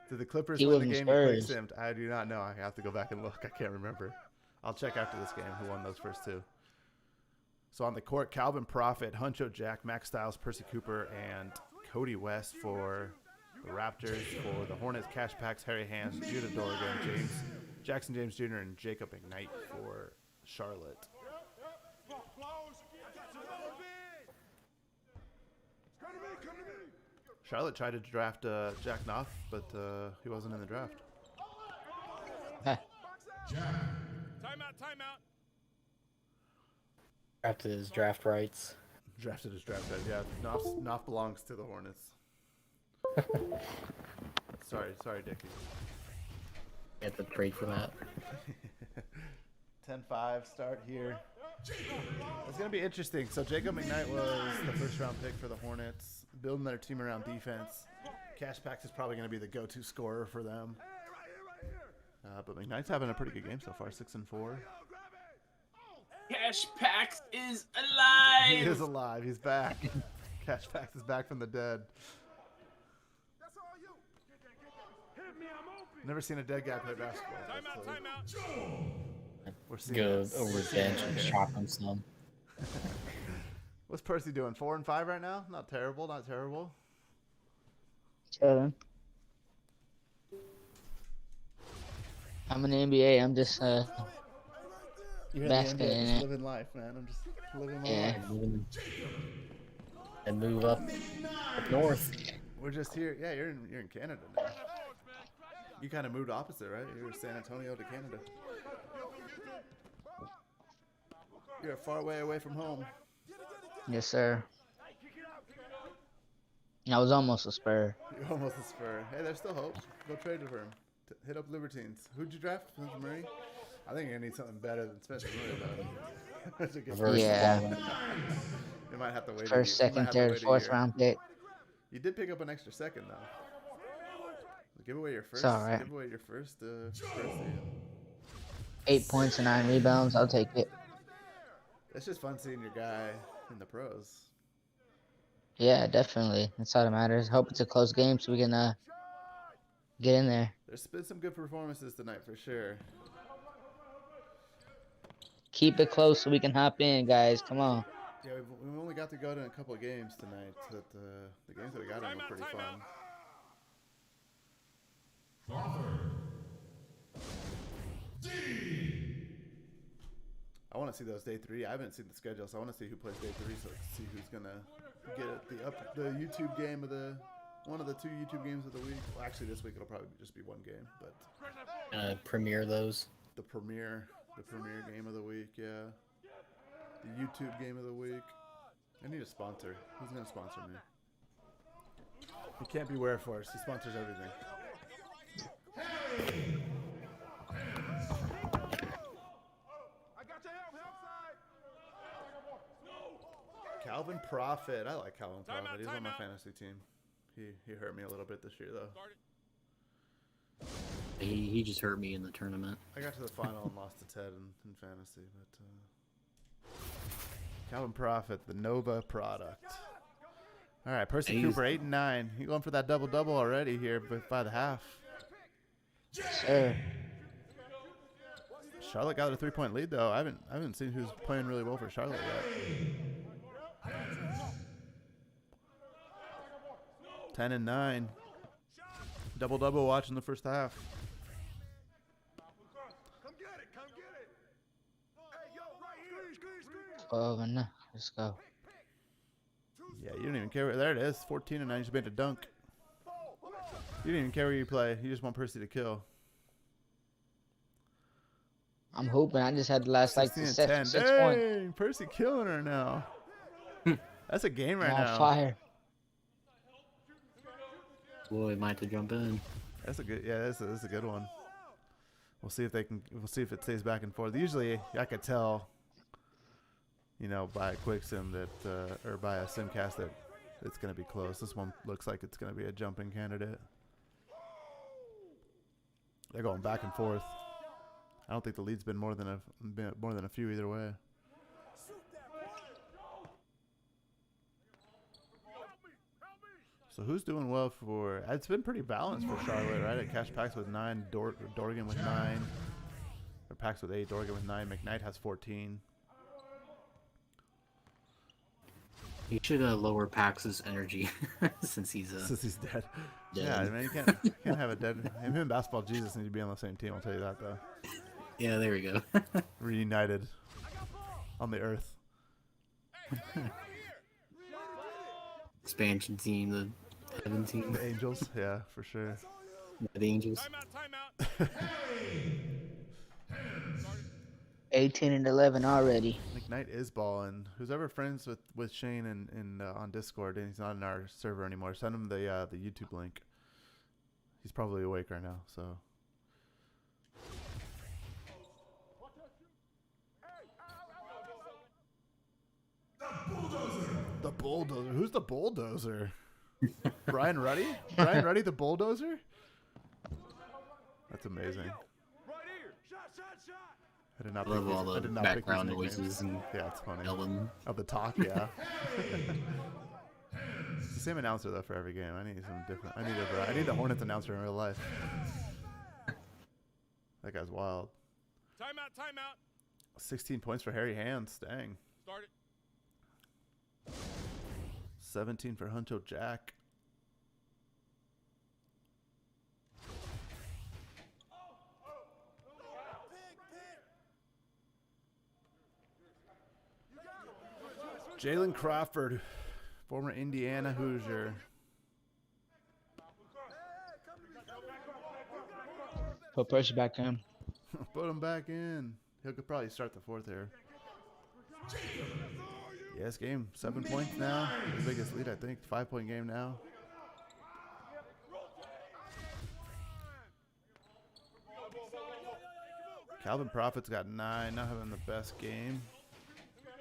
Did the Clippers win the game? Simmed? I do not know. I have to go back and look. I can't remember. I'll check after this game who won those first 2. So on the court, Calvin Prophet, Huncho Jack, Max Styles, Percy Cooper, and Cody West for The Raptors for the Hornets, Cash Packs, Harry Hands, Judah Dorgan, Jackson James Jr., and Jacob McKnight for Charlotte. Charlotte tried to draft Jack Knopf, but he wasn't in the draft. Timeout. Drafted his draft rights. Drafted his draft rights. Yeah, Knopf belongs to the Hornets. Sorry, Dickie. Get the trade for that. 10-5 start here. It's going to be interesting. So Jacob McKnight was the first-round pick for the Hornets, building their team around defense. Cash Packs is probably going to be the go-to scorer for them. But McKnight's having a pretty good game so far, 6-4. Cash Packs is alive. He is alive. He's back. Cash Packs is back from the dead. Never seen a dead guy play basketball. Timeout. We're seeing Go it. over his bench and chop him some. What's Percy doing? 4 and 5 right now? Not terrible. Chilling. I'm in the NBA. I'm just You're in the basking NBA, in just it. living life, man. I'm just living my Yeah. life. And move up north. We're just here. Yeah, you're in Canada now. You kind of moved opposite, right? You were San Antonio to Canada. You're a far way away from home. Yes, sir. I was almost a Spur. You're almost a Spur. Hey, there's still hope. Go trade for him. Hit up Libertines. Who'd you draft? Spencer Murray? I think you're going to need something better than Spencer Murray, though. To get Reverse Yeah. ball. You might have to wait. First, second, third, fourth round pick. You did pick up an extra second, though. Give away your first. It's all right. Give away your first season. 8 points and 9 rebounds. I'll take it. It's just fun seeing your guy in the pros. Yeah, definitely. That's all that matters. Hope it's a close game so we can get in there. There's been some good performances tonight for sure. Keep it close so we can hop in, guys. Come on. Yeah, we've only got to go to a couple of games tonight, but the games that we got in were pretty fun. I want to see those day 3. I haven't seen the schedule, so I want to see who plays day 3, so see who's gonna get the YouTube game of one of the 2 YouTube games of the week. Well, actually, this week it'll probably just be one game, but Premiere those. the premiere game of the week, yeah. The YouTube game of the week. I need a sponsor. Who's gonna sponsor me? He can't be Wear Force. He sponsors everything. Calvin Prophet. I like Calvin Prophet. He's on my fantasy team. He hurt me a little bit this year, though. He just hurt me in the tournament. I got to the final and lost to Ted in fantasy, but Calvin Prophet, the Nova product. All right, Percy Cooper, 8 and 9. He going for that double-double already here by the half. Sure. Charlotte got a 3-point lead though. I haven't seen who's playing really well for Charlotte yet. 10 and 9. Double-double watch in the first half. Come get it. Hey, yo, right here. 12 and let's go. Yeah, you don't even care. There it is. 14 and 9. You just made a dunk. You didn't even care where you play. You just want Percy to kill. I'm hooping. I just had the last like 16 and 6 10. points. Dang, Percy killing her now. That's a game right I'm on now. fire. Boy, might have to jump in. That's a good. Yeah, that's a good one. We'll see if they can. We'll see if it stays back and forth. Usually, I could tell. By a quick sim that, or by a simcast that it's going to be close. This one looks like it's going to be a jumping candidate. They're going back and forth. I don't think the lead's been more than a few either way. So who's doing well for? It's been pretty balanced for Charlotte, right? At Cash Packs with 9, Dorgan with 9, or Packs with 8, Dorgan with 9. McKnight has 14. He should lower Pax's energy since he's dead. dead. Yeah, man, you can't have a dead. Him and Basketball Jesus need to be on the same team. I'll tell you that though. Yeah, there we go. Reunited on the earth. Expansion team, the heaven team, The Angels, yeah, for sure. the Angels. Timeout. 18 and 11 already. McKnight is balling. Who's ever friends with Shane and on Discord, and he's not in our server anymore, send him the YouTube link. He's probably awake right now, so. The bulldozer. Who's the bulldozer? Brian Ruddy? Brian Ruddy, the bulldozer? That's amazing. I did not I love pick all these- I the did not pick these background nicknames. noises and Yeah, it's funny. yelling. Of the talk, yeah. It's the same announcer though for every game. I need some different. I need the Hornets announcer in real life. That guy's wild. Timeout. 16 points for Harry Hands. Dang. Start it. 17 for Huncho Jack. Jalen Crawford, former Indiana Hoosier. Put pressure back on. Put him back in. He could probably start the fourth here. Yes, game. 7 points now. His biggest lead, I think. 5-point game now. Calvin Prophet's got 9. Not having the best game.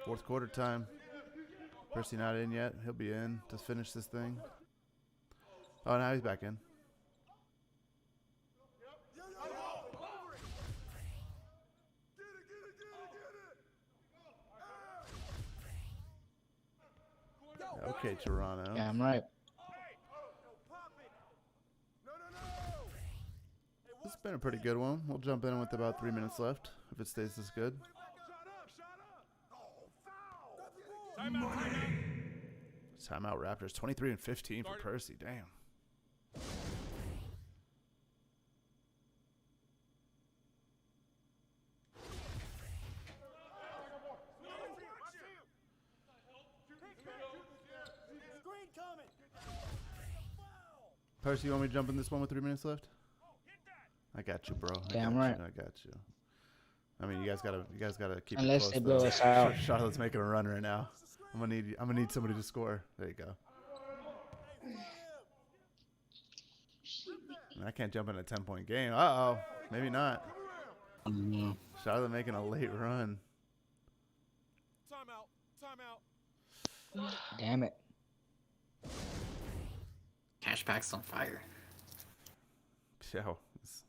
Fourth quarter time. Percy not in yet. He'll be in to finish this thing. Oh, now he's back in. Okay, Toronto. Yeah, I'm right. This has been a pretty good one. We'll jump in with about 3 minutes left if it stays this good. Timeout Raptors. 23 and 15 for Percy. Damn. Percy, you want me to jump in this one with 3 minutes left? I got you, bro. Damn got right. you, I got you. I mean, you guys gotta keep Unless it close. they blow though. us out. Charlotte's making a run right now. I'm gonna need somebody to score. There you go. I can't jump in a 10-point game. Uh-oh. Maybe not. Charlotte making a late run. Timeout. Damn it. Cashback's on fire. Yo, he's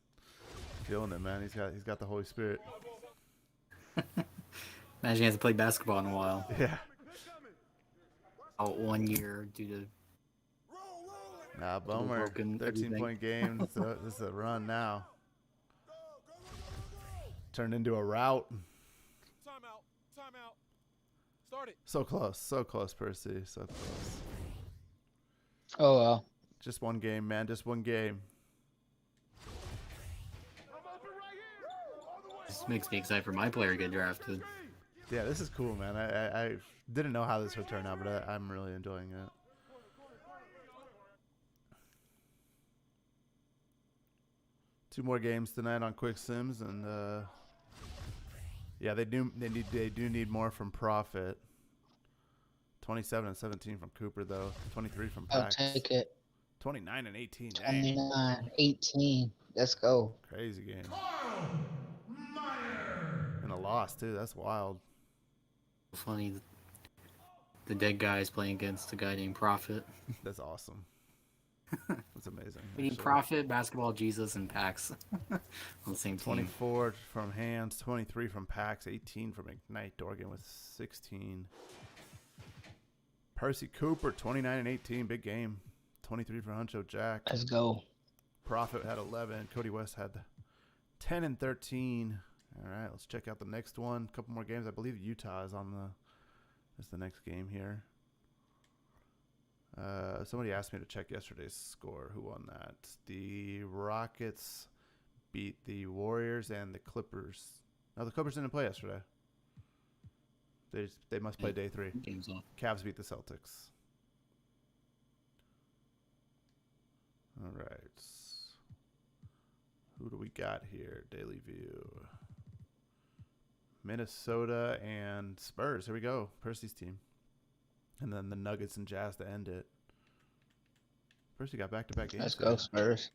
feeling it, man. He's got the Holy Spirit. Imagine he hasn't played basketball in a while. Yeah. Out 1 year due to Nah, bummer. broken 13-point game. This is a run now. Turned into a rout. Timeout. Start it. So close, Percy. So close. Oh well. Just one game, man. Just one game. This makes me excited for my player to get drafted. Yeah, this is cool, man. I didn't know how this would turn out, but I'm really enjoying it. Two more games tonight on Quick Sims, and yeah, they do need more from Profit. 27 and 17 from Cooper, though. 23 from I'll Pax. take it. 29 and 18. Dang. 29, 18. Let's go. Crazy game. And a loss, too. That's wild. Funny, the dead guy is playing against a guy named Prophet. That's awesome. That's amazing. We need actually. Prophet, Basketball Jesus, and Pax on the same team. 24 from Hands, 23 from Pax, 18 from Ignite. Dorgan with 16. Percy Cooper, 29 and 18. Big game. 23 for Huncho Jack. Let's go. Prophet had 11. Cody West had 10 and 13. All right, let's check out the next one. A couple more games. I believe Utah is on the next game here. Somebody asked me to check yesterday's score. Who won that? The Rockets beat the Warriors and the Clippers. No, the Clippers didn't play yesterday. They must play day 3. Game's off. Cavs beat the Celtics. All right. Who do we got here? Daily View. Minnesota and Spurs. Here we go. Percy's team. And then the Nuggets and Jazz to end it. Percy got back-to-back games. Let's go, Spurs.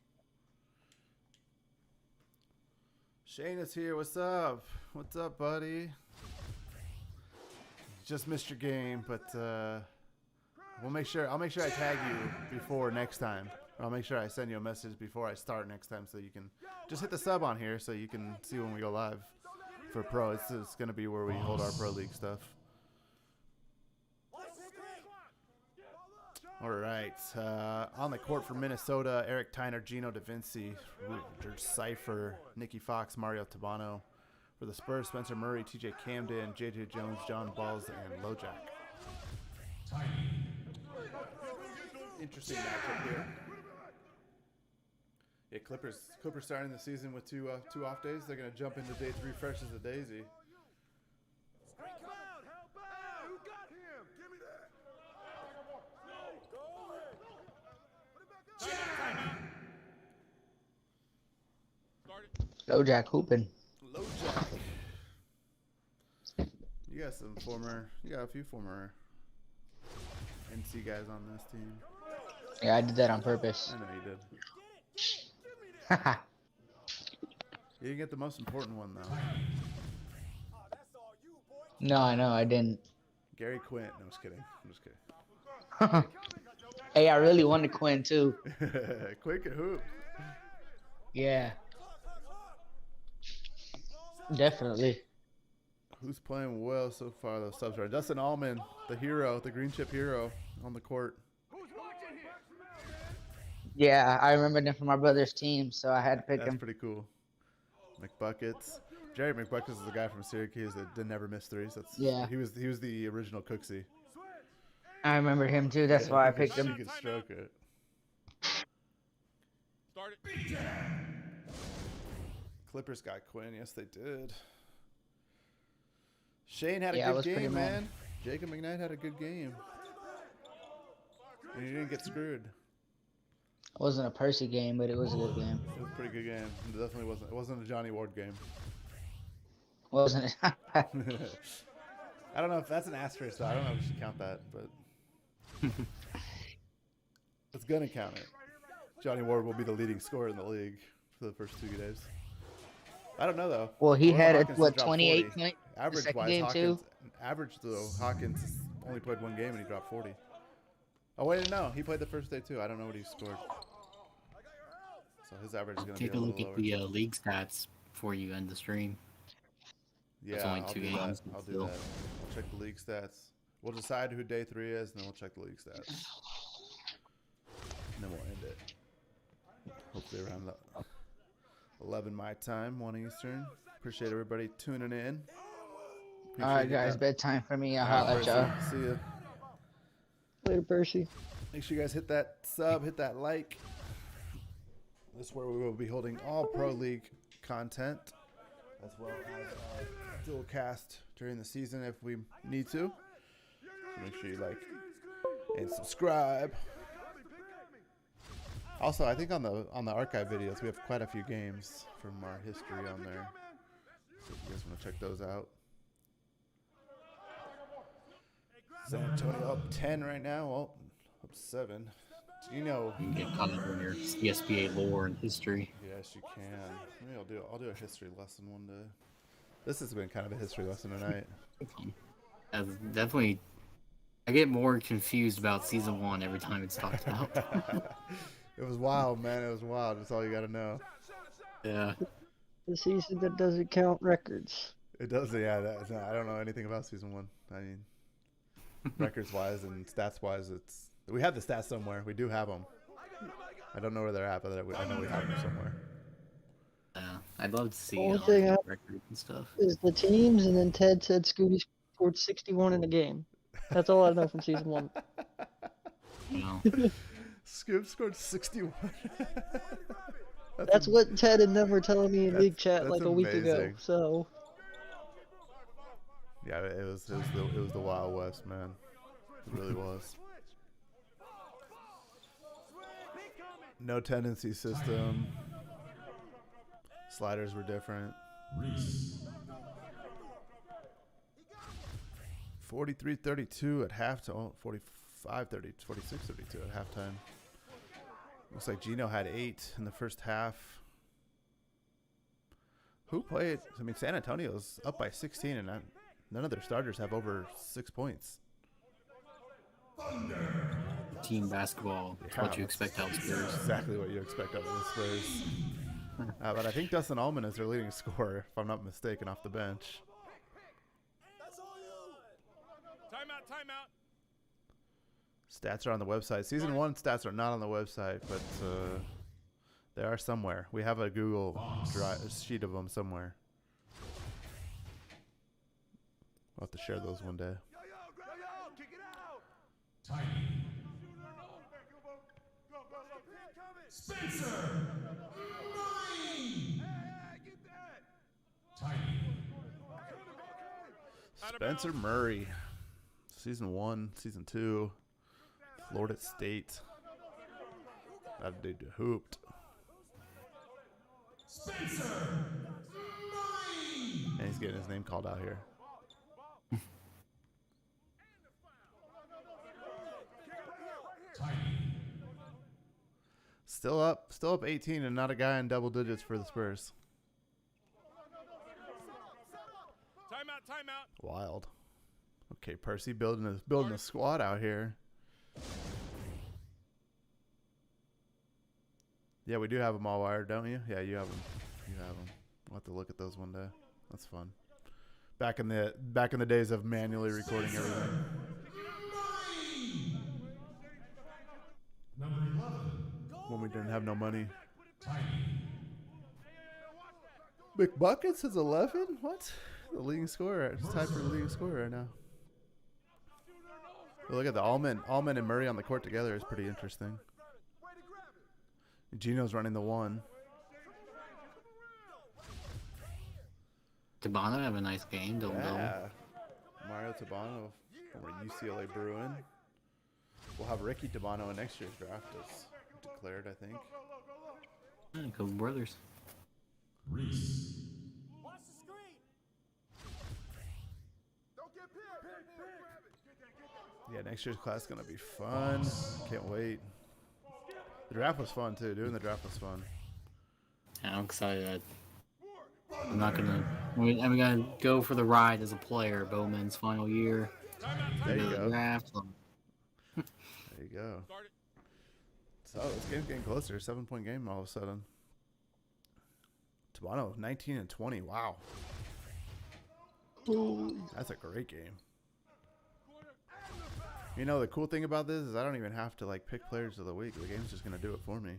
Shane is here. What's up? What's up, buddy? Just missed your game, but I'll make sure I tag you before next time. I'll make sure I send you a message before I start next time, so you can just hit the sub on here so you can see when we go live for pro. It's going to be where we hold our pro league stuff. All right, on the court for Minnesota, Eric Tyner, Gino DaVinci, Richard Cypher, Nicky Fox, Mario Tabano. For the Spurs, Spencer Murray, TJ Camden, JJ Jones, John Balls, and Lojack. Interesting matchup here. Yeah, Clippers starting the season with two off days. They're going to jump into day 3 fresh as a daisy. Lojack hooping. Lojack. You got a few former NC guys on this team. Yeah, I did that on purpose. I know you did. You didn't get the most important one, though. No, I know, I didn't. Gary Quint. No, I'm just kidding. Hey, I really wanted Quinn, too. Quinn can hoop. Yeah. Definitely. Who's playing well so far, though? Subs are Dustin Allman, the hero, the green chip hero on the court. Yeah, I remember him from my brother's team, so I had to pick him. That's pretty cool. McBuckets. Jerry McBuckets is the guy from Syracuse that did never miss threes. Yeah. He was the original Cooksey. I remember him, too. That's why I picked him. He could stroke it. Clippers got Quinn. Yes, they did. Shane had a good game, man. Jacob McKnight had a good game. And he didn't get screwed. It wasn't a Percy game, but it was a good game. It was a pretty good game. It definitely wasn't. It wasn't a Johnny Ward game. Wasn't it? I don't know if that's an asterisk, though. I don't know if we should count that, but it's gonna count it. Johnny Ward will be the leading scorer in the league for the first 2 days. I don't know though. Well, he had Hawkins what, dropped 28 40. points Average second wise, game Hawkins. too? Average though, Hawkins only played 1 game and he dropped 40. Oh wait, no, he played the first day too. I don't know what he scored. So his average is gonna Take be a a look little at lower. the league stats before you end the stream. Yeah, It's only I'll 2 do games. that. I'll do still. that. I'll check the league stats. We'll decide who day 3 is, and then we'll check the league stats. And then we'll end it. Hopefully around 11 my time, 1 Eastern. Appreciate everybody tuning in. All right, guys, bedtime for me. I'll holler at y'all. See ya. Later, Percy. Make sure you guys hit that sub, hit that like. This is where we will be holding all Pro League content, as well as our dual cast during the season if we need to. So make sure you like and subscribe. Also, I think on the archive videos we have quite a few games from our history on there. So if you guys want to check those out. San Antonio up 10 right now. Well, up 7. Do you know? You can get caught up in your CSBA lore and history. Yes, you can. Maybe I'll do a history lesson one day. This has been kind of a history lesson tonight. Definitely, I get more confused about season 1 every time it's talked about. It was wild, man. It was wild. That's all you got to know. Yeah. The season that doesn't count records. It does, yeah. I don't know anything about season 1. I mean, records-wise and stats-wise, we have the stats somewhere. We do have them. I don't know where they're at, but I know we have them somewhere. Yeah, I'd love to see Only thing I- records and stuff. Is the teams, and then Ted said Scooby scored 61 in a game. That's all I know from season 1. You know, Scoop scored 61. That's what Ted and them were telling me in That's- League Chat that's like a week ago. amazing. So Yeah, it was the Wild West, man. It really was. No tendency system. Sliders were different. 43-32 at halftime. 45-30, 46-32 at halftime. Looks like Gino had 8 in the first half. Who played? I mean, San Antonio's up by 16, and none of their starters have over 6 points. team basketball. It's what you expect out of Spurs. Exactly what you expect out of the Spurs. But I think Dustin Allman is their leading scorer, if I'm not mistaken, off the bench. Timeout. Stats are on the website. Season 1 stats are not on the website, but they are somewhere. We have a Google Drive sheet of them somewhere. We'll have to share those one day. Spencer Murray. Season 1, Season 2. Florida State. That dude hooped. And he's getting his name called out here. Still up 18 and not a guy in double digits for the Spurs. Timeout. Wild. Okay, Percy building a squad out here. Yeah, we do have them all wired, don't you? Yeah, you have them. We'll have to look at those one day. That's fun. Back in the days of manually recording everything. When we didn't have no money. McBuckets is 11? What? The leading scorer. It's tied for the leading scorer right now. But look at the Allman and Murray on the court together is pretty interesting. Gino's running the 1. Tabano have a nice game, don't Yeah. Mario Tabano, former UCLA Bruin. We'll have Ricky Tabano in next year's draft as declared, I think. know. A couple brothers. Yeah, next year's class is going to be fun. Can't wait. The draft was fun, too. Doing the draft was fun. Yeah, I'm excited. I'm gonna go for the ride as a player. Bowman's final year. There you go. Draft. There you go. So this game's getting closer. 7-point game all of a sudden. Tabano 19 and 20. Wow. That's a great game. You know, the cool thing about this is I don't even have to pick players of the week. The game's just gonna do it for me.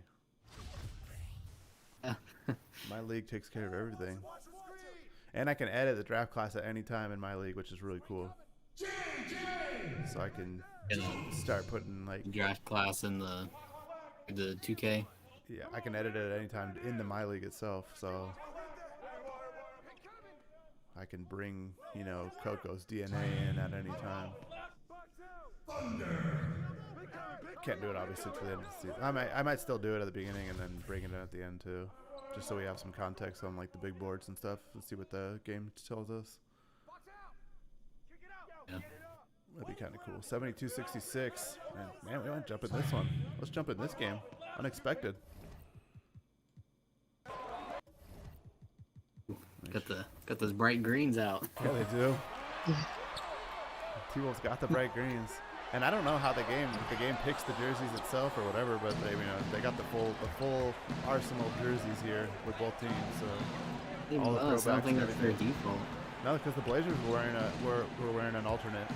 My league takes care of everything. And I can edit the draft class at any time in my league, which is really cool. So I can start putting draft class in the 2K. Yeah, I can edit it at any time in my league itself. So I can bring, Coco's DNA in at any time. Can't do it obviously for the end of the season. I might still do it at the beginning and then bring it in at the end too, just so we have some context on the big boards and stuff. Let's see what the game tells us. Yeah. That'd be kind of cool. 72-66. Man, we want to jump in this one. Let's jump in this game. Unexpected. Got those bright greens out. Yeah, they do. T-Wolves got the bright greens. And I don't know how the game picks the jerseys itself or whatever, but they got the full arsenal of jerseys here with both teams. So all the I don't think that's their everything. default. No, because the Blazers were wearing an alternate.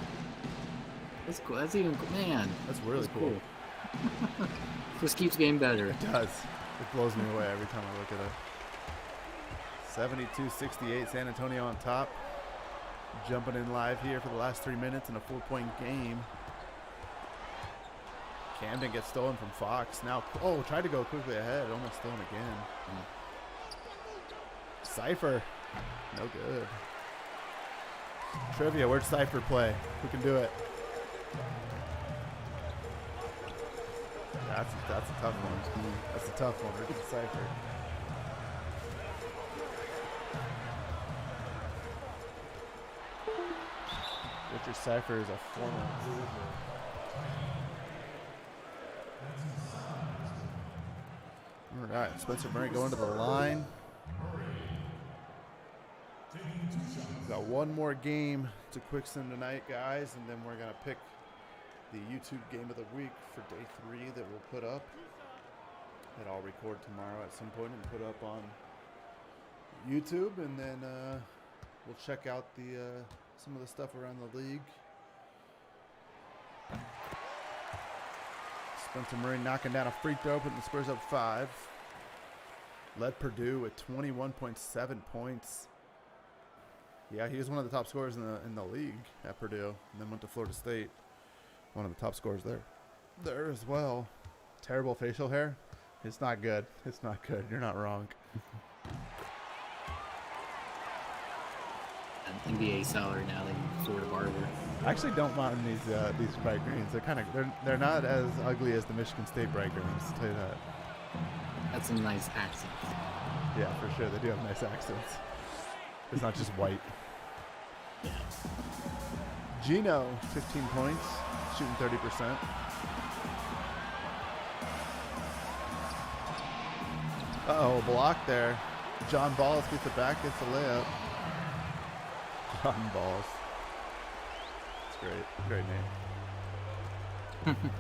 That's cool. That's even man. That's really cool. Just keeps getting better. It does. It blows me away every time I look at it. 72-68, San Antonio on top. Jumping in live here for the last 3 minutes in a 4-point game. Camden gets stolen from Fox. Now, oh, tried to go quickly ahead. Almost stolen again. Cypher. No good. Trivia, where'd Cypher play? Who can do it? That's a tough one. That's a tough one. Richard Cypher. Richard Cypher is a former. All right, Spencer Murray going to the line. Got one more game to quick sim tonight, guys, and then we're gonna pick the YouTube game of the week for day 3 that we'll put up. That I'll record tomorrow at some point and put up on YouTube, and then we'll check out the some of the stuff around the league. Spencer Murray knocking down a free throw, putting the Spurs up 5. Led Purdue with 21.7 points. Yeah, he was one of the top scorers in the league at Purdue, and then went to Florida State. One of the top scorers there as well. Terrible facial hair. It's not good. It's not good. You're not wrong. An NBA salary now, they sort of barber. I actually don't mind these bright greens. They're not as ugly as the Michigan State bright greens. I'll tell you that. That's some nice accents. Yeah, for sure. They do have nice accents. It's not just white. Yeah. Gino, 15 points, shooting 30%. Uh-oh, block there. John Balls gets it back, gets the layup. John Balls. That's great. Great name.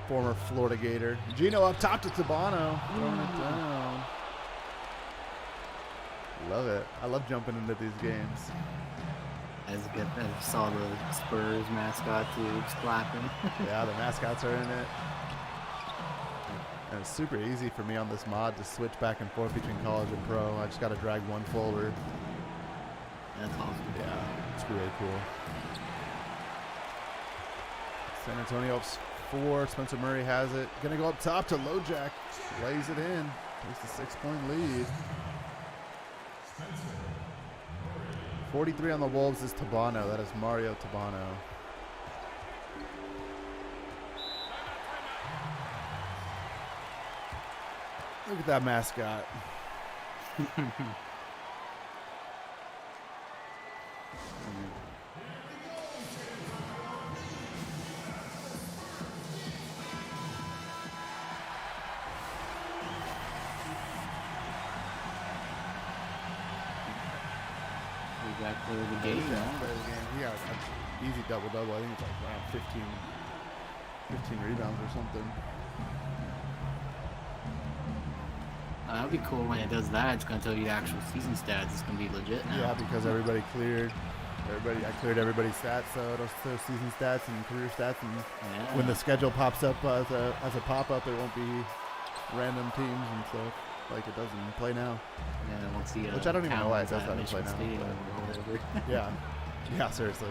Former Florida Gator. Gino up top to Tabano. Throwing it down. Love it. I love jumping into these games. I saw the Spurs mascot too, just clapping. Yeah, the mascots are in it. And it's super easy for me on this mod to switch back and forth between college and pro. I just got to drag one folder. That's awesome. Yeah, it's really cool. San Antonio up 4. Spencer Murray has it. Gonna go up top to Lojack. Lays it in. Takes a 6-point lead. 43 on the Wolves is Tabano. That is Mario Tabano. Look at that mascot. Play the game. He got an easy double-double. I think it's like around 15 rebounds or something. That would be cool when it does that. It's going to tell you the actual season stats. It's going to be legit now. Yeah, because everybody cleared. I cleared everybody's stats, so it'll show season stats and career stats. And when the schedule pops up as a pop-up, it won't be random teams and stuff like it does in Play Now. Yeah, we'll see. Which I don't even know why it does that in Play Now. Yeah. Yeah, seriously.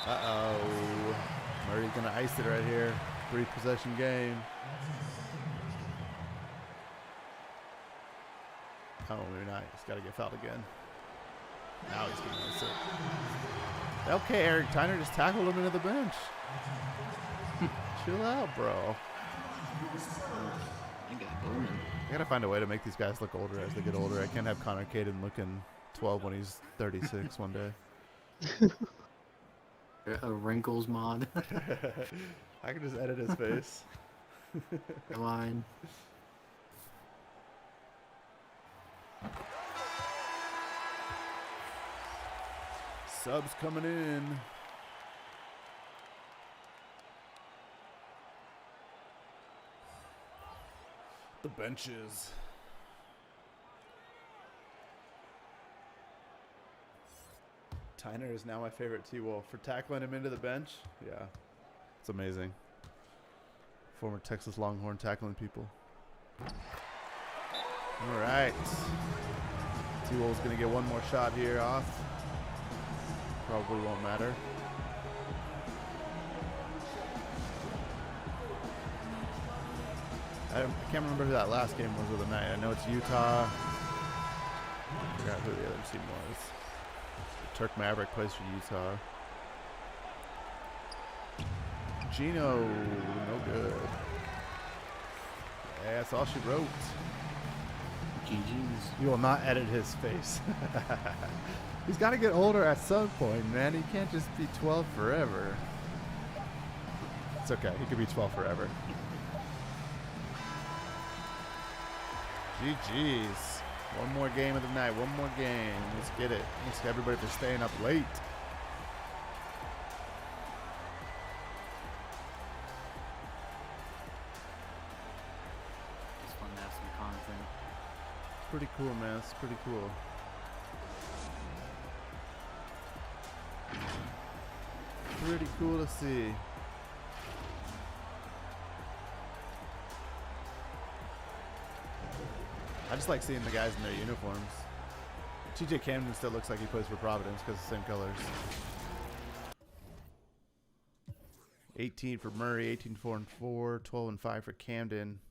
Uh-oh. Murray's going to ice it right here. 3-possession game. Oh, maybe not. He's got to get fouled again. Now he's going to ice it. Okay, Eric Tyner just tackled him into the bench. Chill out, bro. I gotta find a way to make these guys look older as they get older. I can't have Connor Caden looking 12 when he's 36 one day. A wrinkles mod. I can just edit his face. Line. Subs coming in. The benches. Tyner is now my favorite T-Wolf for tackling him into the bench. Yeah, it's amazing. Former Texas Longhorn tackling people. All right. T-Wolves going to get one more shot here off. Probably won't matter. I can't remember who that last game was of the night. I know it's Utah. I forgot who the other team was. Turk Maverick plays for Utah. Gino, no good. Yeah, that's all she wrote. GG's. You will not edit his face. He's got to get older at some point, man. He can't just be 12 forever. It's okay. He could be 12 forever. GG's. One more game of the night. One more game. Let's get it. Thanks to everybody for staying up late. It's fun to have some content. It's pretty cool, man. It's pretty cool. Pretty cool to see. I just like seeing the guys in their uniforms. TJ Camden still looks like he plays for Providence because of the same colors. 18 for Murray, 18, 4 and 4, 12 and 5 for Camden.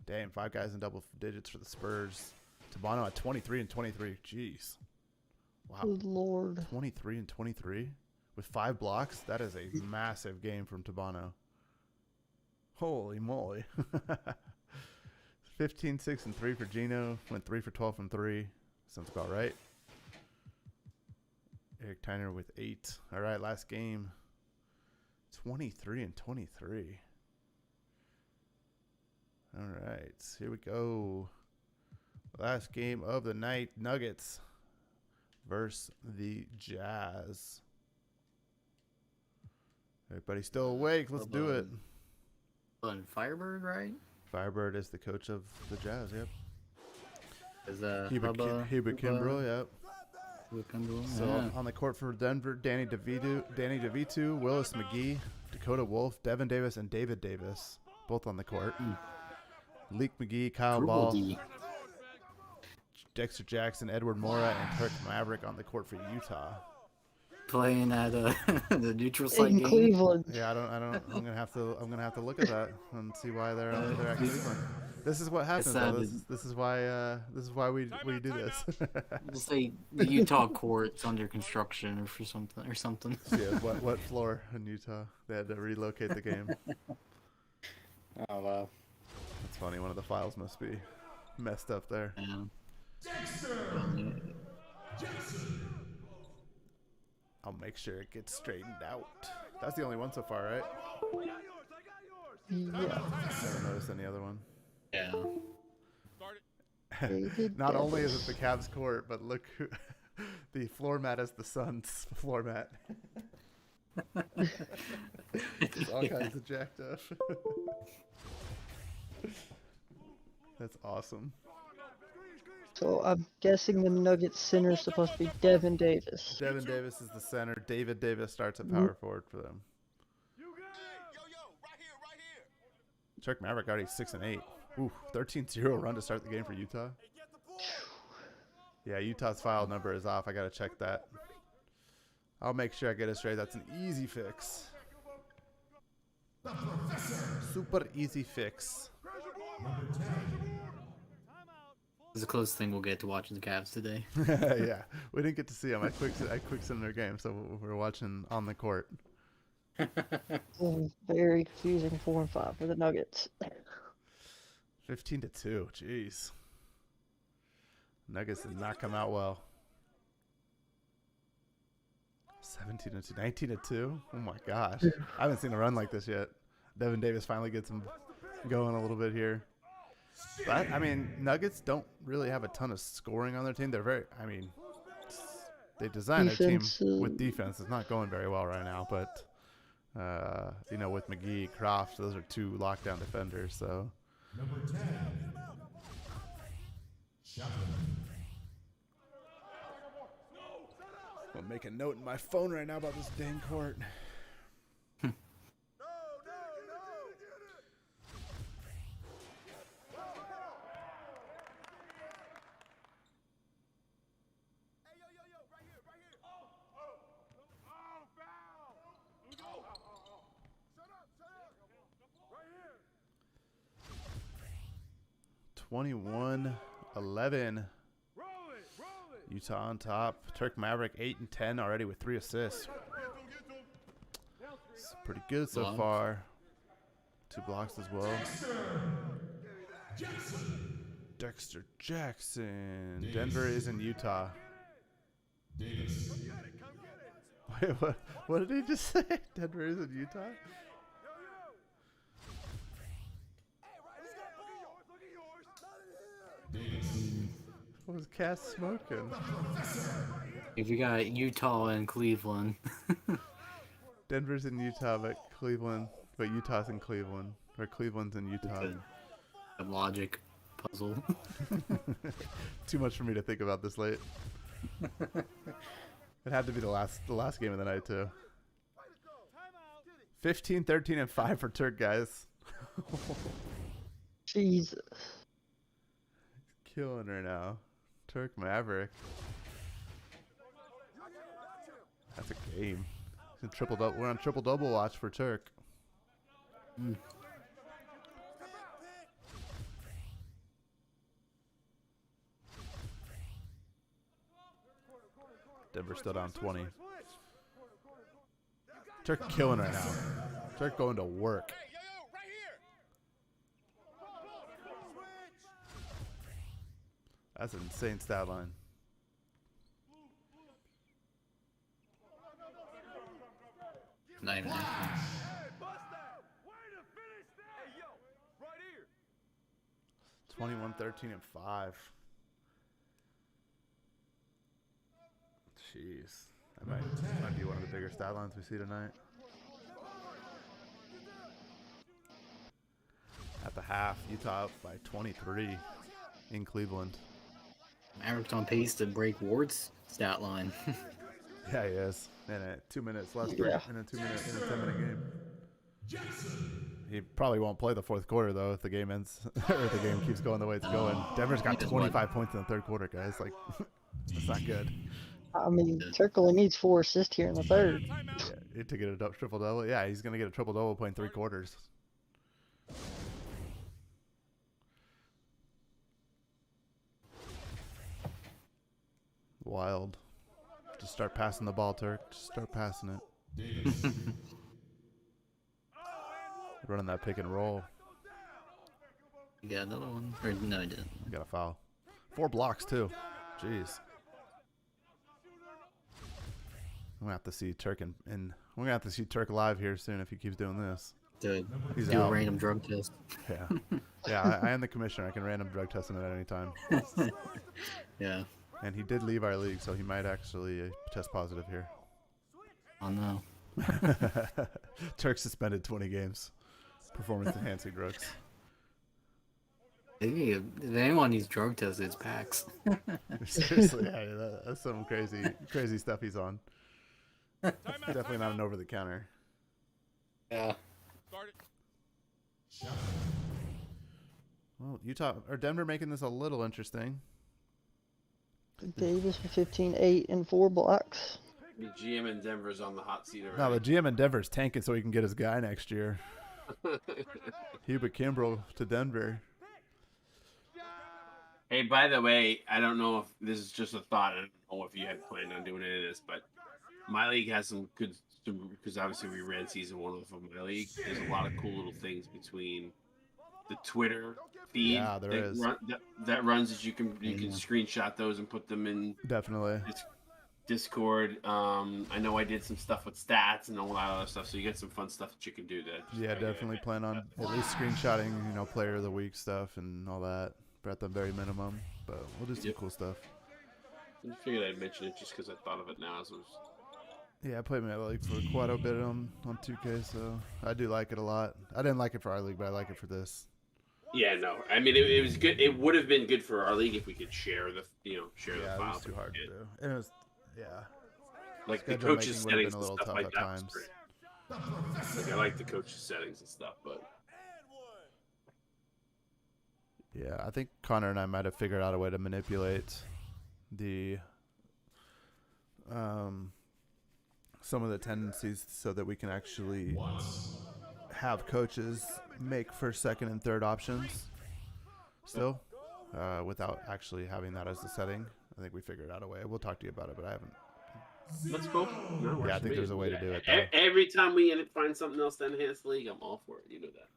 Damn, 5 guys in double digits for the Spurs. Tabano at 23 and 23. Jeez. Wow. Good Lord. 23 and 23 with 5 blocks. That is a massive game from Tabano. Holy moly. 15, 6 and 3 for Gino. Went 3 for 12 from 3. Sounds about right. Eric Tyner with 8. All right, last game. 23 and 23. All right, here we go. Last game of the night. Nuggets versus the Jazz. Everybody still awake. Let's do it. Firebird, right? Firebird is the coach of the Jazz, yep. Is Hubert Kimbrell, yep. So yeah. on the court for Denver, Danny DeVito, Willis McGee, Dakota Wolf, Devin Davis, and David Davis, both on the court. Leak McGee, Kyle Ball, Dexter Jackson, Edward Mora, and Turk Maverick on the court for Utah. Playing at the neutral site In game. Cleveland. Yeah, I don't. I'm gonna have to look at that and see why they're at Cleveland. This is what happens. Though. This is why we do this. We'll say the Utah court's under construction or something. So yeah, what floor in Utah? They had to relocate the game. Oh wow. That's funny. One of the files must be messed up there. Yeah. I'll make sure it gets straightened out. That's the only one so far, right? Yeah. Never noticed any other one. Yeah. Not only is it the Cavs court, but look who the floor mat is the Suns floor mat. It's all kinds of jacked up. That's awesome. So I'm guessing the Nuggets center is supposed to be Devin Davis. Devin Davis is the center. David Davis starts at power forward for them. Chuck Maverick already 6 and 8. Ooh, 13-0 run to start the game for Utah. Yeah, Utah's file number is off. I gotta check that. I'll make sure I get it straight. That's an easy fix. Super easy fix. It's the closest thing we'll get to watching the Cavs today. Yeah, we didn't get to see them. I quick sent their game, so we're watching on the court. Very confusing 4 and 5 for the Nuggets. 15-2. Jeez. Nuggets did not come out well. 17-2, 19-2. Oh my gosh, I haven't seen a run like this yet. Devin Davis finally gets him going a little bit here. But I mean, Nuggets don't really have a ton of scoring on their team. They designed their team with defense. It's not going very well right now, but with McGee, Croft, those are 2 lockdown defenders. So. I'm making a note in my phone right now about this dang court. 21-11. Utah on top. Turk Maverick 8 and 10 already with 3 assists. It's pretty good so far. 2 blocks as well. Dexter Jackson. Denver is in Utah. Wait, what did he just say? Denver is in Utah? What was Cass smoking? If you got Utah and Cleveland. Denver's in Utah, but Utah's in Cleveland. Or Cleveland's in Utah. A logic puzzle. Too much for me to think about this late. It had to be the last game of the night too. 15, 13, and 5 for Turk, guys. Jesus. Killing her now. Turk Maverick. That's a game. We're on triple double watch for Turk. Denver still down 20. Turk killing right now. Turk going to work. That's an insane stat line. Not even 21, 13, and 5. Jeez. That might be one of the bigger stat lines we see tonight. At the half, Utah up by 23 in Cleveland. Mavericks on pace to break Ward's stat line. Yeah, he is. And 2 minutes left in a 10-minute game. He probably won't play the fourth quarter though if the game ends or if the game keeps going the way it's going. Denver's got 25 points in the third quarter, guys. Like, that's not good. I mean, Turk only needs 4 assists here in the third. Yeah, to get a triple double. Yeah, he's gonna get a triple double playing 3 quarters. Wild. Just start passing the ball, Turk. Just start passing it. Running that pick and roll. You got another one? Or no, I didn't. You got a foul. 4 blocks too. Jeez. I'm gonna have to see Turk and we're gonna have to see Turk live here soon if he keeps doing this. Dude, he's do a out. random drug test. Yeah, yeah. I am the commissioner. I can random drug test him at any time. Yeah. And he did leave our league, so he might actually test positive here. Oh no. Turk suspended 20 games. Performance enhancing drugs. Hey, if anyone needs drug tests, it's PAX. Seriously, yeah, that's some crazy stuff he's on. Definitely not an over the counter. Yeah. Well, Utah or Denver making this a little interesting. Davis for 15, 8, and 4 blocks. The GM in Denver's on the hot seat already. No, the GM in Denver's tanking so he can get his guy next year. Hubert Kimbrell to Denver. Hey, by the way, I don't know if this is just a thought. I don't know if you had planned on doing any of this, but my league has some good, because obviously we ran season 1 of my league. There's a lot of cool little things between the Twitter feed that runs that you can screenshot those and put them in Discord. I know I did some stuff with stats and all that other stuff, so you get some fun stuff that you can do there. Yeah, definitely plan on at least screenshotting, player of the week stuff and all that, at the very minimum. But we'll do some cool stuff. I figured I'd mention it just because I thought of it now. Yeah, I played my league for quite a bit on 2K, so I do like it a lot. I didn't like it for our league, but I like it for this. Yeah, no. I mean, it was good. It would have been good for our league if we could share the the file. It was too hard to do. And it was, like the coaches' settings and stuff like that was great. Like, I like the coaches' settings and stuff, but yeah, I think Connor and I might have figured out a way to manipulate the some of the tendencies so that we can actually have coaches make first, second, and third options still. without actually having that as the setting. I think we figured out a way. We'll talk to you about it, but I haven't. That's cool. No, Yeah, I think there's a way to do it. Every time we find something else to enhance the league, I'm all for it. You know that.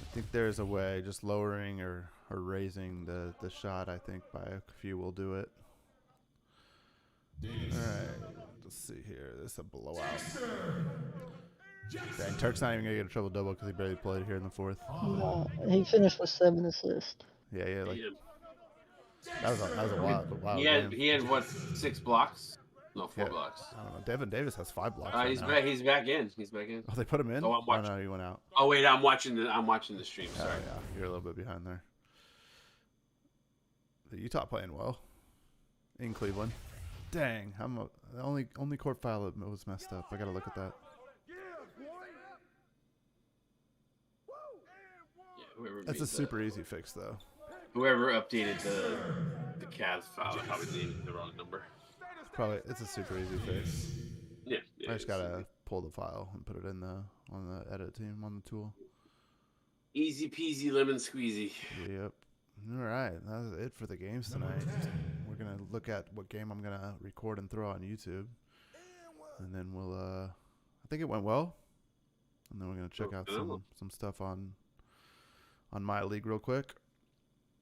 I think there's a way, just lowering or raising the shot. I think by a few we'll do it. All right, let's see here. This is a blowout. Dang, Turk's not even gonna get a triple double because he barely played here in the fourth. No, he finished with 7 assists. Yeah, like that was a wild game. He had what, 6 blocks? No, 4 blocks. I don't know. Devin Davis has 5 blocks. He's back. He's back in. He's back in. Oh, they put him in? Oh, I'm watching. Oh, no, he went out. Oh wait, I'm watching the stream. Sorry. Yeah, you're a little bit behind there. The Utah playing well in Cleveland. Dang, the only court file that was messed up. I gotta look at that. Yeah, That's a super easy fix though. Whoever updated the Cavs file probably needed the wrong number. It's a super easy fix. Yeah, I just gotta pull the file and put it in on the edit team on the tool. Easy peasy lemon squeezy. Yep. All right, that's it for the games tonight. We're gonna look at what game I'm gonna record and throw on YouTube, and then we'll. I think it went well, and then we're gonna check out some stuff on my league real quick.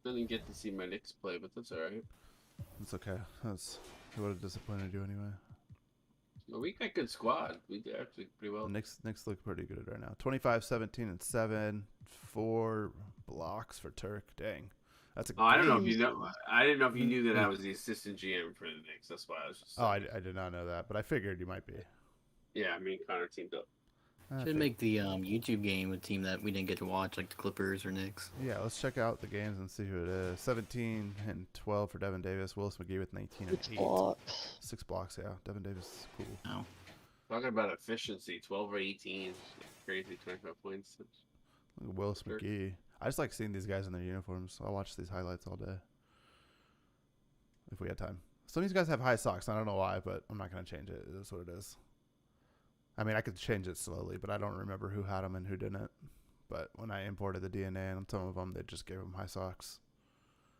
Didn't get to see my Knicks play, but that's all right. It's okay. It would have disappointed you anyway. Well, we got good squad. We did actually pretty well. The Knicks look pretty good right now. 25, 17, and 7. 4 blocks for Turk. Dang. That's a I don't know if you know. I didn't know if you knew that I was the assistant GM for the Knicks. That's why I was just. I did not know that, but I figured you might be. Yeah, me and Connor teamed up. Should make the YouTube game a team that we didn't get to watch, like the Clippers or Knicks. Yeah, let's check out the games and see who it is. 17 and 12 for Devin Davis. Willis McGee with 19 and 8. 6 blocks. 6 blocks, yeah. Devin Davis is cool. Oh. Talking about efficiency, 12 or 18. Crazy, 25 points. Look at Willis McGee. I just like seeing these guys in their uniforms. I'll watch these highlights all day. If we had time. Some of these guys have high socks. I don't know why, but I'm not going to change it. It is what it is. I mean, I could change it slowly, but I don't remember who had them and who didn't. But when I imported the DNA on some of them, they just gave them high socks.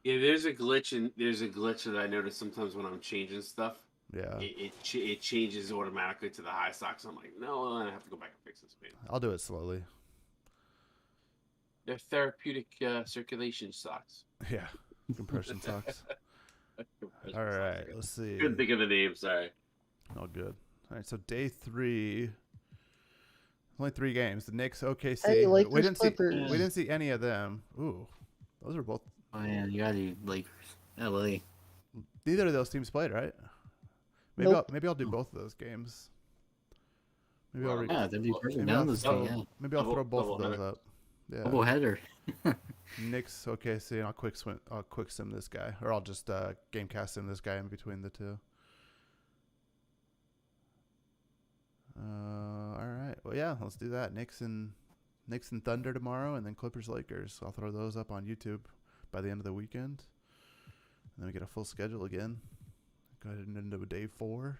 Yeah, there's a glitch that I notice sometimes when I'm changing stuff. Yeah. It changes automatically to the high socks. I'm like, no, I have to go back and fix this. Man. I'll do it slowly. They're therapeutic circulation socks. Yeah, compression socks. All right, let's see. Couldn't think of the name. Sorry. All good. All right, so day 3. Only 3 games. The Knicks, OKC. Hey, Lakers, we Clippers. didn't see any of them. Ooh, those are both. Oh yeah, you gotta do Lakers, LA. Neither of those teams played, right? Maybe I'll do both of those games. Maybe I'll that'd be perfect. Maybe I'll throw both of those up. Yeah. Double header. Knicks, OKC, and I'll quick sim this guy, or I'll just gamecast sim this guy in between the two. All right. Well, yeah, let's do that. Knicks and Thunder tomorrow, and then Clippers Lakers. I'll throw those up on YouTube by the end of the weekend, and then we get a full schedule again. Go ahead and into day 4.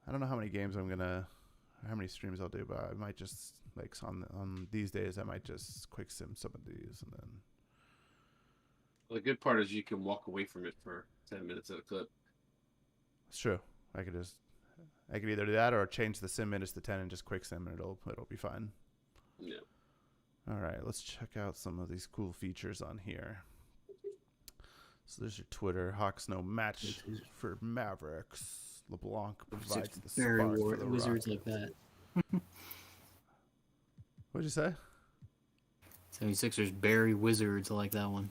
I don't know how many games how many streams I'll do, but I might just on these days I might just quick sim some of these, and then. Well, the good part is you can walk away from it for 10 minutes at a clip. It's true. I could either do that or change the sim minutes to 10 and just quick sim, and it'll be fine. Yeah. All right, let's check out some of these cool features on here. So there's your Twitter. Hawks no match for Mavericks. LeBlanc provides the spark for the Wizards Rockets. like that. What'd you say? 76ers bury Wizards. I like that one.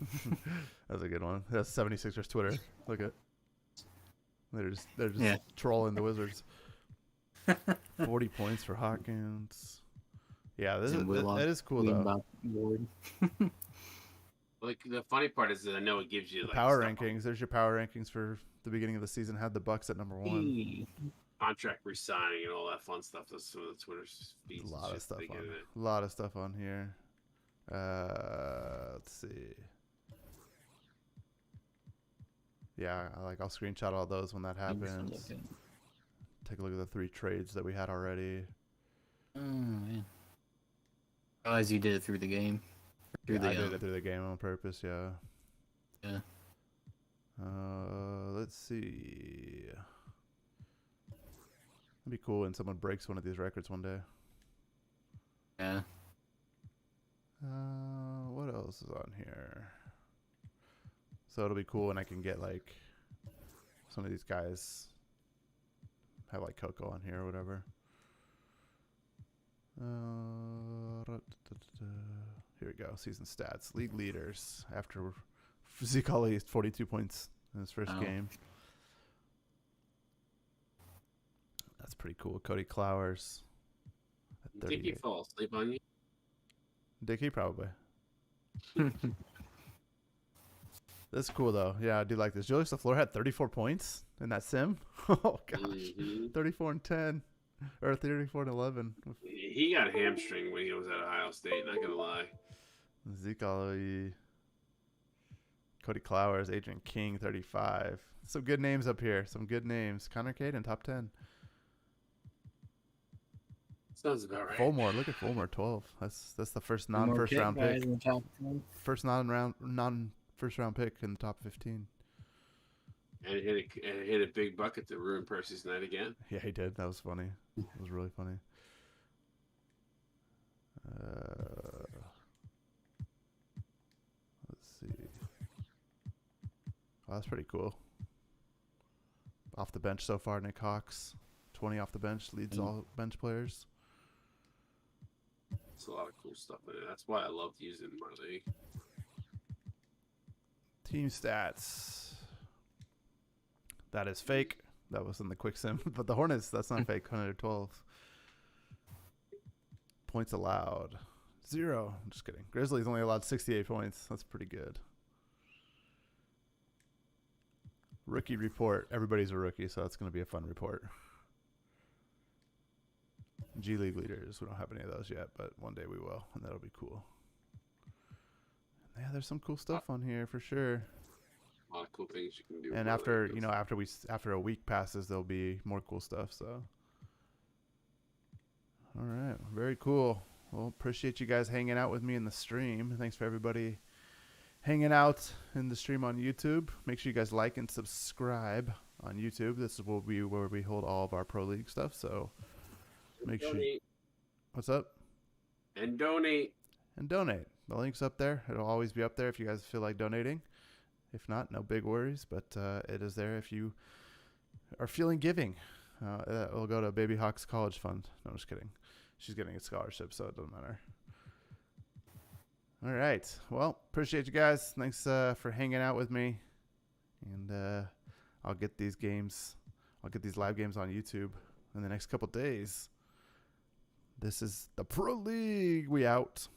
That's a good one. That's 76ers Twitter. Look at. They're just trolling the Wizards. 40 points for Hawkins. Yeah, that is cool though. Like the funny part is that I know it gives you the like power rankings. There's your power rankings for the beginning of the season. Had the Bucks at number 1. Contract re-signing and all that fun stuff. That's some of the Twitter feeds. A lot of stuff on here. Let's see. Yeah, I'll screenshot all those when that happens. Take a look at the 3 trades that we had already. Oh man! Realize you did it through the game. I did it through the game on purpose. Yeah. Yeah. Let's see. It'd be cool when someone breaks one of these records one day. Yeah. What else is on here? So it'll be cool when I can get like some of these guys have like Coco on here or whatever. Here we go. Season stats. League leaders after Zeke Ollie 42 points in his first game. That's pretty cool. Cody Clowers. Did he fall asleep on you? Dickie probably. That's cool though. Yeah, I do like this. Julius LaFleur had 34 points in that sim. Oh gosh, 34 and 10, or 34 and 11. He got hamstring when he was at Ohio State. Not gonna lie. Zeke Ollie, Cody Clowers, Adrian King, 35. Some good names up here. Some good names. Connor Caden, top 10. Sounds about right. Fulmore, look at Fulmore, 12. That's the first non-first round pick. First non-first round pick in the top 15. And hit a big bucket to ruin Percy's night again. Yeah, he did. That was funny. It was really funny. Let's see. Oh, that's pretty cool. Off the bench so far, Nick Hawks. 20 off the bench, leads all bench players. It's a lot of cool stuff in it. That's why I love using it in my league. Team stats. That is fake. That was in the quick sim. But the Hornets, that's not fake. 112. Points allowed. 0. I'm just kidding. Grizzlies only allowed 68 points. That's pretty good. Rookie report. Everybody's a rookie, so that's going to be a fun report. G League leaders. We don't have any of those yet, but one day we will, and that'll be cool. Yeah, there's some cool stuff on here for sure. A lot of cool things you can do. And after after a week passes, there'll be more cool stuff. So, all right, very cool. Well, appreciate you guys hanging out with me in the stream. Thanks for everybody hanging out in the stream on YouTube. Make sure you guys like and subscribe on YouTube. This will be where we hold all of our Pro League stuff. So. Make sure. What's up? And donate. And donate. The link's up there. It'll always be up there if you guys feel like donating. If not, no big worries. But it is there if you are feeling giving. We'll go to Baby Hawk's College Fund. No, I'm just kidding. She's getting a scholarship, so it doesn't matter. All right. Well, appreciate you guys. Thanks for hanging out with me. And I'll get these live games on YouTube in the next couple days. This is the Pro League. We out.